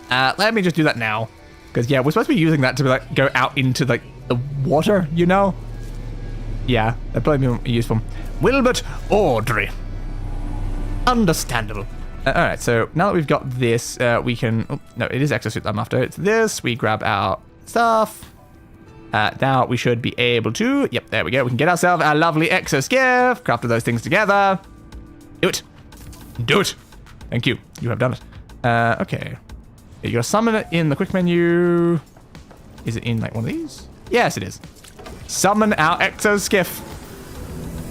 Let me just do that now. Because, yeah, we're supposed to be using that to, like, go out into, like, the water, you know? Yeah, that'd probably be useful. Wilbert Audrey. Understandable. Alright, so now that we've got this, we can... Oh, no, it is exosuit I'm after. It's this. We grab our stuff. Now we should be able to... Yep, there we go. We can get ourselves our lovely exoskiff. Crafted those things together. Do it. Do it. Thank you. You have done it. Okay. You gotta summon it in the quick menu. Is it in like one of these? Yes, it is. Summon our exoskiff.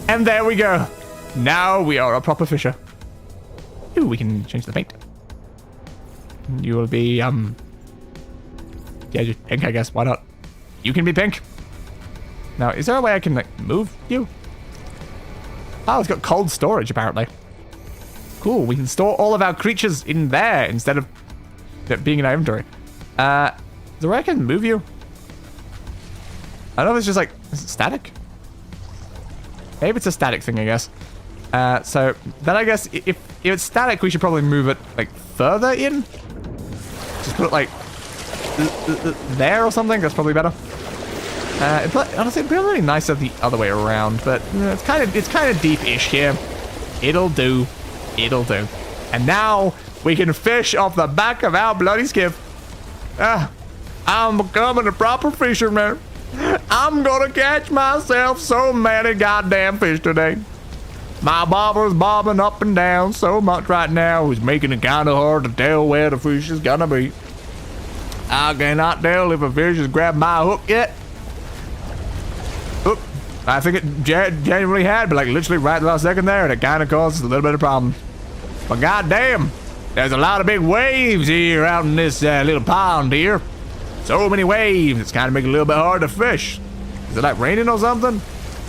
And there we go. Now we are a proper fisher. Ooh, we can change the paint. You will be, yeah, just pink, I guess. Why not? You can be pink. Now, is there a way I can, like, move you? Oh, it's got cold storage, apparently. Cool, we can store all of our creatures in there instead of it being in our inventory. Is there a way I can move you? I don't know if it's just, like, is it static? Maybe it's a static thing, I guess. So, then I guess if it's static, we should probably move it, like, further in. Just put it, like, there or something. That's probably better. Honestly, it'd be really nicer the other way around, but it's kind of deep-ish here. It'll do. It'll do. And now we can fish off the back of our bloody skiff. I'm becoming a proper fisherman. I'm gonna catch myself so many goddamn fish today. My bobber's bobbing up and down so much right now, it's making it kind of hard to tell where the fish is gonna be. I cannot tell if a fish has grabbed my hook yet. Oop, I think it genuinely had, but like literally right the last second there, and it kind of caused a little bit of problem. But goddamn, there's a lot of big waves here out in this little pond here. So many waves, it's kind of making it a little bit hard to fish. Is it like raining or something?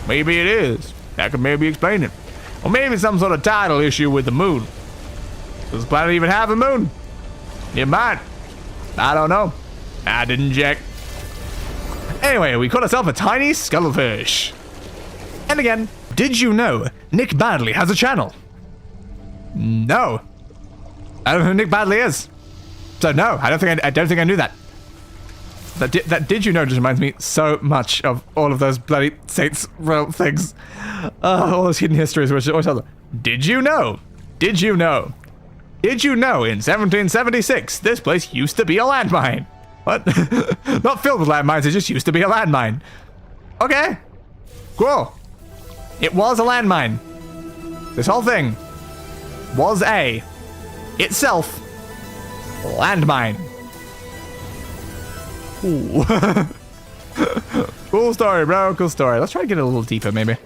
Maybe it is. That could maybe explain it. Or maybe some sort of tidal issue with the moon. Does the planet even have a moon? It might. I don't know. I didn't check. Anyway, we caught ourselves a tiny scuttlefish. And again, did you know Nick Badley has a channel? No. I don't know who Nick Badley is. So no, I don't think I knew that. That did you know just reminds me so much of all of those bloody Saints Row things. All those hidden histories which always tell them. Did you know? Did you know? Did you know in 1776 this place used to be a landmine? What? Not filled with landmines, it just used to be a landmine. Okay. Cool. It was a landmine. This whole thing was itself landmine. Ooh. Cool story, bro. Cool story. Let's try to get a little deeper, maybe.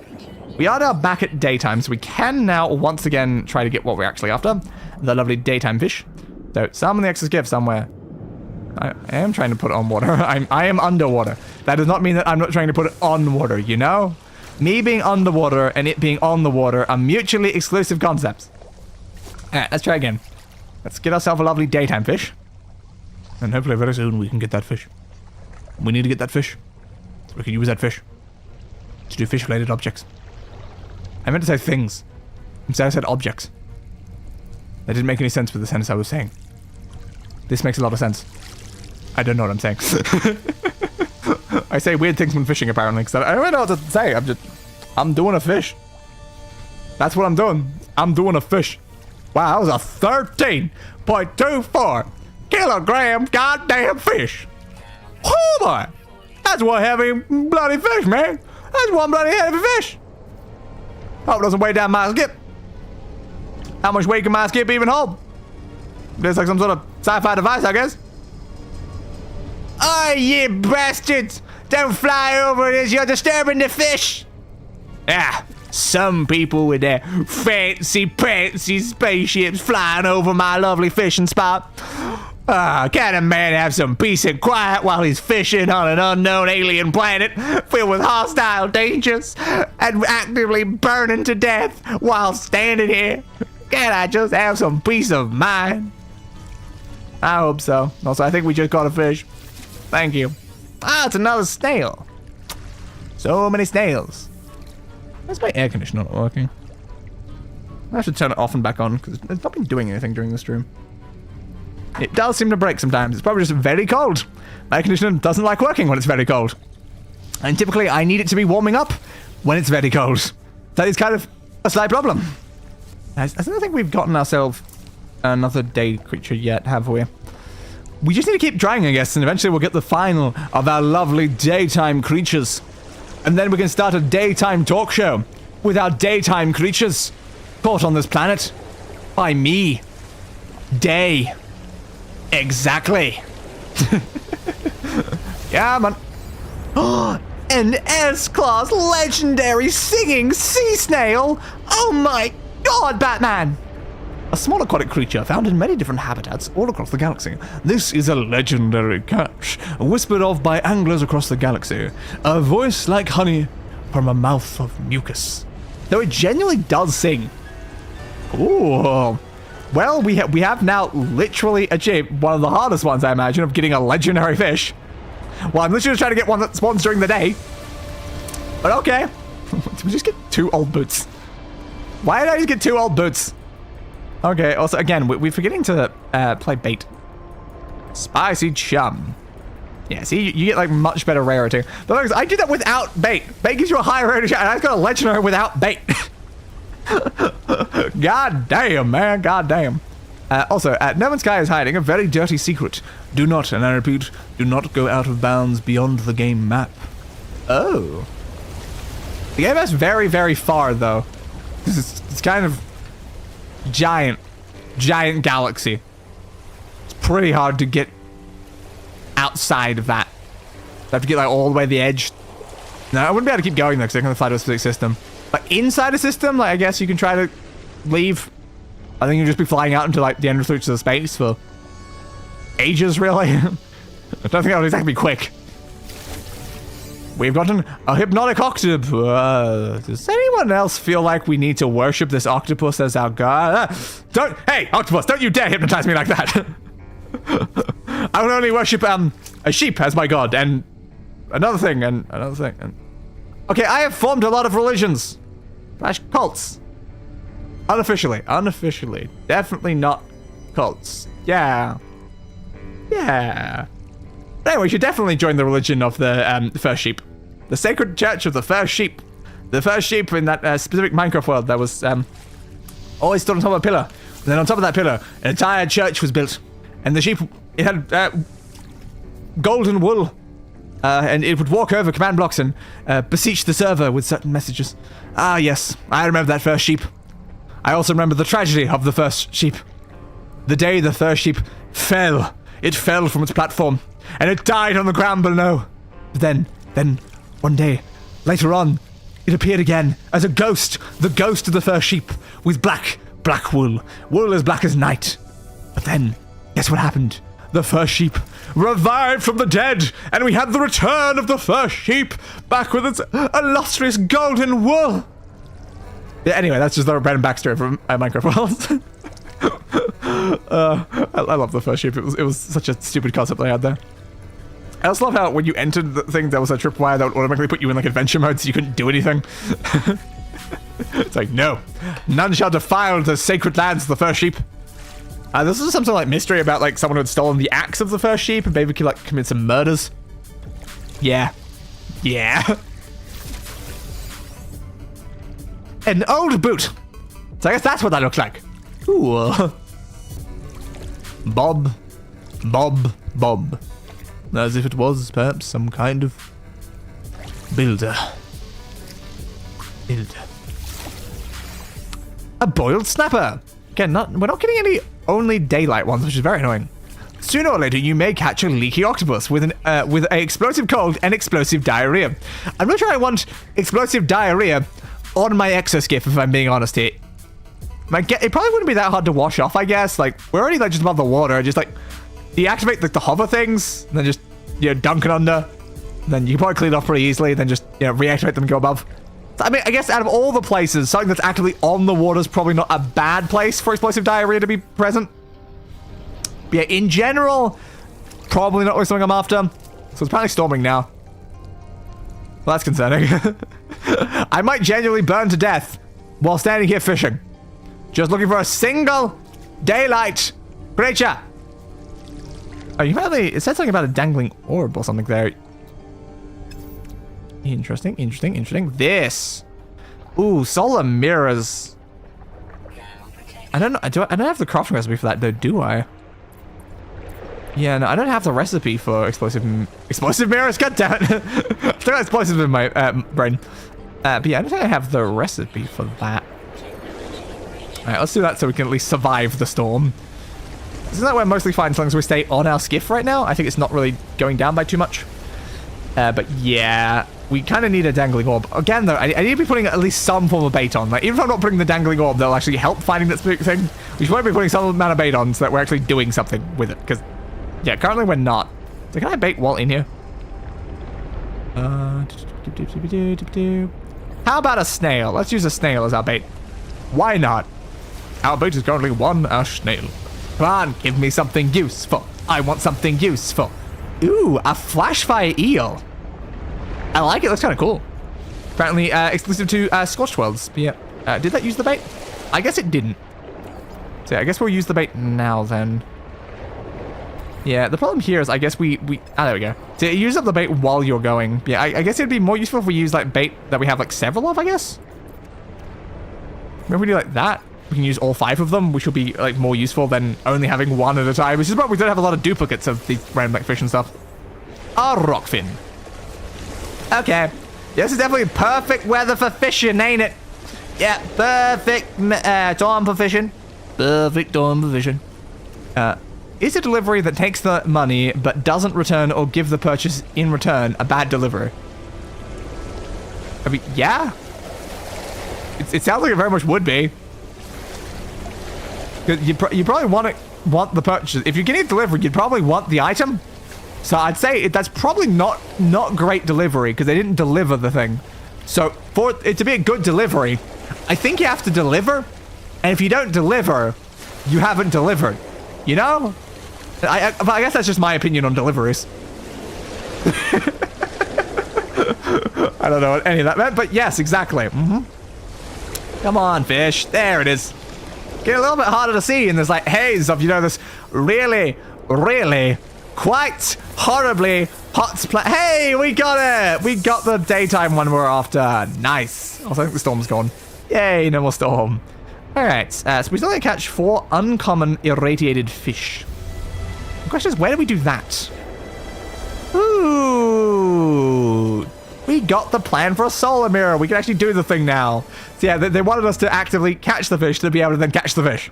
We are now back at daytime, so we can now once again try to get what we're actually after. The lovely daytime fish. So, summon the exoskiff somewhere. I am trying to put it on water. I am underwater. That does not mean that I'm not trying to put it on water, you know? Me being underwater and it being on the water are mutually exclusive concepts. Alright, let's try again. Let's get ourselves a lovely daytime fish. And hopefully very soon we can get that fish. We need to get that fish. So we can use that fish to do fish-related objects. I meant to say things. Instead I said objects. That didn't make any sense with the sentence I was saying. This makes a lot of sense. I don't know what I'm saying. I say weird things when fishing, apparently, because I don't know what to say. I'm doing a fish. That's what I'm doing. I'm doing a fish. Wow, that was a 13.24 kilogram goddamn fish. Oh boy, that's one heavy bloody fish, man. That's one bloody heavy fish. Hope it doesn't weigh down my skip. How much weight can my skip even hold? It's like some sort of sci-fi device, I guess. Oh, you bastards! Don't fly over this, you're disturbing the fish! Ah, some people with their fancy spaceships flying over my lovely fishing spot. Can a man have some peace and quiet while he's fishing on an unknown alien planet filled with hostile dangers and actively burning to death while standing here? Can I just have some peace of mind? I hope so. Also, I think we just caught a fish. Thank you. Ah, it's another snail. So many snails. Where's my air conditioner not working? I should turn it off and back on because it's not been doing anything during the stream. It does seem to break sometimes. It's probably just very cold. My air conditioner doesn't like working when it's very cold. And typically I need it to be warming up when it's very cold. That is kind of a slight problem. I don't think we've gotten ourselves another day creature yet, have we? we just need to keep trying, I guess, and eventually we'll get the final of our lovely daytime creatures. And then we can start a daytime talk show with our daytime creatures caught on this planet by me. Day. Exactly. Yeah, man. An S-Class legendary singing sea snail! Oh my god, Batman! A small aquatic creature found in many different habitats all across the galaxy. This is a legendary catch, whispered of by anglers across the galaxy. A voice like honey from a mouth of mucus. Though it genuinely does sing. Ooh. Well, we have now literally achieved one of the hardest ones, I imagine, of getting a legendary fish. Well, I'm literally trying to get one that spawns during the day. But okay. Did we just get 2 old boots? Why did I just get 2 old boots? Okay, also, again, we're forgetting to play bait. Spicy chum. Yeah, see, you get, like, much better rarity. But I did that without bait. Bait gives you a higher rarity, and I've got a legendary without bait. God damn, man, god damn. Also, No Man's Sky is hiding a very dirty secret. Do not, and I repeat, do not go out of bounds beyond the game map. Oh. The game map's very, very far, though. It's kind of giant galaxy. It's pretty hard to get outside of that. I have to get, like, all the way to the edge. No, I wouldn't be able to keep going, though, because I can fly to a specific system. But inside a system, like, I guess you can try to leave. I think you'll just be flying out into, like, the end of reaches of space for ages, really. I don't think that'll exactly be quick. We've gotten a hypnotic octopus. Does anyone else feel like we need to worship this octopus as our god? Hey, octopus, don't you dare hypnotize me like that. I will only worship, a sheep as my god, and another thing, and another thing, and... Okay, I have formed a lot of religions. / cults. Unofficially. Definitely not cults. Yeah. Yeah. Anyway, we should definitely join the religion of the first sheep. The sacred church of the first sheep. The first sheep in that specific Minecraft world that was always stood on top of a pillar. And then on top of that pillar, an entire church was built. And the sheep, it had golden wool. And it would walk over command blocks and beseech the server with certain messages. Ah, yes, I remember that first sheep. I also remember the tragedy of the first sheep. The day the first sheep fell. It fell from its platform, and it died on the ground below. But then, one day, later on, it appeared again as a ghost. The ghost of the first sheep, with black wool. Wool as black as night. But then, guess what happened? The first sheep revived from the dead, and we had the return of the first sheep, back with its illustrious golden wool. Yeah, anyway, that's just the random backstory from Minecraft World. I love the first sheep. It was such a stupid concept they had there. I also love how when you entered the thing, there was a tripwire that would automatically put you in like adventure mode, so you couldn't do anything. It's like, no, none shall defile the sacred lands of the first sheep. This is some sort of like mystery about like someone who had stolen the axe of the first sheep and maybe could like commit some murders. Yeah. An old boot. So I guess that's what that looks like. Ooh. Bob. As if it was perhaps some kind of builder. A boiled snapper. Again, we're not getting any only daylight ones, which is very annoying. Sooner or later, you may catch a leaky octopus with an explosive cold and explosive diarrhea. I'm not sure I want explosive diarrhea on my exoskip, if I'm being honest here. It probably wouldn't be that hard to wash off, I guess. Like, we're already like just above the water. Just like deactivate like the hover things, and then just dunk it under. And then you can probably clean it off pretty easily. Then just reactivate them and go above. So, I mean, I guess out of all the places, something that's actively on the water is probably not a bad place for explosive diarrhea to be present. But yeah, in general, probably not something I'm after. So it's apparently storming now. Well, that's concerning. I might genuinely burn to death while standing here fishing. Just looking for a single daylight creature. Oh, it said something about a dangling orb or something there. Interesting. This. Ooh, solar mirrors. I don't know. I don't have the crafting recipe for that though, do I? Yeah, no, I don't have the recipe for explosive mirrors. God damn it! I still got explosives in my brain. But yeah, I don't think I have the recipe for that. All right, let's do that so we can at least survive the storm. Isn't that where mostly fine as long as we stay on our skiff right now? I think it's not really going down by too much. But yeah, we kind of need a dangling orb. Again, though, I need to be putting at least some form of bait on. Like, even if I'm not putting the dangling orb, that'll actually help finding that specific thing. We should probably be putting some amount of bait on so that we're actually doing something with it. Because, yeah, currently we're not. So can I bait while in here? How about a snail? Let's use a snail as our bait. Why not? Our bait is currently a snail. Come on, give me something useful. I want something useful. Ooh, a flashfire eel. I like it. That's kind of cool. Apparently exclusive to Scorched Worlds. But yeah. Did that use the bait? I guess it didn't. So yeah, I guess we'll use the bait now then. Yeah, the problem here is I guess we there we go. So use up the bait while you're going. Yeah, I guess it'd be more useful if we use like bait that we have like several of, I guess. Maybe if we do like that, we can use all 5 of them, which will be like more useful than only having one at a time, which is why we don't have a lot of duplicates of these random like fish and stuff. A rockfin. Okay. This is definitely perfect weather for fishing, ain't it? Yeah, perfect time for fishing. Perfect time for fishing. Is a delivery that takes the money but doesn't return or give the purchase in return a bad delivery? I mean, yeah. It sounds like it very much would be. You probably want the purchase. If you're getting a delivery, you'd probably want the item. So I'd say that's probably not great delivery because they didn't deliver the thing. So for it to be a good delivery, I think you have to deliver. And if you don't deliver, you haven't delivered. You know? I guess that's just my opinion on deliveries. I don't know what any of that meant, but yes, exactly. Come on, fish. There it is. Get a little bit harder to see in this like haze of, you know, this really, really quite horribly hot Hey, we got it! We got the daytime one we're after. Nice. Also, I think the storm's gone. Yay, no more storm. Alright, so we still need to catch 4 uncommon irradiated fish. The question is, where do we do that? Ooh. We got the plan for a solar mirror. We can actually do the thing now. So yeah, they wanted us to actively catch the fish to be able to then catch the fish.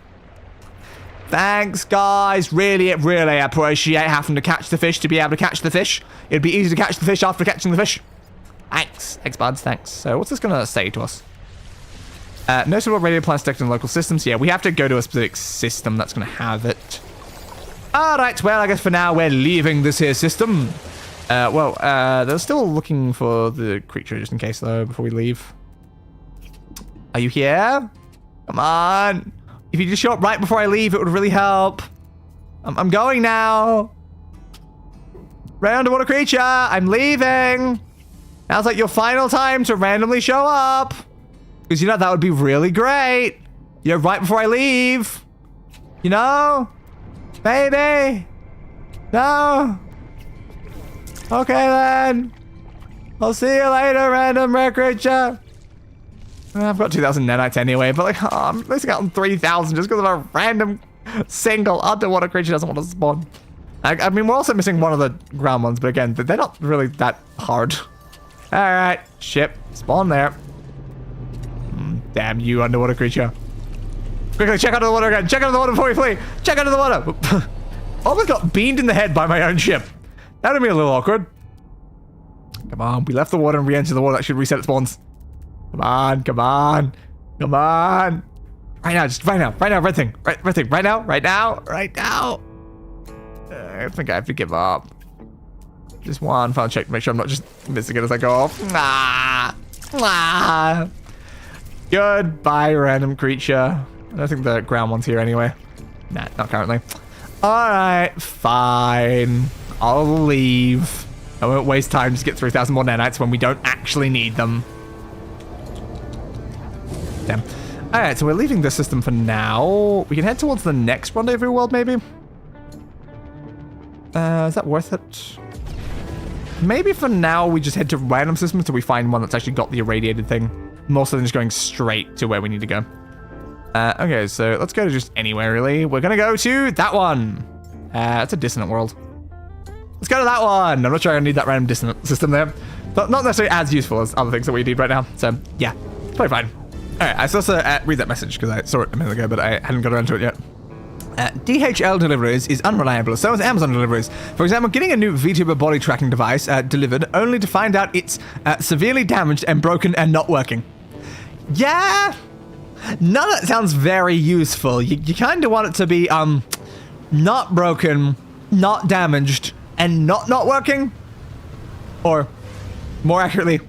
Thanks, guys. Really, really appreciate having to catch the fish to be able to catch the fish. It'd be easy to catch the fish after catching the fish. Thanks. Thanks, buds. Thanks. So what's this going to say to us? No suitable radio plants detected in local systems. Yeah, we have to go to a specific system that's going to have it. Alright, well, I guess for now we're leaving this here system. They're still looking for the creature just in case, though, before we leave. Are you here? Come on. If you just show up right before I leave, it would really help. I'm going now. Red underwater creature, I'm leaving. Now's like your final time to randomly show up. Because, you know, that would be really great. You know, right before I leave. You know? Maybe. No. Okay, then. I'll see you later, random rare creature. I've got 2,000 nanites anyway, but like, I'm missing out on 3,000 just because of a random single underwater creature doesn't want to spawn. I mean, we're also missing one of the ground ones, but again, they're not really that hard. All right, ship, spawn there. Damn you, underwater creature. Quickly, check under the water again. Check under the water before we flee. Check under the water. Almost got beamed in the head by my own ship. That would be a little awkward. Come on, we left the water and re-entered the water. That should reset its spawns. Come on, come on, come on. Right now, just right now, red thing, right thing, right now. I think I have to give up. Just one final check to make sure I'm not just missing it as I go off. Goodbye, random creature. I don't think the ground one's here anyway. Nah, not currently. Alright, fine. I'll leave. I won't waste time to get 3,000 more nanites when we don't actually need them. Damn. Alright, so we're leaving this system for now. We can head towards the next rendezvous world, maybe? Is that worth it? Maybe for now we just head to random systems until we find one that's actually got the irradiated thing. More so than just going straight to where we need to go. Okay, so let's go to just anywhere, really. We're gonna go to that one. It's a dissonant world. Let's go to that one. I'm not sure I need that random dissonant system there. But not necessarily as useful as other things that we need right now. So, yeah, it's probably fine. All right, I still read that message because I saw it a minute ago, but I hadn't got around to it yet. DHL deliveries is unreliable, so is Amazon deliveries. For example, getting a new VTuber body tracking device delivered only to find out it's severely damaged and broken and not working. Yeah, none of that sounds very useful. You kind of want it to be not broken, not damaged, and not working, or more accurately,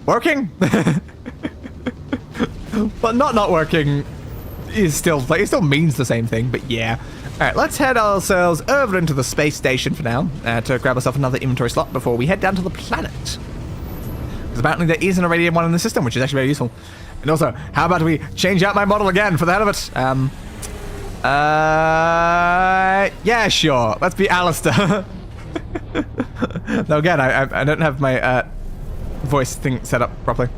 working. But not working is still, like, it still means the same thing, but yeah. All right, let's head ourselves over into the space station for now to grab ourselves another inventory slot before we head down to the planet. Because apparently there isn't a radiant one in the system, which is actually very useful. And also, how about we change out my model again for the hell of it? Yeah, sure. Let's be Alistair. Now again, I don't have my voice thing set up properly.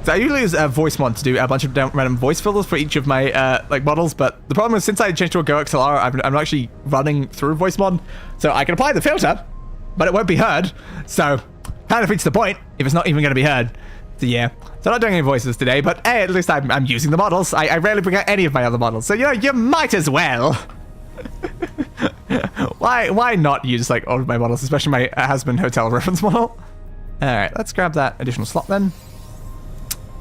So I usually use voice mod to do a bunch of random voice fillers for each of my like models, but the problem is since I changed to a Go XLR, I'm actually running through voice mod, so I can apply the filter, but it won't be heard. So kind of defeats the point if it's not even going to be heard. So yeah, so I'm not doing any voices today, but hey, at least I'm using the models. I rarely bring out any of my other models, so you know, you might as well. Why not use like all of my models, especially my husband hotel reference model? All right, let's grab that additional slot then.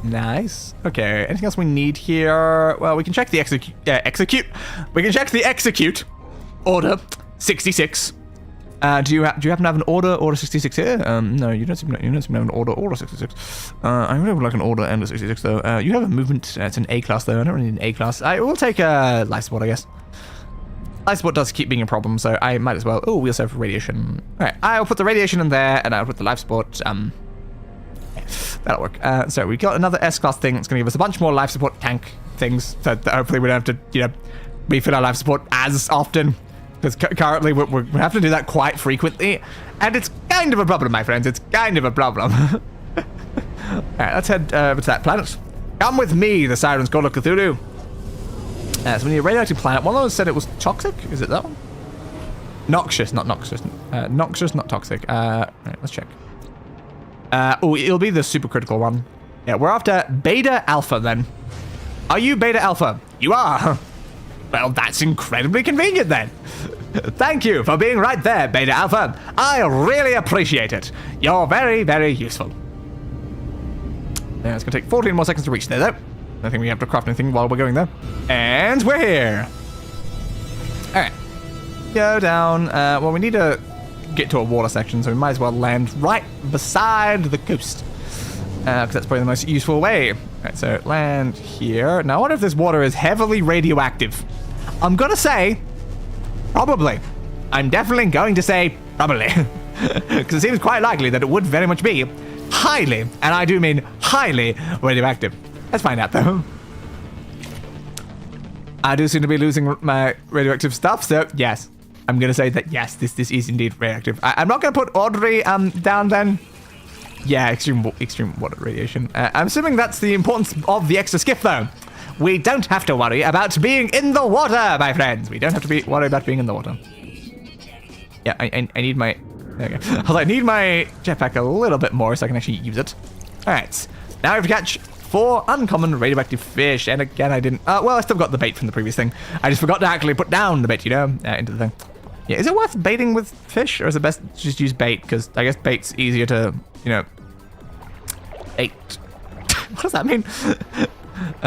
Nice. Okay, anything else we need here? Well, we can check the execute. We can check the execute order 66. Do you happen to have an order 66 here? No, you don't seem to have an order 66. I really would like an order and a 66 though. You have a movement. It's an A class though. I don't really need an A class. I will take a life support, I guess. Life support does keep being a problem, so I might as well. Oh, we also have radiation. All right, I'll put the radiation in there, and I'll put the life support. That'll work. So we got another S-class thing. It's going to give us a bunch more life support tank things, so that hopefully we don't have to, you know, refill our life support as often. Because currently we have to do that quite frequently, and it's kind of a problem, my friends. It's kind of a problem. All right, let's head over to that planet. Come with me, the Siren's Call of Cthulhu. So we need a radioactive planet. One of those said it was toxic. Is it that one? Noxious, not noxious. Noxious, not toxic. Right, let's check. Oh, it'll be the supercritical one. Yeah, we're after Beta Alpha then. Are you Beta Alpha? You are. Well, that's incredibly convenient then. Thank you for being right there, Beta Alpha. I really appreciate it. You're very, very useful. Yeah, it's going to take 14 more seconds to reach there, though. I think we have to craft anything while we're going there. And we're here. All right. Go down. Well, we need to get to a water section, so we might as well land right beside the coast. Because that's probably the most useful way. All right, so land here. Now, I wonder if this water is heavily radioactive. I'm going to say probably. I'm definitely going to say probably. Because it seems quite likely that it would very much be highly, and I do mean highly, radioactive. Let's find out, though. I do seem to be losing my radioactive stuff, so yes. I'm going to say that, yes, this is indeed radioactive. I'm not going to put Audrey down then. Yeah, extreme water radiation. I'm assuming that's the importance of the extra skiff, though. We don't have to worry about being in the water, my friends. We don't have to worry about being in the water. Yeah, I need my... There we go. I need my jetpack a little bit more so I can actually use it. All right. Now we have to catch 4 uncommon radioactive fish. And again, I didn't... well, I still got the bait from the previous thing. I just forgot to actually put down the bait, you know, into the thing. Yeah, is it worth baiting with fish? Or is it best to just use bait? Because I guess bait's easier to, you know... Bait. What does that mean?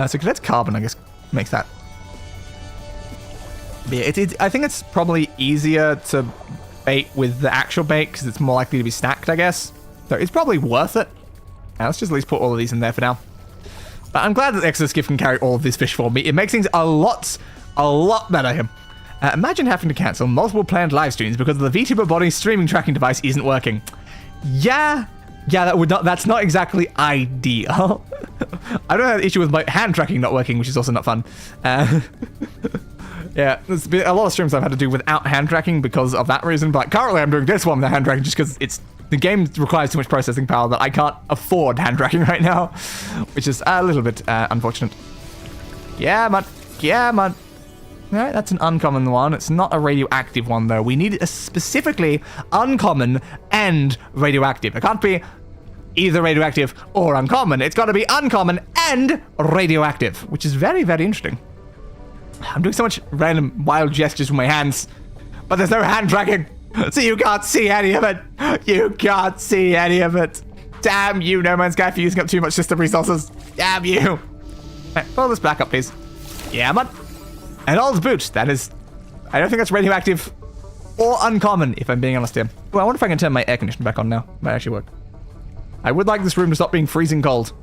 So cadet carbon, I guess, makes that. But yeah, I think it's probably easier to bait with the actual bait because it's more likely to be stacked, I guess. So it's probably worth it. Now, let's just at least put all of these in there for now. But I'm glad that the extra skiff can carry all of this fish for me. It makes things a lot better here. Imagine having to cancel multiple planned live streams because the VTuber body streaming tracking device isn't working. Yeah, that's not exactly ideal. I don't have an issue with my hand tracking not working, which is also not fun. Yeah, there's been a lot of streams I've had to do without hand tracking because of that reason, but currently I'm doing this one with hand tracking just because the game requires too much processing power that I can't afford hand tracking right now, which is a little bit unfortunate. Yeah, man. Alright, that's an uncommon one. It's not a radioactive one, though. We need a specifically uncommon and radioactive. It can't be either radioactive or uncommon. It's got to be uncommon and radioactive, which is very, very interesting. I'm doing so much random wild gestures with my hands, but there's no hand tracking, so you can't see any of it. You can't see any of it. Damn you, No Man's Sky, for using up too much system resources. Damn you. Right, pull this back up, please. Yeah, man. And old boot. That is... I don't think that's radioactive or uncommon, if I'm being honest here. Well, I wonder if I can turn my air conditioner back on now. Might actually work. I would like this room to stop being freezing cold.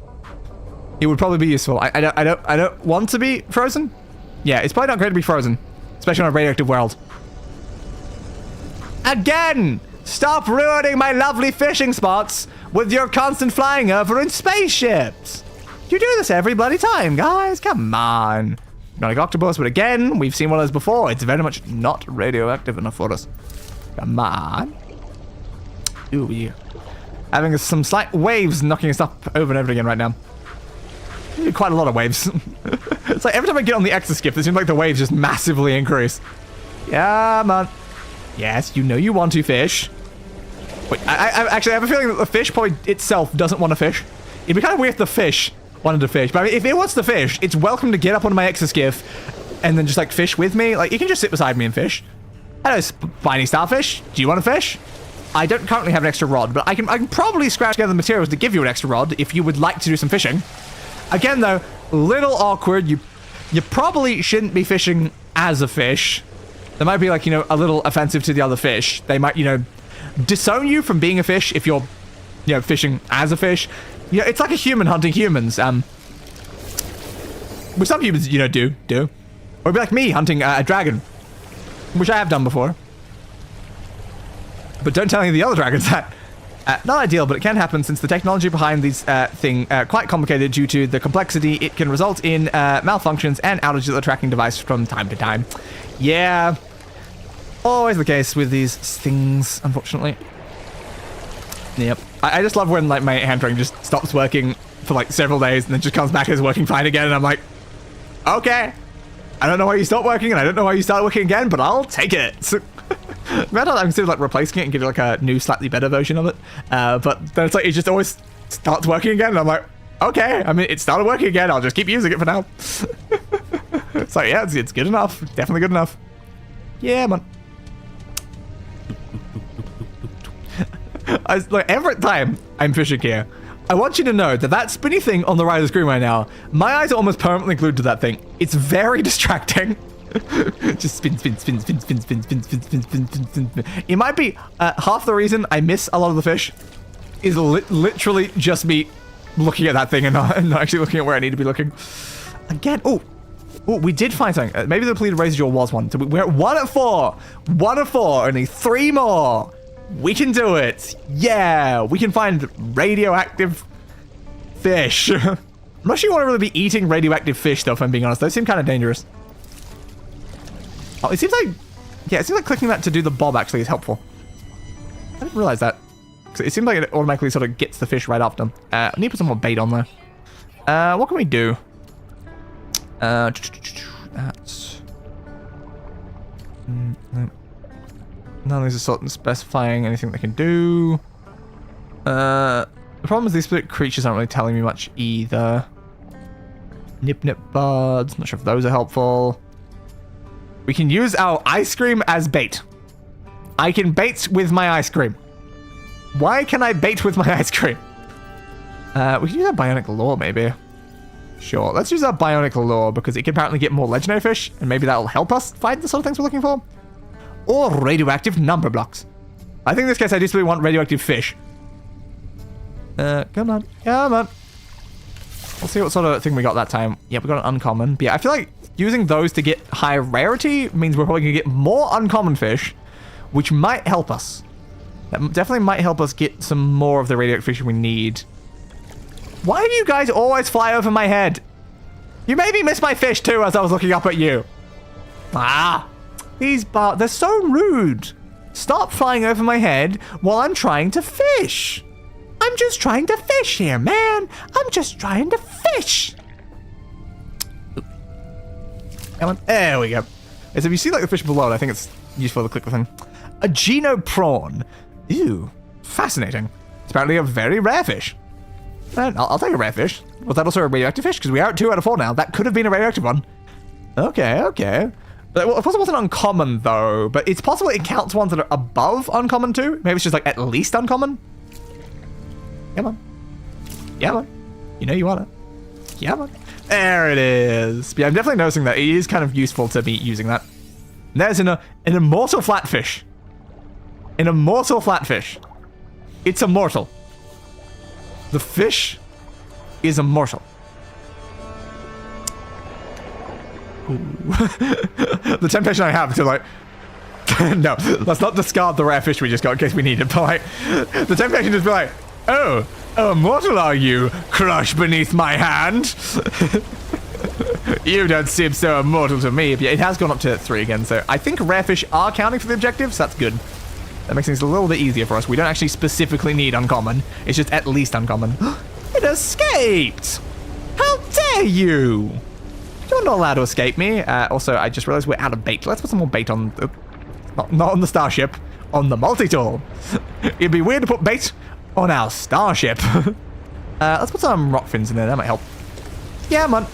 It would probably be useful. I don't want to be frozen. Yeah, it's probably not great to be frozen, especially on a radioactive world. Again! Stop ruining my lovely fishing spots with your constant flying over in spaceships. You do this every bloody time, guys. Come on. Not like octopus, but again, we've seen one of those before. It's very much not radioactive enough for us. Come on. Ooh, yeah. Having some slight waves knocking us up over and over again right now. Quite a lot of waves. It's like every time I get on the exoskip, it seems like the waves just massively increase. Yeah, man. Yes, you know you want to fish. Wait, I actually have a feeling that the fish probably itself doesn't want to fish. It'd be kind of weird if the fish wanted to fish. But I mean, if it wants to fish, it's welcome to get up onto my exoskip and then just like fish with me. Like, you can just sit beside me and fish. Hello, spiny starfish. Do you want to fish? I don't currently have an extra rod, but I can probably scratch together the materials to give you an extra rod if you would like to do some fishing. Again, though, little awkward. You probably shouldn't be fishing as a fish. That might be like, you know, a little offensive to the other fish. They might, you know, disown you from being a fish if you're, you know, fishing as a fish. You know, it's like a human hunting humans. Which some humans, you know, do. Or it'd be like me hunting a dragon, which I have done before. But don't tell any of the other dragons that. Not ideal, but it can happen since the technology behind these thing quite complicated due to the complexity. It can result in malfunctions and outages of the tracking device from time to time. Yeah, always the case with these things, unfortunately. Yep. I just love when like my hand tracking just stops working for like several days and then just comes back and is working fine again, and I'm like, okay, I don't know why you stopped working and I don't know why you started working again, but I'll take it. So, rather I consider like replacing it and give it like a new, slightly better version of it. But then it's like it just always starts working again, and I'm like, okay, I mean, it started working again. I'll just keep using it for now. So yeah, it's good enough. Definitely good enough. Yeah, man. Like every time I'm fishing here, I want you to know that that spinny thing on the right of the screen right now, my eyes are almost permanently glued to that thing. It's very distracting. Just spin. It might be half the reason I miss a lot of the fish is literally just me looking at that thing and not actually looking at where I need to be looking. Again, oh, we did find something. Maybe the depleted residual was one. So we're at 1 of 4. 1 of 4. Only 3 more. We can do it. Yeah, we can find radioactive fish. I'm not sure you want to really be eating radioactive fish, though, if I'm being honest. Those seem kind of dangerous. Oh, it seems like... Yeah, it seems like clicking that to do the bob actually is helpful. I didn't realize that. It seems like it automatically sort of gets the fish right after them. I need to put some more bait on there. What can we do? That's... No. None of these are sort of specifying anything they can do. The problem is these split creatures aren't really telling me much either. Nip buds. Not sure if those are helpful. We can use our ice cream as bait. I can bait with my ice cream. Why can I bait with my ice cream? We can use our bionic lure, maybe. Sure, let's use our bionic lure because it can apparently get more legendary fish, and maybe that'll help us find the sort of things we're looking for. Or radioactive number blocks. I think in this case I just really want radioactive fish. Come on. Let's see what sort of thing we got that time. Yeah, we got an uncommon. But yeah, I feel like using those to get high rarity means we're probably going to get more uncommon fish, which might help us. That definitely might help us get some more of the radioactive fish we need. Why do you guys always fly over my head? You made me miss my fish too as I was looking up at you. These they're so rude. Stop flying over my head while I'm trying to fish. I'm just trying to fish here, man. I'm just trying to fish. Come on. There we go. is if you see like the fish below, I think it's useful to click the thing. A Geno prawn. Ew, fascinating. It's apparently a very rare fish. I'll take a rare fish. Was that also a radioactive fish? Because we are at 2 out of 4 now. That could have been a radioactive one. Okay, okay. But, well, of course it wasn't uncommon though, but it's possible it counts ones that are above uncommon too. Maybe it's just like at least uncommon. Come on. Yeah, man. You know you want it. Yeah, man. There it is. Yeah, I'm definitely noticing that it is kind of useful to be using that. And there's an immortal flatfish. An immortal flatfish. It's immortal. The fish is immortal. The temptation I have to like... no, let's not discard the rare fish we just got in case we need it, but like... The temptation is to be like, oh, immortal are you, crushed beneath my hand? You don't seem so immortal to me. But yeah, it has gone up to 3 again, so I think rare fish are counting for the objective, so that's good. That makes things a little bit easier for us. We don't actually specifically need uncommon. It's just at least uncommon. It escaped! How dare you! You're not allowed to escape me. Also, I just realized we're out of bait. Let's put some more bait on... not on the starship. On the multi-tool. It'd be weird to put bait on our starship. Let's put some rock fins in there. That might help. Yeah, man.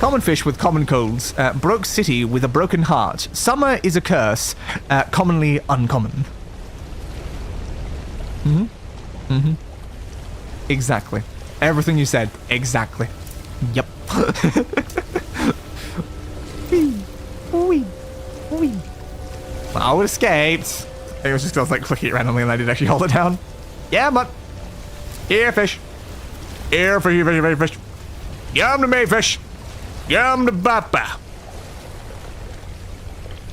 Common fish with common colds. Broke city with a broken heart. Summer is a curse. Commonly uncommon. Exactly. Everything you said. Exactly. Yep. Well, it escaped. It was just like clicking it randomly and I did actually hold it down. Yeah, man. Here, fish. Here, fishy, fish. Yum to me, fish. Yum to Papa.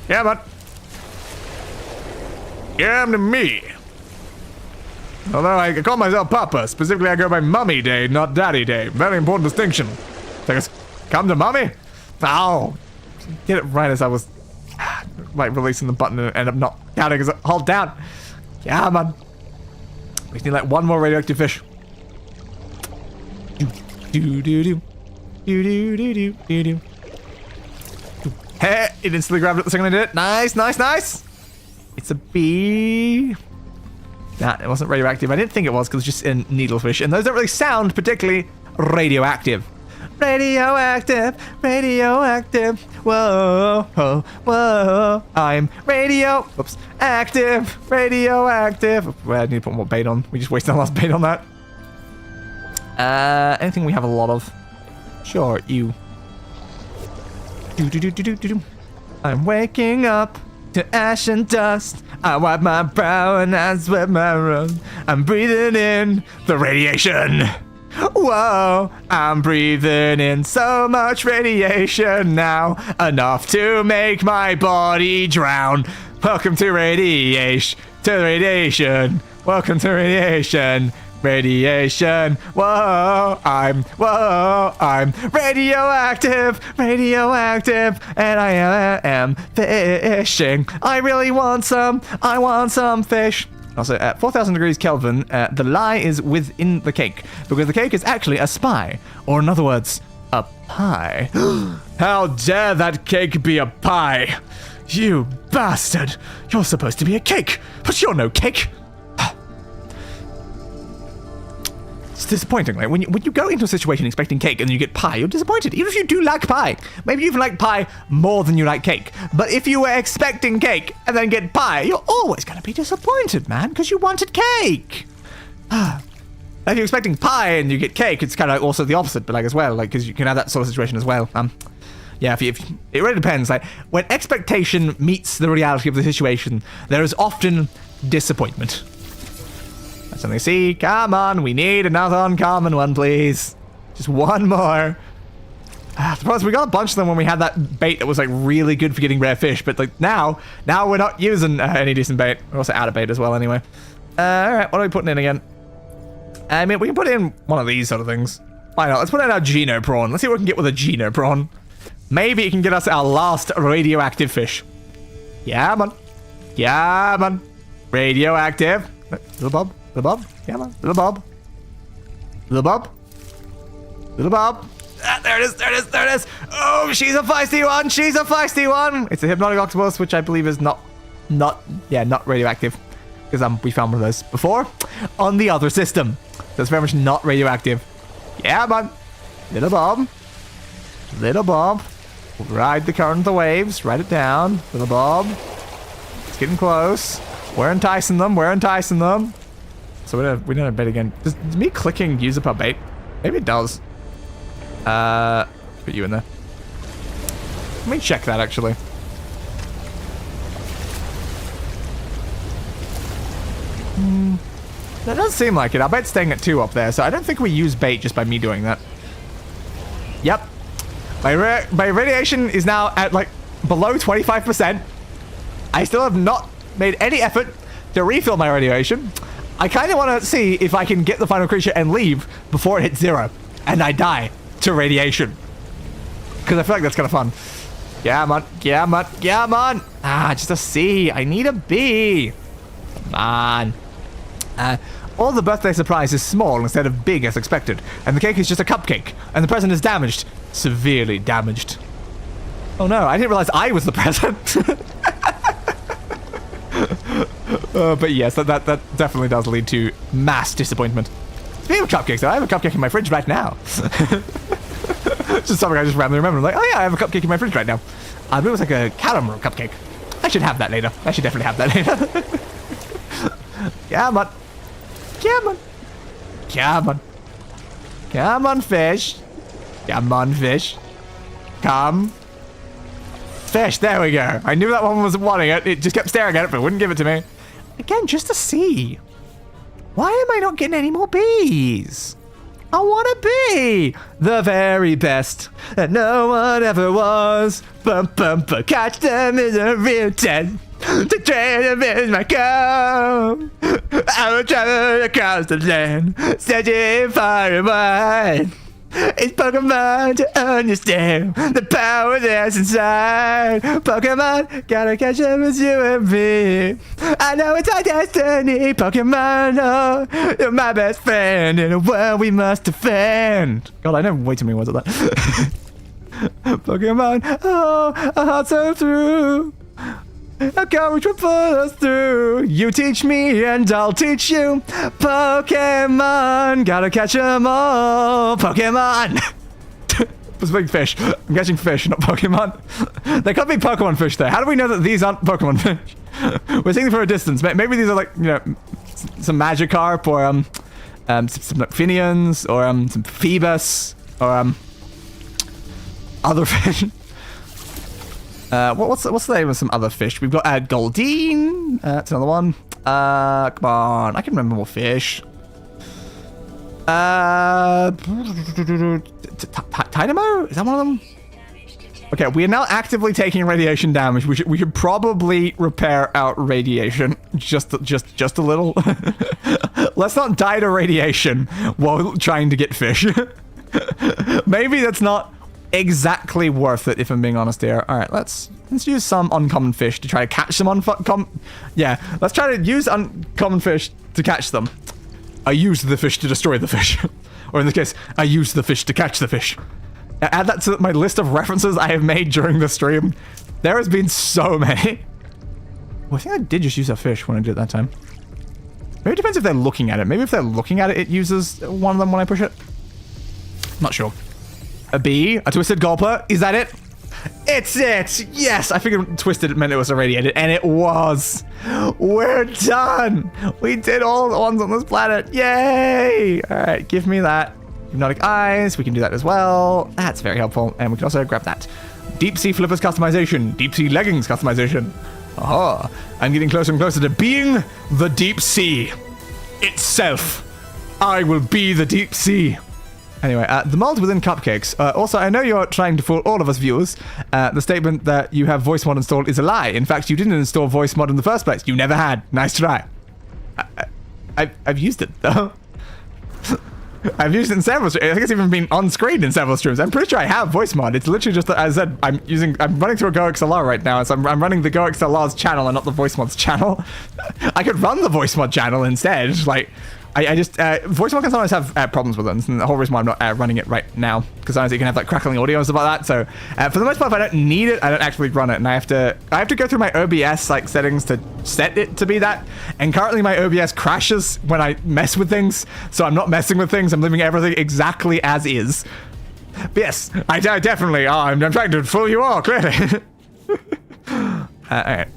Yeah, man. Yum to me. Although I call myself Papa, specifically I go by Mummy Day, not Daddy Day. Very important distinction. Come to Mummy? Oh, get it right as I was like releasing the button and end up not counting because hold down. Yeah, man. We need like one more radioactive fish. Hey, it instantly grabbed it the second I did it. Nice, nice, nice. It's a bee. Nah, it wasn't radioactive. I didn't think it was because it's just a needlefish, and those don't really sound particularly radioactive. Radioactive, radioactive. Whoa, whoa, whoa. I'm active, radioactive. Well, I need to put more bait on. We just wasted our last bait on that. Anything we have a lot of? Sure, you. I'm waking up to ash and dust. I wipe my brow and I sweat my rug. I'm breathing in the radiation. Whoa, I'm breathing in so much radiation now. Enough to make my body drown. Welcome to radiation. Welcome to radiation. Radiation. Whoa, I'm radioactive, and I am fishing. I really want some. I want some fish. Also, at 4,000 degrees Kelvin, the lie is within the cake, because the cake is actually a spy, or in other words, a pie. How dare that cake be a pie? You bastard! You're supposed to be a cake, but you're no cake. It's disappointing, right? When you go into a situation expecting cake and then you get pie, you're disappointed. Even if you do like pie. Maybe you even like pie more than you like cake. But if you were expecting cake and then get pie, you're always going to be disappointed, man, because you wanted cake. If you're expecting pie and you get cake, it's kind of also the opposite, but like as well, like, because you can have that sort of situation as well. Yeah, if it really depends. Like, when expectation meets the reality of the situation, there is often disappointment. That's something to see. Come on, we need another uncommon one, please. Just one more. The problem is we got a bunch of them when we had that bait that was like really good for getting rare fish, but like now we're not using any decent bait. We're also out of bait as well anyway. Alright, what are we putting in again? I mean, we can put in one of these sort of things. Why not? Let's put in our Geno prawn. Let's see what we can get with a Geno prawn. Maybe it can get us our last radioactive fish. Yeah, man. Yeah, man. Radioactive. Little Bob. Little Bob. Yeah, man. Little Bob. Little Bob. Little Bob. There it is, there it is, there it is. Oh, she's a feisty one. She's a feisty one. It's a hypnotic octopus, which I believe is not radioactive. Because we found one of those before on the other system. That's very much not radioactive. Yeah, man. Little bomb. Little bomb. Ride the current of the waves. Write it down. Little bomb. It's getting close. We're enticing them. We're enticing them. So we don't have bait again. Does me clicking use up our bait? Maybe it does. Put you in there. Let me check that actually. That does seem like it. Our bait's staying at 2 up there, so I don't think we use bait just by me doing that. Yep. My radiation is now at like below 25%. I still have not made any effort to refill my radiation. I kind of want to see if I can get the final creature and leave before it hits 0 and I die to radiation. Because I feel like that's kind of fun. Yeah, man. Yeah, man. Yeah, man. Ah, just a C. I need a B. Come on. All the birthday surprise is small instead of big as expected, and the cake is just a cupcake, and the present is damaged. Severely damaged. Oh no, I didn't realize I was the present. But yes, that definitely does lead to mass disappointment. Speaking of cupcakes, though, I have a cupcake in my fridge right now. Just something I just randomly remember. I'm like, oh yeah, I have a cupcake in my fridge right now. I believe it was like a caramel cupcake. I should have that later. I should definitely have that later. Yeah, man. Come on. Come on. Come on, fish. Come on, fish. Come. Fish, there we go. I knew that one was wanting it. It just kept staring at it, but wouldn't give it to me. Again, just to see. Why am I not getting any more bees? I want to be the very best that no one ever was. Bum, bum, bum. Catch them is a real test. To train them is my goal. I will travel across the land, searching far and wide. It's Pokemon to understand the power that's inside. Pokemon, gotta catch them as you and me. I know it's our destiny. Pokemon, oh, you're my best friend in a world we must defend. God, I know way too many words of that. Pokemon, oh, our hearts are through. Our courage will pull us through. You teach me and I'll teach you. Pokemon, gotta catch them all. Pokemon. Was big fish. I'm catching fish, not Pokemon. There could be Pokemon fish there. How do we know that these aren't Pokemon fish? We're seeing them from a distance. Maybe these are like, you know, some Magikarp or some Finians or some Phoebus or other fish. What's the name of some other fish? We've got Goldeen. That's another one. Come on. I can remember more fish. Dynamo? Is that one of them? Okay, we are now actively taking radiation damage. We should probably repair our radiation. Just a little. Let's not die to radiation while trying to get fish. Maybe that's not exactly worth it, if I'm being honest here. All right, let's use some uncommon fish to try to catch some let's try to use uncommon fish to catch them. I use the fish to destroy the fish. Or in this case, I use the fish to catch the fish. Add that to my list of references I have made during the stream. There has been so many. Well, I think I did just use a fish when I did it that time. Maybe it depends if they're looking at it. Maybe if they're looking at it, it uses one of them when I push it. Not sure. A bee, a twisted gulper. Is that it? It's it. Yes, I figured twisted meant it was irradiated, and it was. We're done. We did all the ones on this planet. Yay! All right, give me that. Hypnotic eyes. We can do that as well. That's very helpful, and we can also grab that. Deep sea flippers customization. Deep sea leggings customization. Aha! I'm getting closer and closer to being the deep sea itself. I will be the deep sea. Anyway, the mold within cupcakes. Also, I know you're trying to fool all of us viewers. The statement that you have voice mod installed is a lie. In fact, you didn't install voice mod in the first place. You never had. Nice try. I've used it, though. I've used it in several streams. I think it's even been on screen in several streams. I'm pretty sure I have voice mod. It's literally just that, as I said, I'm running through a GoXLR right now, so I'm running the GoXLR's channel and not the voice mod's channel. I could run the voice mod channel instead. Like, I just, voice can sometimes have problems with it, and the whole reason why I'm not running it right now, because sometimes you can have like crackling audio and stuff like that. So for the most part, if I don't need it, I don't actually run it, and I have to go through my OBS like settings to set it to be that. And currently my OBS crashes when I mess with things, so I'm not messing with things. I'm leaving everything exactly as is. But yes, I definitely. I'm trying to fool you all, clearly. All right.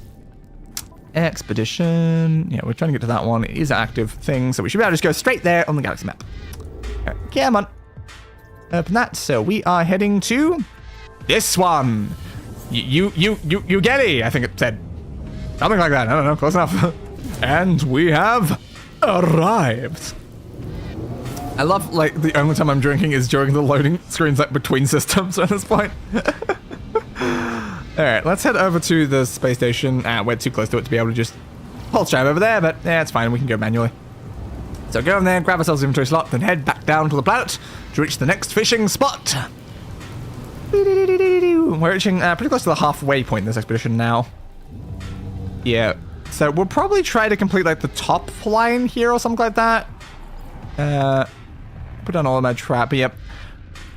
Expedition. Yeah, we're trying to get to that one. It is an active thing, so we should be able to just go straight there on the galaxy map. Right, come on. Open that. So we are heading to this one. You get it, I think it said. Something like that. I don't know. Close enough. And we have arrived. I love, like, the only time I'm drinking is during the loading screens, like, between systems at this point. Alright, let's head over to the space station. We're too close to it to be able to just pulse drive over there, but yeah, it's fine. We can go manually. So go in there, grab ourselves an inventory slot, then head back down to the planet to reach the next fishing spot. We're reaching pretty close to the halfway point in this expedition now. Yeah, so we'll probably try to complete, like, the top line here or something like that. Put down all of my trap, but yep.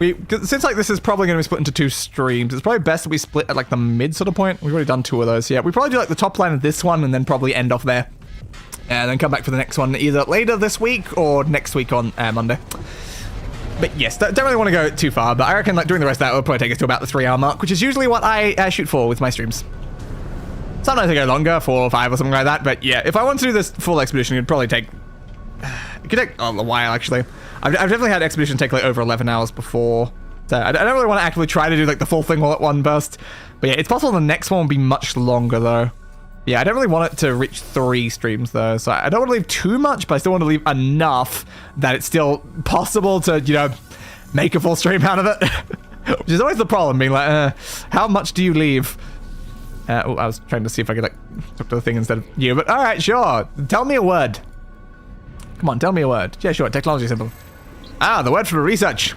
Since like this is probably going to be split into 2 streams, it's probably best that we split at like the mid sort of point. We've already done 2 of those. Yeah, we probably do like the top line of this one and then probably end off there. And then come back for the next one either later this week or next week on Monday. But yes, don't really want to go too far, but I reckon like doing the rest of that will probably take us to about the 3-hour mark, which is usually what I shoot for with my streams. Sometimes I go longer, 4 or 5 or something like that, but yeah, if I want to do this full expedition, it'd probably take... It could take a while, actually. I've definitely had expedition take like over 11 hours before. So I don't really want to actually try to do like the full thing all at one burst. But yeah, it's possible the next one will be much longer though. Yeah, I don't really want it to reach 3 streams though. So I don't want to leave too much, but I still want to leave enough that it's still possible to, you know, make a full stream out of it. Which is always the problem, being like, how much do you leave? I was trying to see if I could like talk to the thing instead of you, but all right, sure. Tell me a word. Come on, tell me a word. Yeah, sure, technology symbol. The word for research.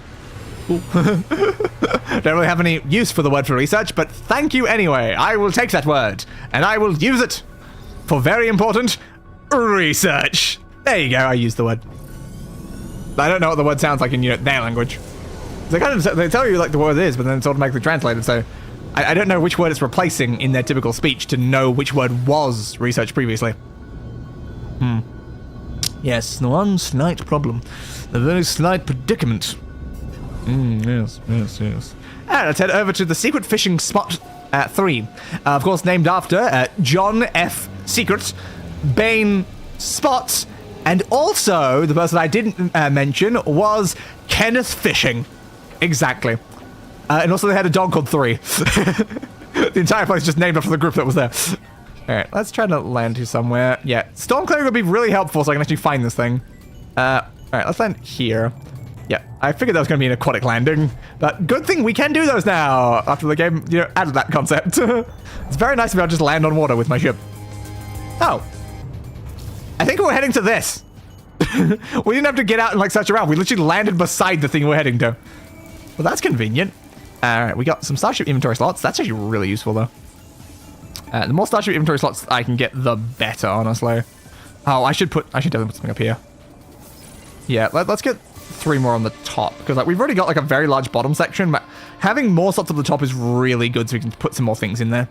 Don't really have any use for the word for research, but thank you anyway. I will take that word, and I will use it for very important research. There you go, I used the word. I don't know what the word sounds like in, you know, their language. They tell you like the word is, but then it's automatically translated, so I don't know which word it's replacing in their typical speech to know which word was researched previously. Yes, the one slight problem. The very slight predicament. Yes. Alright, let's head over to the secret fishing spot 3. Of course, named after John F. Secret, Bane Spot, and also the person I didn't mention was Kenneth Fishing. Exactly. And also they had a dog called 3. The entire place just named after the group that was there. Alright, let's try to land here somewhere. Yeah, Storm Clearing would be really helpful so I can actually find this thing. Alright, let's land here. Yeah, I figured that was going to be an aquatic landing, but good thing we can do those now after the game, you know, added that concept. It's very nice to be able to just land on water with my ship. Oh. I think we're heading to this. We didn't have to get out and like search around. We literally landed beside the thing we're heading to. Well, that's convenient. Alright, we got some Starship inventory slots. That's actually really useful though. The more Starship inventory slots I can get, the better, honestly. Oh, I should definitely put something up here. Yeah, let's get 3 more on the top, because like we've already got like a very large bottom section, but having more slots at the top is really good so we can put some more things in there.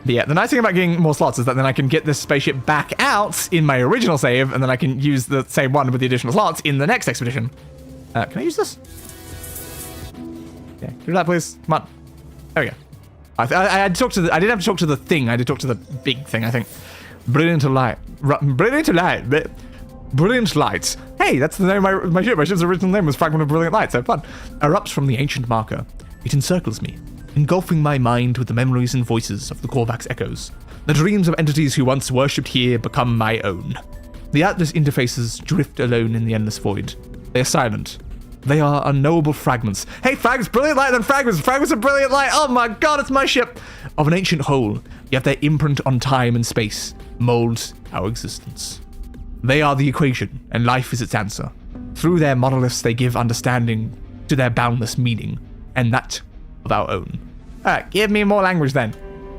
But yeah, the nice thing about getting more slots is that then I can get this spaceship back out in my original save, and then I can use the same one with the additional slots in the next expedition. Can I use this? Yeah, do that, please. Come on. There we go. I didn't have to talk to the thing. I had to talk to the big thing, I think. Brilliant light. Brilliant lights. Hey, that's the name of my ship. My ship's original name was Fragment of Brilliant Light, so fun. Erupts from the ancient marker. It encircles me, engulfing my mind with the memories and voices of the Korvax echoes. The dreams of entities who once worshipped here become my own. The Atlas interfaces drift alone in the endless void. They are silent. They are unknowable fragments. Hey, fragments, brilliant light, then fragments. Fragments of brilliant light. Oh my god, it's my ship. Of an ancient whole, yet their imprint on time and space molds our existence. They are the equation, and life is its answer. Through their monoliths, they give understanding to their boundless meaning, and that of our own. Alright, give me more language then.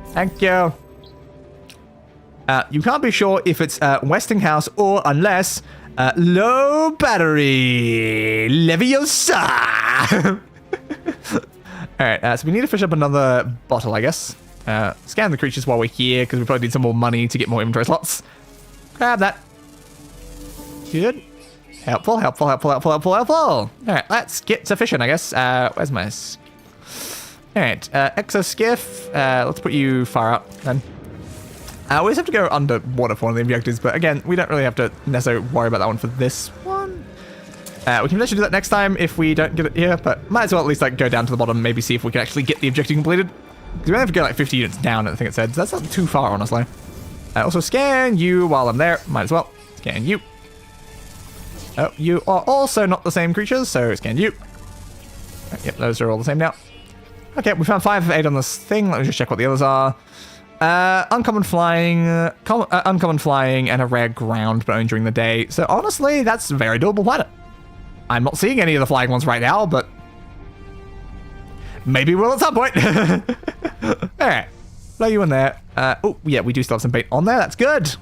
Thank you. You can't be sure if it's Westinghouse or unless Low battery. Leviosa. Alright, so we need to fish up another bottle, I guess. Scan the creatures while we're here, because we probably need some more money to get more inventory slots. Grab that. Good. Helpful, helpful, helpful, helpful, helpful, helpful. Alright, let's get to fishing, I guess. Where's my... Alright, exoskiff. Let's put you far out, then. We always have to go underwater for one of the objectives, but again, we don't really have to necessarily worry about that one for this one. We can actually do that next time if we don't get it here, but might as well at least like go down to the bottom, maybe see if we can actually get the objective completed. Because we only have to go like 50 units down, I think it said, so that's not too far, honestly. Also scan you while I'm there, might as well. Scan you. Oh, you are also not the same creatures, so scan you. Yep, those are all the same now. Okay, we found 5 of 8 on this thing. Let me just check what the others are. Uncommon flying, uncommon flying, and a rare ground, but only during the day. So honestly, that's a very doable planet. I'm not seeing any of the flying ones right now, but maybe we'll at some point. Alright, throw you in there. Oh, yeah, we do still have some bait on there. That's good.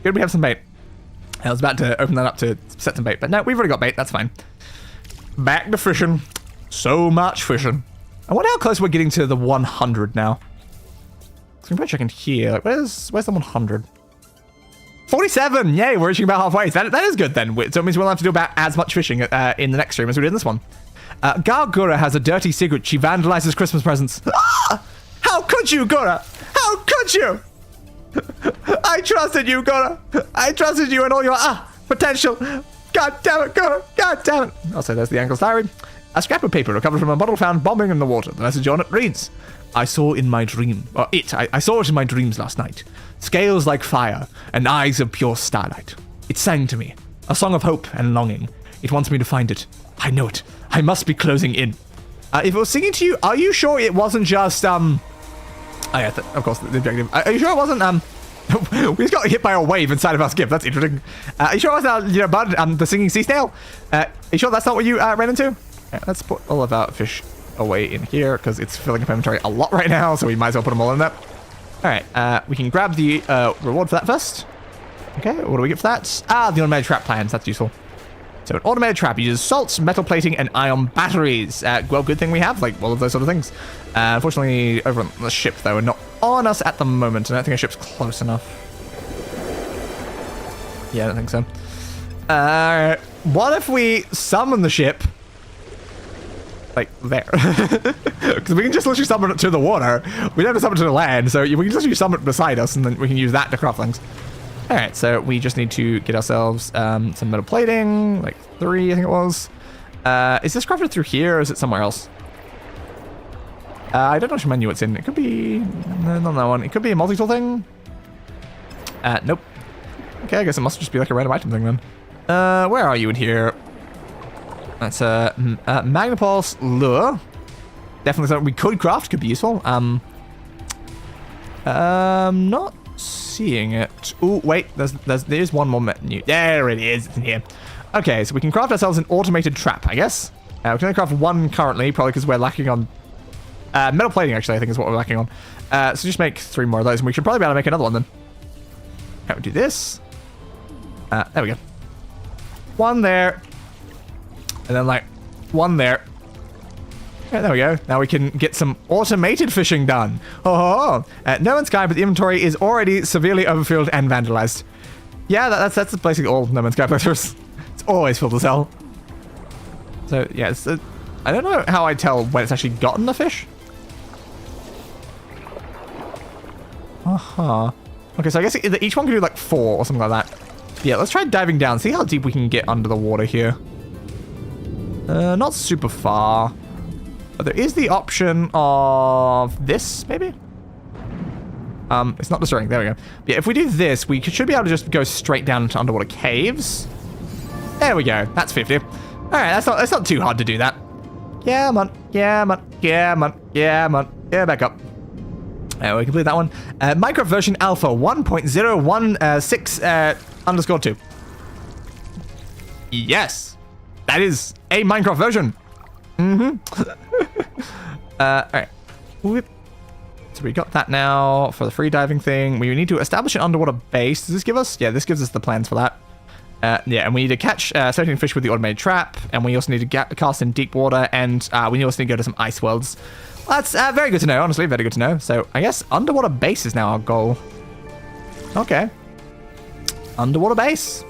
Good, we have some bait. I was about to open that up to set some bait, but no, we've already got bait. That's fine. Back to fishing. So much fishing. I wonder how close we're getting to the 100 now. So we can probably check in here. Like, where's the 100? 47! Yay, we're reaching about halfway. That is good then. So it means we'll have to do about as much fishing in the next stream as we did in this one. Gargura has a dirty secret. She vandalizes Christmas presents. Ah! How could you, Gura? How could you? I trusted you, Gura. I trusted you and all your potential. God damn it, Gura. God damn it. Also, there's the Uncle's diary. A scrap of paper recovered from a bottle found bobbing in the water. The message on it reads, I saw in my dream, I saw it in my dreams last night. Scales like fire and eyes of pure starlight. It sang to me, a song of hope and longing. It wants me to find it. I know it. I must be closing in. If it was singing to you, are you sure it wasn't just, oh yeah, of course, the objective. Are you sure it wasn't, we just got hit by a wave inside of our skip. That's interesting. Are you sure it wasn't, bud, the singing sea snail? Are you sure that's not what you ran into? Right, let's put all of our fish away in here because it's filling up inventory a lot right now, so we might as well put them all in there. All right, we can grab the reward for that first. Okay, what do we get for that? The automated trap plans. That's useful. So an automated trap uses salts, metal plating, and ion batteries. Well, good thing we have like all of those sort of things. Unfortunately, over on the ship though, we're not on us at the moment. I don't think our ship's close enough. Yeah, I don't think so. What if we summon the ship? Like there, because we can just literally summon it to the water. We don't have to summon it to the land, so we can literally summon it beside us, and then we can use that to craft things. All right, so we just need to get ourselves some metal plating, like 3, I think it was. Is this crafted through here, or is it somewhere else? I don't know which menu it's in. It could be not that one. It could be a multi-tool thing. Nope. Okay, I guess it must just be like a random item thing then. Where are you in here? That's a Magnapulse lure. Definitely something we could craft. Could be useful. Not seeing it. Oh wait, there's one more menu. There it is. It's in here. Okay, so we can craft ourselves an automated trap, I guess. We can only craft one currently, probably because we're lacking on metal plating. Actually, I think is what we're lacking on. So just make 3 more of those, and we should probably be able to make another one then. Okay, we'll do this. There we go. 1 there. And then like 1 there. Yeah, there we go. Now we can get some automated fishing done. Oh, no Man's Sky, but the inventory is already severely overfilled and vandalized. Yeah, that's basically all No Man's Sky playthroughs. It's always filled as hell. So yeah, I don't know how I tell when it's actually gotten the fish. Okay, so I guess each one can do like 4 or something like that. Yeah, let's try diving down. See how deep we can get under the water here. Not super far. But there is the option of this, maybe? It's not destroying. There we go. Yeah, if we do this, we should be able to just go straight down into underwater caves. There we go. That's 50. All right, that's not too hard to do that. Yeah, man. Yeah, man. Yeah, man. Yeah, man. Yeah, back up. We complete that one. Minecraft version alpha 1.016_2. Yes. That is a Minecraft version. All right. Whoop. So we got that now for the free diving thing. We need to establish an underwater base. Does this give us? Yeah, this gives us the plans for that. Yeah, and we need to catch 13 fish with the automated trap, and we also need to cast in deep water, and we also need to go to some ice worlds. Well, that's very good to know, honestly, very good to know. So I guess underwater base is now our goal. Okay. Underwater base.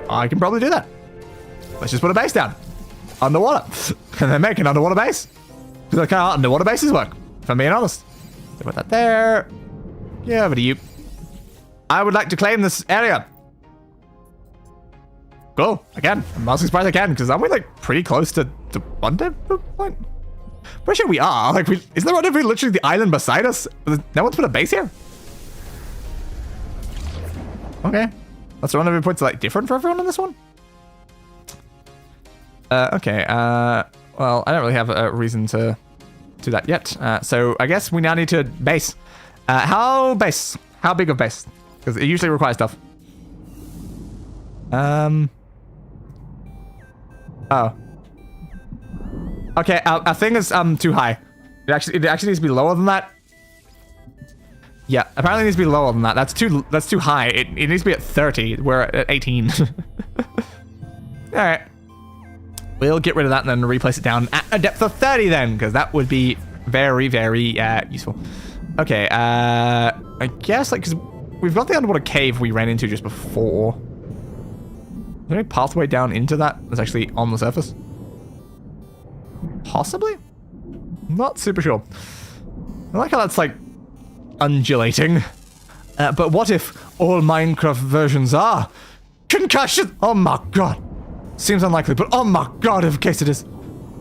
I can probably do that. Let's just put a base down. Underwater. And then make an underwater base. Because that's kind of how underwater bases work, if I'm being honest. So put that there. Yeah, over to you. I would like to claim this area. Cool. Again, I'm mostly surprised I can, because aren't we like pretty close to the rendezvous point? Pretty sure we are. Like, isn't the rendezvous literally the island beside us? No one's put a base here? Okay. That's the rendezvous points like different for everyone on this one? Okay. Well, I don't really have a reason to do that yet. So I guess we now need to base. How base? How big of base? Because it usually requires stuff. Oh. Okay, our thing is too high. It actually needs to be lower than that. Yeah, apparently it needs to be lower than that. That's too high. It needs to be at 30. We're at 18. Alright. We'll get rid of that and then replace it down at a depth of 30 then, because that would be very, very useful. Okay, I guess, like, because we've got the underwater cave we ran into just before. Is there any pathway down into that that's actually on the surface? Possibly? Not super sure. I like how that's, like, undulating. But what if all Minecraft versions are concussion? Oh my god. Seems unlikely, but oh my god, in case it is.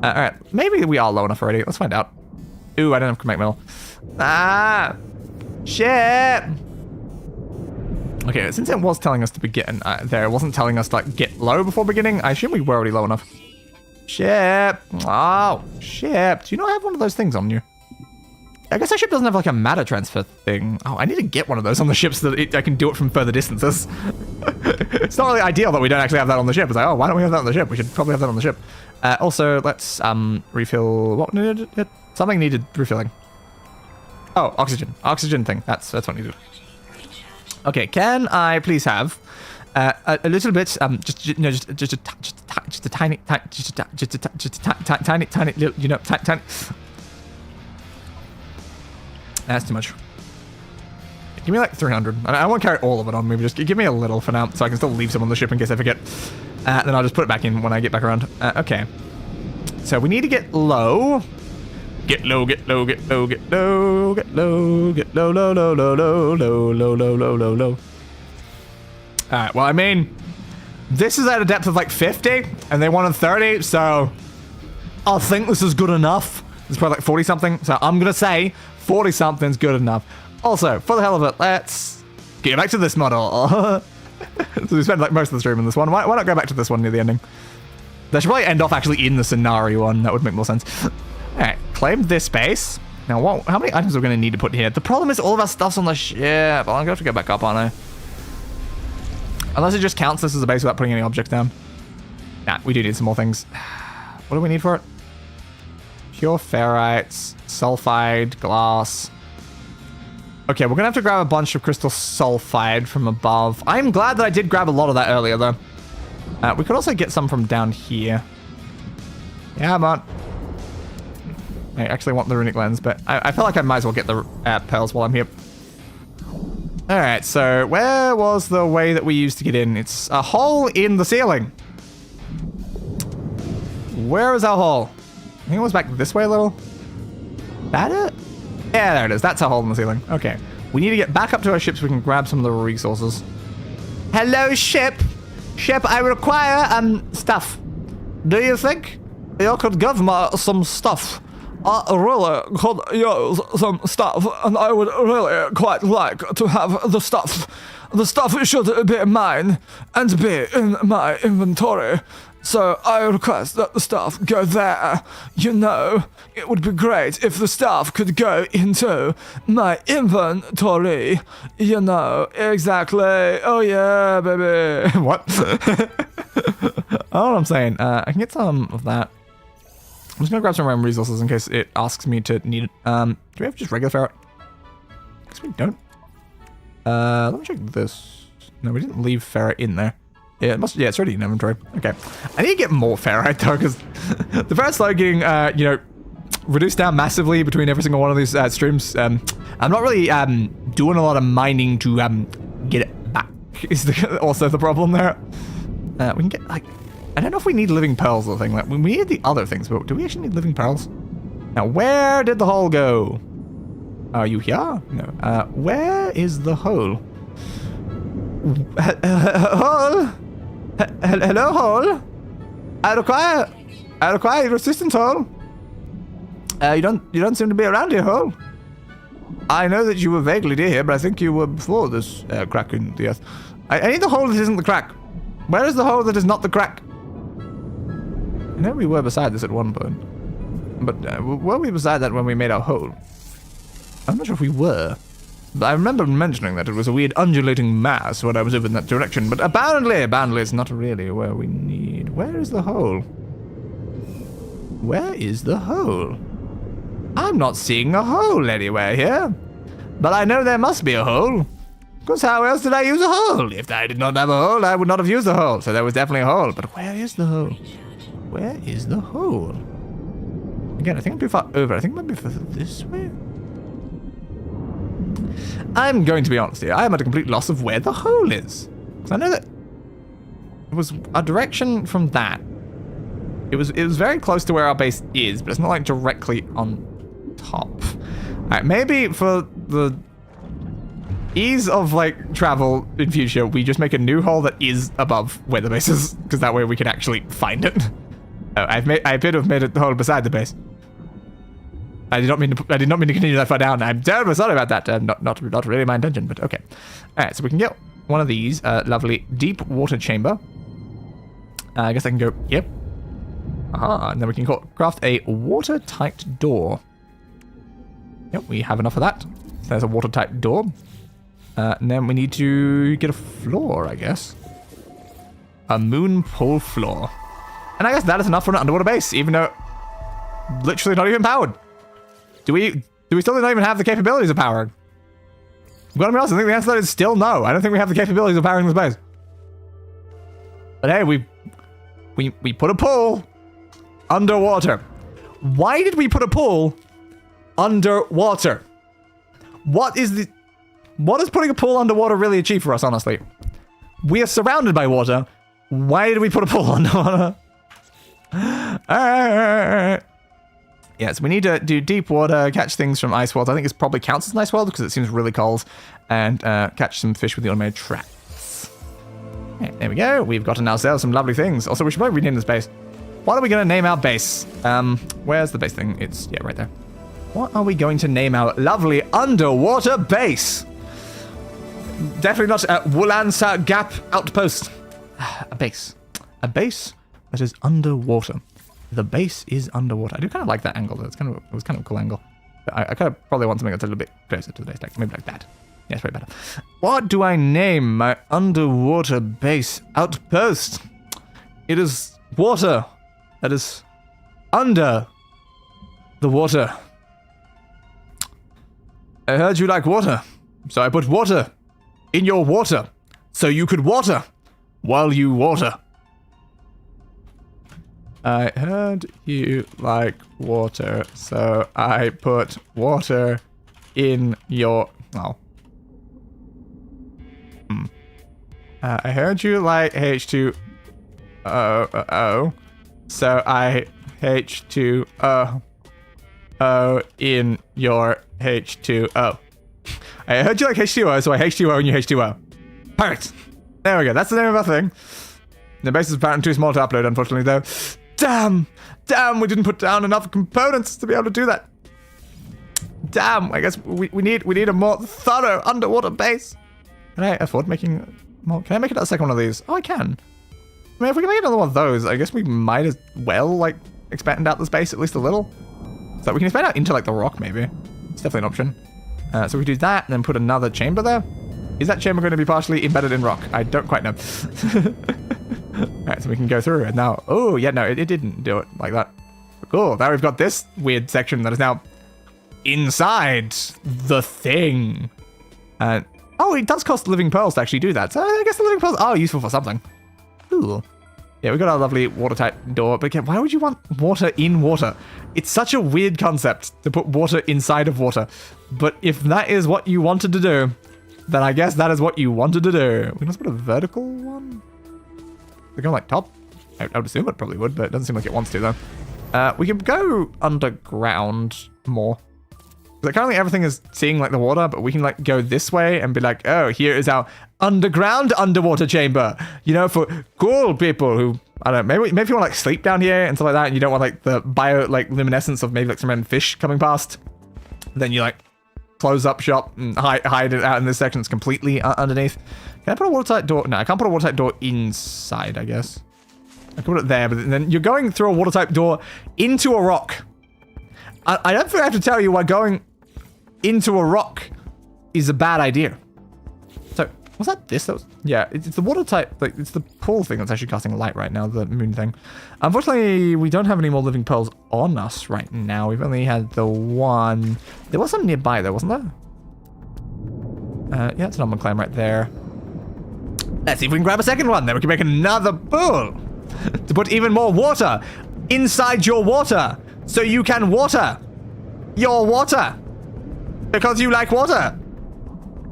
Alright, maybe we are low enough already. Let's find out. Ooh, I don't have to make metal. Ah! Shit! Okay, since it was telling us to begin there, it wasn't telling us to, like, get low before beginning. I assume we were already low enough. Ship! Oh, ship. Do you not have one of those things on you? I guess our ship doesn't have, like, a matter transfer thing. Oh, I need to get one of those on the ship so that I can do it from further distances. It's not really ideal that we don't actually have that on the ship. It's like, oh, why don't we have that on the ship? We should probably have that on the ship. Also, let's refill... What needed it? Something needed refilling. Oh, oxygen. Oxygen thing. That's what needed. Okay, can I please have a little bit, just a tiny little, you know, tiny. That's too much. Give me like 300. I don't want to carry all of it on me, but just give me a little for now, so I can still leave some on the ship in case I forget. Then I'll just put it back in when I get back around. Okay. So we need to get low. Get low, get low, get low, get low, get low, get low, low, low, low, low, low, low, low, low, low, low. Alright, well, I mean, this is at a depth of like 50, and they wanted 30, so I think this is good enough. It's probably like 40-something, so I'm gonna say 40-something's good enough. Also, for the hell of it, let's get back to this model. So we spent like most of the stream in this one. Why not go back to this one near the ending? That should probably end off actually in the scenario one. That would make more sense. Alright, claim this base. Now, how many items are we going to need to put here? The problem is all of our stuff's on the ship. I'm going to have to go back up, aren't I? Unless it just counts this as a base without putting any objects down. Nah, we do need some more things. What do we need for it? Pure ferrites, sulfide, glass. Okay, we're going to have to grab a bunch of crystal sulfide from above. I'm glad that I did grab a lot of that earlier, though. We could also get some from down here. Yeah, come on. I actually want the runic lens, but I feel like I might as well get the pearls while I'm here. Alright, so where was the way that we used to get in? It's a hole in the ceiling. Where is our hole? I think it was back this way a little. That it? Yeah, there it is. That's a hole in the ceiling. Okay. We need to get back up to our ship so we can grab some of the resources. Hello, ship. Ship, I require, stuff. Do you think you could give me some stuff? I really could use some stuff, and I would really quite like to have the stuff. The stuff should be mine and be in my inventory. So I request that the stuff go there. You know, it would be great if the stuff could go into my inventory. You know, exactly. Oh yeah, baby. What? I know what I'm saying. I can get some of that. I'm just gonna grab some random resources in case it asks me to need it. Do we have just regular ferret? I guess we don't. Let me check this. No, we didn't leave ferrite in there. Yeah, it's already in inventory. Okay. I need to get more ferrite, though, because the ferrite's like getting, you know, reduced down massively between every single one of these streams. I'm not really doing a lot of mining to get it back, is also the problem there. We can get, like, I don't know if we need living pearls or thing. Like, we need the other things, but do we actually need living pearls? Now, where did the hole go? Are you here? No. Where is the hole? Hole? Hello, hole? I require your assistance, hole. You don't seem to be around here, hole. I know that you were vaguely near here, but I think you were before this crack in the earth. I need the hole that isn't the crack. Where is the hole that is not the crack? I know we were beside this at one point. But were we beside that when we made our hole? I'm not sure if we were. But I remember mentioning that it was a weird undulating mass when I was over in that direction. But apparently it's not really where we need. Where is the hole? Where is the hole? I'm not seeing a hole anywhere here. But I know there must be a hole. Because how else did I use a hole? If I did not have a hole, I would not have used a hole. So there was definitely a hole. But where is the hole? Where is the hole? Again, I think I'm too far over. I think it might be further this way. I'm going to be honest here. I am at a complete loss of where the hole is. Because I know that it was a direction from that. It was very close to where our base is, but it's not like directly on top. Alright, maybe for the ease of like travel in future, we just make a new hole that is above where the base is, because that way we can actually find it. Oh, I appear to have made a hole beside the base. I did not mean to continue that far down. I'm terribly sorry about that. Not really my intention, but okay. All right, so we can get one of these lovely deep water chamber. I guess I can go. Yep. And then we can craft a watertight door. Yep, we have enough of that. So there's a watertight door. And then we need to get a floor, I guess. A moon pole floor. And I guess that is enough for an underwater base, even though literally not even powered. Do we still not even have the capabilities of powering? I'm gonna be honest, I think the answer to that is still no. I don't think we have the capabilities of powering this base. But hey, we put a pool underwater. Why did we put a pool underwater? What is putting a pool underwater really achieve for us, honestly? We are surrounded by water. Why did we put a pool underwater? Alright. Yeah, so we need to do deep water, catch things from ice worlds. I think it probably counts as an ice world because it seems really cold. And catch some fish with the automated traps. Okay, there we go. We've gotten ourselves some lovely things. Also, we should probably rename this base. What are we going to name our base? Where's the base thing? It's, yeah, right there. What are we going to name our lovely underwater base? Definitely not a Wulansa Gap Outpost. A base. A base that is underwater. The base is underwater. I do kind of like that angle, though. It was kind of a cool angle. But I kind of probably want something that's a little bit closer to the base, like maybe like that. Yeah, it's way better. What do I name my underwater base outpost? It is water. That is under the water. I heard you like water, so I put water in your water, so you could water while you water. I heard you like water, so I put water in your... Oh. I heard you like H2O, so I H2O in your H2O. I heard you like H2O, so I H2O in your H2O. Perfect. There we go. That's the name of our thing. The base is apparently too small to upload, unfortunately, though. Damn, we didn't put down enough components to be able to do that. Damn, I guess we need a more thorough underwater base. Can I afford making more? Can I make it a second one of these? Oh, I can. I mean, if we can make another one of those, I guess we might as well, like, expand out the space at least a little. So we can expand out into, like, the rock, maybe. It's definitely an option. So we do that, and then put another chamber there. Is that chamber going to be partially embedded in rock? I don't quite know. Alright, so we can go through it now. Oh, yeah, no, it didn't do it like that. Cool, now we've got this weird section that is now inside the thing. Oh, Oh, it does cost living pearls to actually do that. So I guess the living pearls are useful for something. Ooh. Yeah, we got our lovely watertight door. But again, why would you want water in water? It's such a weird concept to put water inside of water. But if that is what you wanted to do, then I guess that is what you wanted to do. We can also put a vertical one. They're going like top. I would assume it probably would, but it doesn't seem like it wants to though. We can go underground more. Like currently everything is seeing like the water, but we can like go this way and be like, oh, here is our underground underwater chamber. You know, for cool people who, I don't know, maybe if you want to like sleep down here and stuff like that, and you don't want like the bio like luminescence of maybe like some random fish coming past, then you like close up shop and hide it out in this section. It's completely underneath. Can I put a watertight door? No, I can't put a watertight door inside, I guess. I can put it there, but then you're going through a watertight door into a rock. I don't think I have to tell you why going into a rock is a bad idea. So, was that this? That was, yeah, it's the watertight, like, it's the pool thing that's actually casting light right now, the moon thing. Unfortunately, we don't have any more living pearls on us right now. We've only had the one. There was some nearby though, wasn't there? Yeah, it's an almond clam right there. Let's see if we can grab a second one. Then we can make another pool to put even more water inside your water so you can water your water. Because you like water.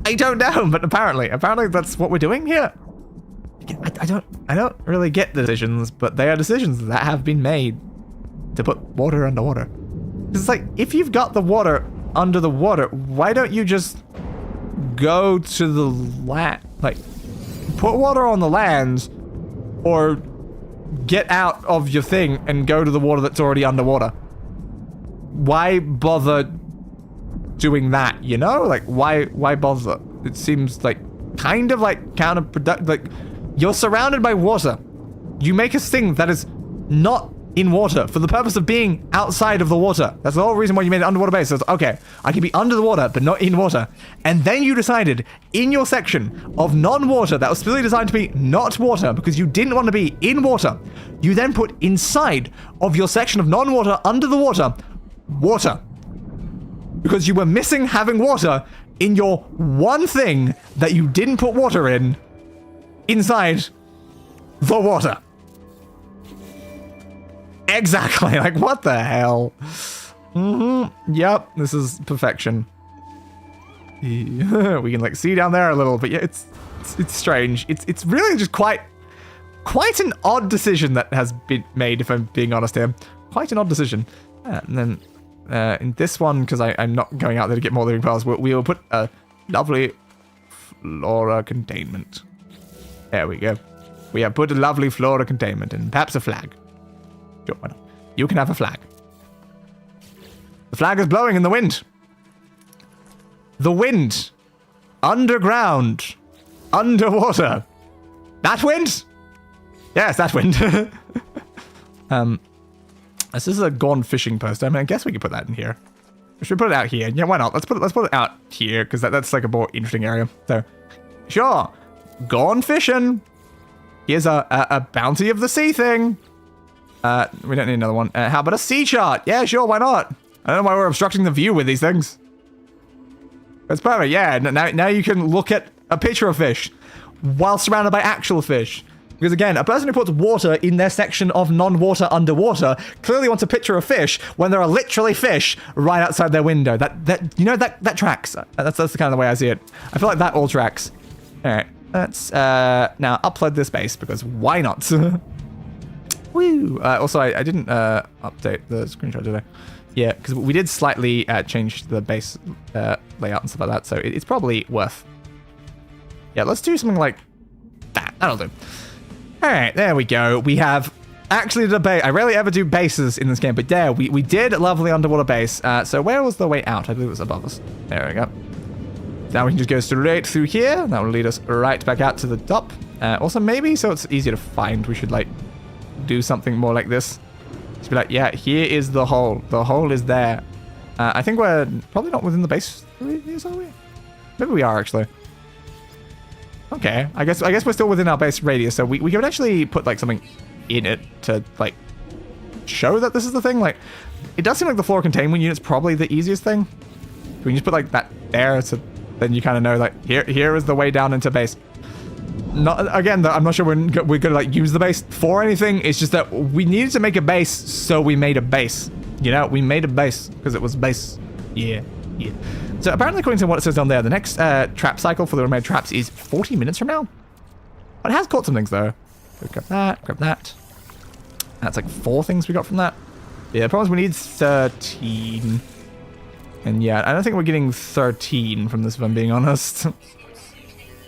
I don't know, but apparently that's what we're doing here. I don't really get the decisions, but they are decisions that have been made to put water underwater. It's like, if you've got the water under the water, why don't you just go to the land? Like, put water on the land, or get out of your thing and go to the water that's already underwater. Why bother doing that, you know? Like, why bother? It seems like kind of like counterproductive. Like, you're surrounded by water. You make a thing that is not in water for the purpose of being outside of the water. That's the whole reason why you made an underwater base. So it's, okay, I can be under the water, but not in water. And then you decided in your section of non-water that was specifically designed to be not water because you didn't want to be in water, you then put inside of your section of non-water under the water, water. Because you were missing having water in your one thing that you didn't put water in inside the water. Exactly. Like, what the hell? Yep, this is perfection. We can like see down there a little, but yeah, it's strange. It's really just quite an odd decision that has been made, if I'm being honest here. Quite an odd decision. And then in this one, because I'm not going out there to get more living pearls, we will put a lovely flora containment. There we go. We have put a lovely flora containment and perhaps a flag. Sure, why not? You can have a flag. The flag is blowing in the wind. The wind. Underground. Underwater. That wind? Yes, that wind. This is a gone fishing post. I mean, I guess we could put that in here. Should we put it out here? Yeah, why not? Let's put it out here, because that's like a more interesting area. So, sure. Gone fishing. Here's a bounty of the sea thing. We don't need another one. How about a sea chart? Yeah, sure, why not? I don't know why we're obstructing the view with these things. That's perfect, yeah. Now you can look at a picture of fish while surrounded by actual fish. Because again, a person who puts water in their section of non-water underwater clearly wants a picture of fish when there are literally fish right outside their window. That tracks. That's the kind of the way I see it. I feel like that all tracks. All right, let's now upload this base because why not? Woo! Also, I didn't update the screenshot, did I? Yeah, because we did slightly change the base layout and stuff like that, so it's probably worth. Yeah, let's do something like that. That'll do. All right, there we go. We have actually the base. I rarely ever do bases in this game, but there, we did a lovely underwater base. So where was the way out? I believe it was above us. There we go. Now we can just go straight through here. That will lead us right back out to the top. Also, maybe so it's easier to find, we should like do something more like this. Just be like, yeah, here is the hole. The hole is there. I think we're probably not within the base radius, are we? Maybe we are actually. Okay, I guess we're still within our base radius, so we could actually put like something in it to like show that this is the thing. Like, it does seem like the floor containment unit's probably the easiest thing. We can just put like that there to then you kind of know, like, here is the way down into base. Not again, I'm not sure we're gonna like use the base for anything. It's just that we needed to make a base, so we made a base. You know, we made a base because it was base. Yeah. So apparently, according to what it says down there, the next trap cycle for the remaining traps is 40 minutes from now. But it has caught some things though. So grab that. That's like 4 things we got from that. Yeah, the problem is we need 13. And yeah, I don't think we're getting 13 from this, if I'm being honest.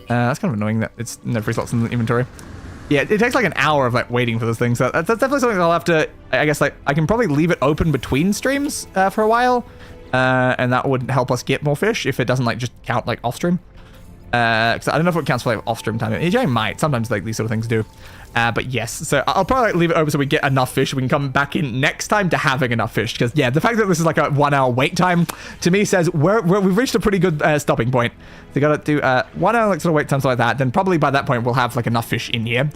That's kind of annoying that it's no free slots in the inventory. Yeah, it takes like an hour of like waiting for this thing, so that's definitely something I'll have to, I guess, like, I can probably leave it open between streams for a while, and that would help us get more fish if it doesn't like just count like off stream. Because I don't know if it counts for like off stream time. It might, sometimes like these sort of things do. But yes, so I'll probably like, leave it open so we get enough fish. We can come back in next time to having enough fish. Because yeah, the fact that this is like a 1 hour wait time to me says we've reached a pretty good stopping point. So you gotta do 1 hour like sort of wait times like that. Then probably by that point we'll have like enough fish in here.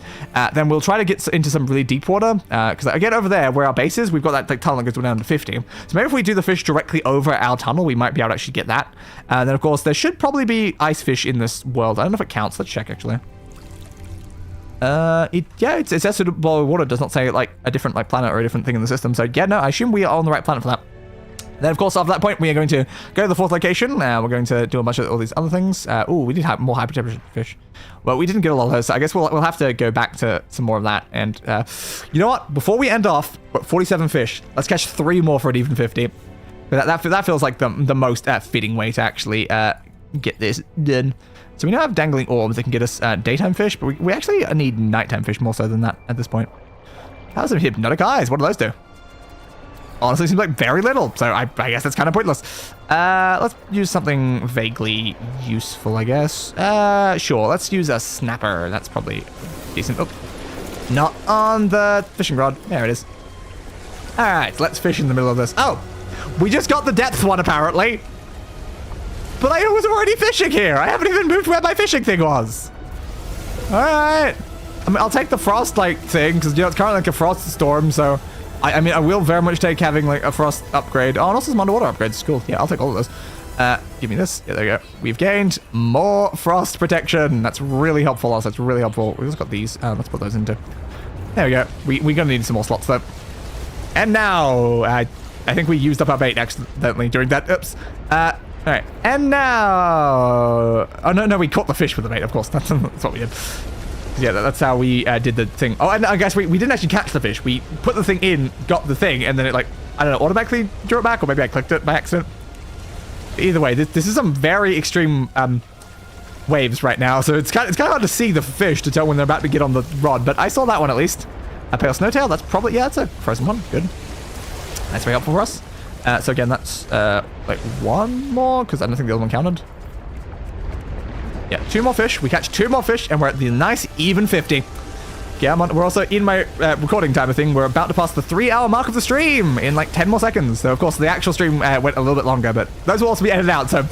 Then we'll try to get into some really deep water. Because again over there where our base is, we've got that like, tunnel that goes down to 50. So maybe if we do the fish directly over our tunnel, we might be able to actually get that. And then of course there should probably be ice fish in this world. I don't know if it counts. Let's check actually. It's accessible water. Does not say like a different like planet or a different thing in the system. So yeah, no, I assume we are on the right planet for that. Then of course after that point we are going to go to the 4th location. We're going to do a bunch of all these other things. We did have more hyper temperature fish. Well, we didn't get a lot of those, so I guess we'll have to go back to some more of that. And you know what? Before we end off, we're at 47 fish. Let's catch 3 more for an even 50. That feels like the most fitting way to actually get this done. So we now have dangling orbs that can get us daytime fish, but we actually need nighttime fish more so than that at this point. How's some hypnotic eyes? What do those do? Honestly, seems like very little, so I guess that's kind of pointless. Let's use something vaguely useful, I guess. Sure, let's use a snapper. That's probably decent. Oh, not on the fishing rod. There it is. All right, let's fish in the middle of this. Oh, we just got the depth one, apparently. But I was already fishing here. I haven't even moved where my fishing thing was. All right. I mean, I'll take the frost like thing because you know it's currently like a frost storm. So, I mean, I will very much take having like a frost upgrade. Oh, and also some underwater upgrades. Cool. Yeah, I'll take all of those. Give me this. Yeah, there we go. We've gained more frost protection. That's really helpful. Also, that's really helpful. We've just got these. Let's put those into. There we go. We're gonna need some more slots though. And now, I think we used up our bait accidentally during that. Oops. All right, and now... Oh, no, we caught the fish with the bait, of course. That's what we did. Yeah, that's how we did the thing. Oh, and I guess we didn't actually catch the fish. We put the thing in, got the thing, and then it, like, I don't know, automatically drew it back, or maybe I clicked it by accident. Either way, this is some very extreme waves right now, so it's kind of hard to see the fish to tell when they're about to get on the rod, but I saw that one at least. A pale snowtail, that's probably... Yeah, that's a frozen one. Good. That's very helpful for us. So again, that's like 1 more, because I don't think the other one counted. Yeah, 2 more fish. We catch 2 more fish, and we're at the nice even 50. Yeah, we're also in my recording timer thing. We're about to pass the 3-hour mark of the stream in like 10 more seconds. So of course the actual stream went a little bit longer, but those will also be edited out. So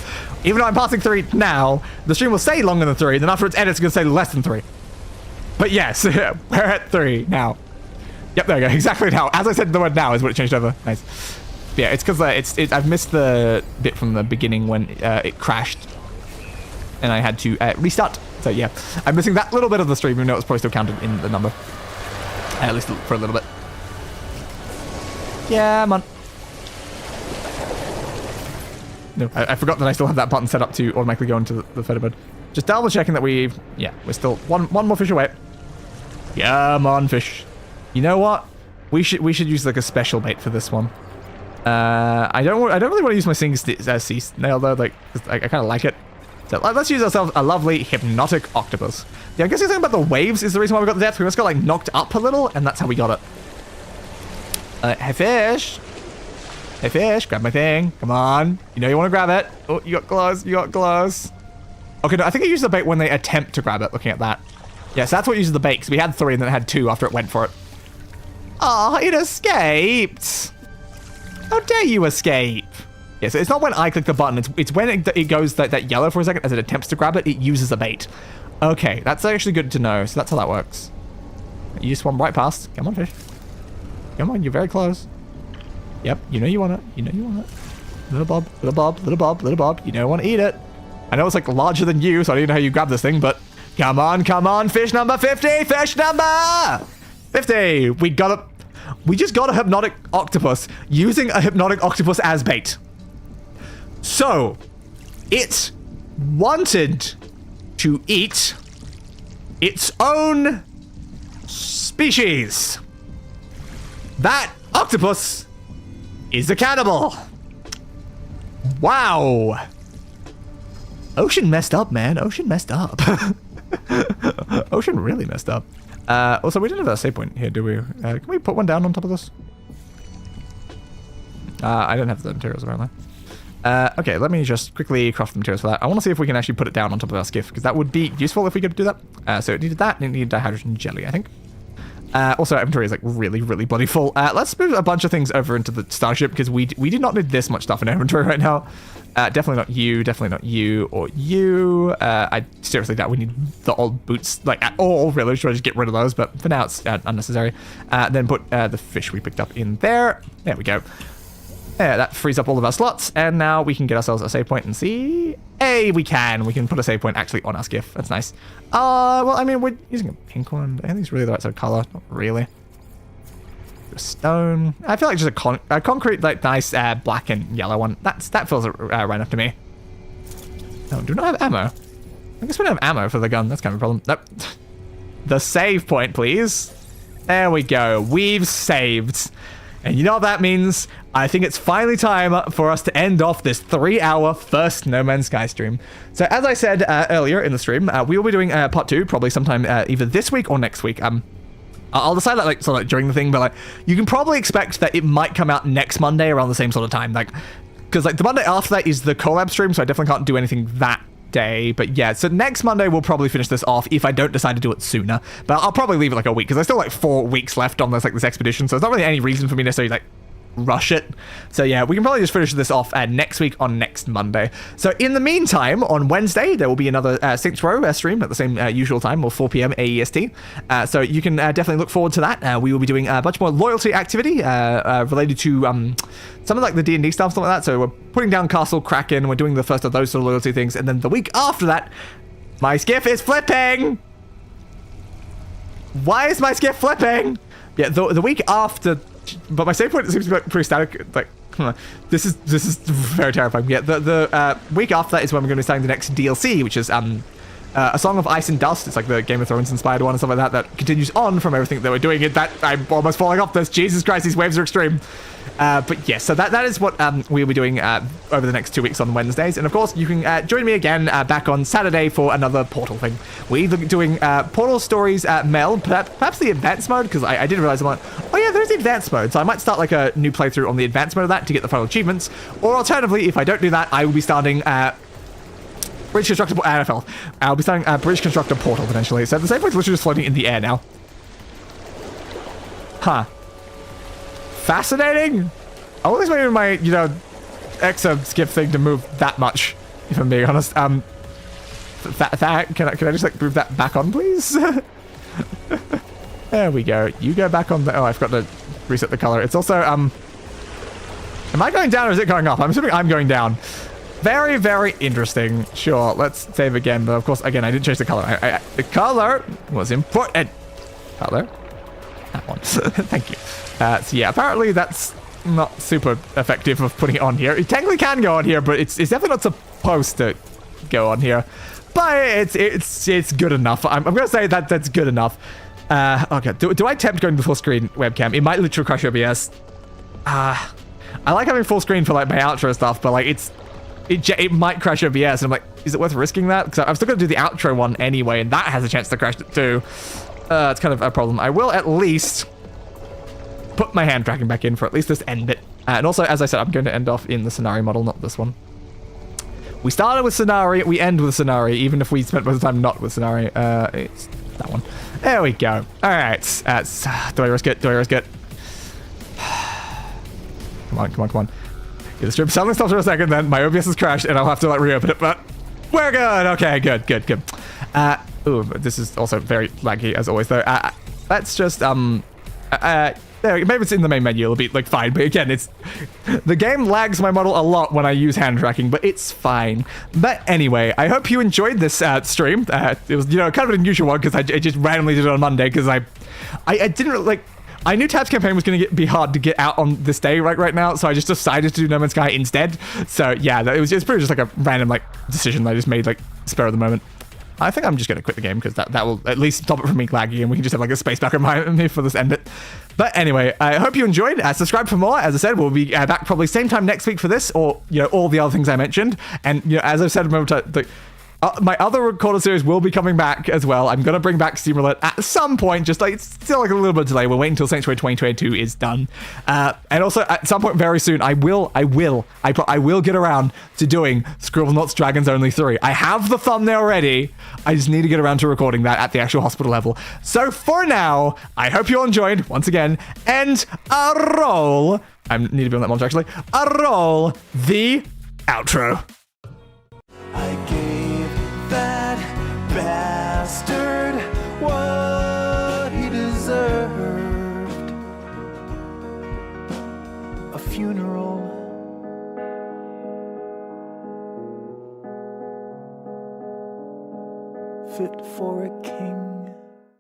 even though I'm passing 3 now, the stream will say longer than 3. Then after it's edited, it's going to say less than 3. But yes, we're at 3 now. Yep, there we go. Exactly now. As I said, the word now is what it changed over. Nice. Yeah, it's because I've missed the bit from the beginning when it crashed and I had to restart. So yeah, I'm missing that little bit of the stream, even though it's probably still counted in the number. At least for a little bit. Yeah, man. No, I forgot that I still have that button set up to automatically go into the photo mode. Just double checking that we're still one more fish away. Yeah, man, fish. You know what? We should use like a special bait for this one. I don't really want to use my sea snail though, like I kind of like it. So let's use ourselves a lovely hypnotic octopus. Yeah, I guess the thing about the waves is the reason why we got the depth. We just got like knocked up a little, and that's how we got it. Hey fish. Hey fish, grab my thing. Come on. You know you want to grab it. Oh, you got close. You got close. Okay, no, I think I used the bait when they attempt to grab it, looking at that. Yeah, so that's what uses the bait, because we had 3 and then it had 2 after it went for it. Oh, it escaped. How dare you escape? Yeah, so it's not when I click the button, it's when it goes that yellow for a second as it attempts to grab it, it uses a bait. Okay, that's actually good to know, so that's how that works. You just swam right past. Come on, fish. Come on, you're very close. Yep, you know you want it. You know you want it. Little bob, little bob, little bob, little bob. You don't want to eat it. I know it's like larger than you, so I don't know how you grab this thing, but come on, fish number 50, fish number 50. We just got a hypnotic octopus using a hypnotic octopus as bait. So, it wanted to eat its own species. That octopus is a cannibal. Wow. Ocean messed up, man. Ocean messed up. Ocean really messed up. Also, we didn't have a save point here, do we? Can we put one down on top of this? I don't have the materials, apparently. Okay, let me just quickly craft the materials for that. I want to see if we can actually put it down on top of our skiff, because that would be useful if we could do that. So it needed that, and it needed dihydrogen jelly, I think. Also, our inventory is like really, really bloody full. Let's move a bunch of things over into the starship, because we do not need this much stuff in our inventory right now. Definitely not you, or you. I seriously doubt we need the old boots, like, at all, really. Should I just get rid of those? But for now, it's unnecessary. Then put the fish we picked up in there. There we go. Yeah, that frees up all of our slots, and now we can get ourselves a save point and see. Hey, we can put a save point actually on our skiff. That's nice. Well, I mean, we're using a pink one. I think it's really the right sort of color. Not really. A stone. I feel like just a concrete, like, nice black and yellow one. That feels right enough to me. No, do not have ammo. I guess we don't have ammo for the gun. That's kind of a problem. Nope. The save point, please. There we go. We've saved. And you know what that means? I think it's finally time for us to end off this 3-hour first No Man's Sky stream. So as I said earlier in the stream, we will be doing part 2 probably sometime either this week or next week. I'll decide that, like, sort of like during the thing, but like you can probably expect that it might come out next Monday around the same sort of time, like, because like the Monday after that is the collab stream, so I definitely can't do anything that day. But yeah, so next Monday we'll probably finish this off if I don't decide to do it sooner. But I'll probably leave it like a week, because there's still like 4 weeks left on this expedition, so there's not really any reason for me necessarily like rush it. So yeah, we can probably just finish this off next week on next Monday. So in the meantime, on Wednesday there will be another Saints Row stream at the same usual time, or 4 p.m. AEST. So you can definitely look forward to that. We will be doing a bunch more loyalty activity related to some of like the D&D stuff, something like that. So we're putting down Castle Kraken, we're doing the first of those sort of loyalty things, and then the week after that, my skiff is flipping! Why is my skiff flipping? Yeah, the week after, but my save point seems to be like pretty static. Like, this is very terrifying. Yeah, the week after that is when we're going to be starting the next DLC, which is A Song of Ice and Dust. It's like the Game of Thrones inspired one and stuff like that, that continues on from everything that we're doing. That I'm almost falling off this. Jesus Christ, these waves are extreme. But yes, so that is what we'll be doing over the next 2 weeks on Wednesdays. And of course, you can join me again back on Saturday for another Portal thing. We're either doing Portal Stories Mel, perhaps the advanced mode, because I did realize, I'm like, oh yeah, there's the advanced mode. So I might start like a new playthrough on the advanced mode of that to get the final achievements. Or alternatively, if I don't do that, I will be starting Bridge Constructor, NFL. I'll be starting Bridge Constructor Portal potentially. So the same point's literally just floating in the air now. Huh. Fascinating. I wasn't expecting my, you know, exo skip thing to move that much, if I'm being honest. Can I just like move that back on, please? There we go. You go back on the, oh, I forgot to reset the color. It's also, am I going down or is it going up? I'm assuming I'm going down. Very, very interesting. Sure, let's save again. But of course, again, I didn't change the color. The color was important. Color. That one. Thank you. So yeah, apparently that's not super effective of putting it on here. It technically can go on here, but it's definitely not supposed to go on here. But it's good enough. I'm gonna say that that's good enough. Okay, do I attempt going to full screen webcam? It might literally crash OBS. I like having full screen for like my outro stuff, but like it might crash OBS, and I'm like, is it worth risking that? Because I'm still gonna do the outro one anyway, and that has a chance to crash it too. It's kind of a problem. I will at least put my hand tracking back in for at least this end bit. And also, as I said, I'm going to end off in the Scenari model, not this one. We started with Scenari, we end with Scenari, even if we spent most of the time not with Scenari. It's that one. There we go. All right. Do I risk it? Do I risk it? Come on, come on, come on. Yeah, the stream suddenly stops for a second, then my OBS has crashed, and I'll have to like reopen it, but we're good. Okay, good, good, good. Ooh, but this is also very laggy as always, though. Let's just there, maybe it's in the main menu, it'll be like fine, but again, it's the game lags my model a lot when I use hand tracking, but it's fine. But anyway, I hope you enjoyed this stream. It was, you know, kind of an unusual one because I just randomly did it on Monday because I didn't really, like, I knew Tab's campaign was going to be hard to get out on this day right now, so I just decided to do No Man's Sky instead. So yeah, it's pretty just like a random like decision that I just made like spur of the moment. I think I'm just going to quit the game because that will at least stop it from being laggy and we can just have like a space back remind me for this end bit. But anyway, I hope you enjoyed. Subscribe for more. As I said, we'll be back probably same time next week for this, or, you know, all the other things I mentioned. And, you know, as I've said a moment ago, my other recorded series will be coming back as well. I'm going to bring back Steam Roulette at some point, just like, it's still like a little bit of delay. We'll wait until Sanctuary 2022 is done. And also at some point very soon, I will get around to doing Scribblenauts Dragons Only 3. I have the thumbnail ready. I just need to get around to recording that at the actual hospital level. So for now, I hope you all enjoyed once again, and a roll. I need to be on that montage actually. A roll the outro. I gave that bastard what he deserved. A funeral. Fit for a king.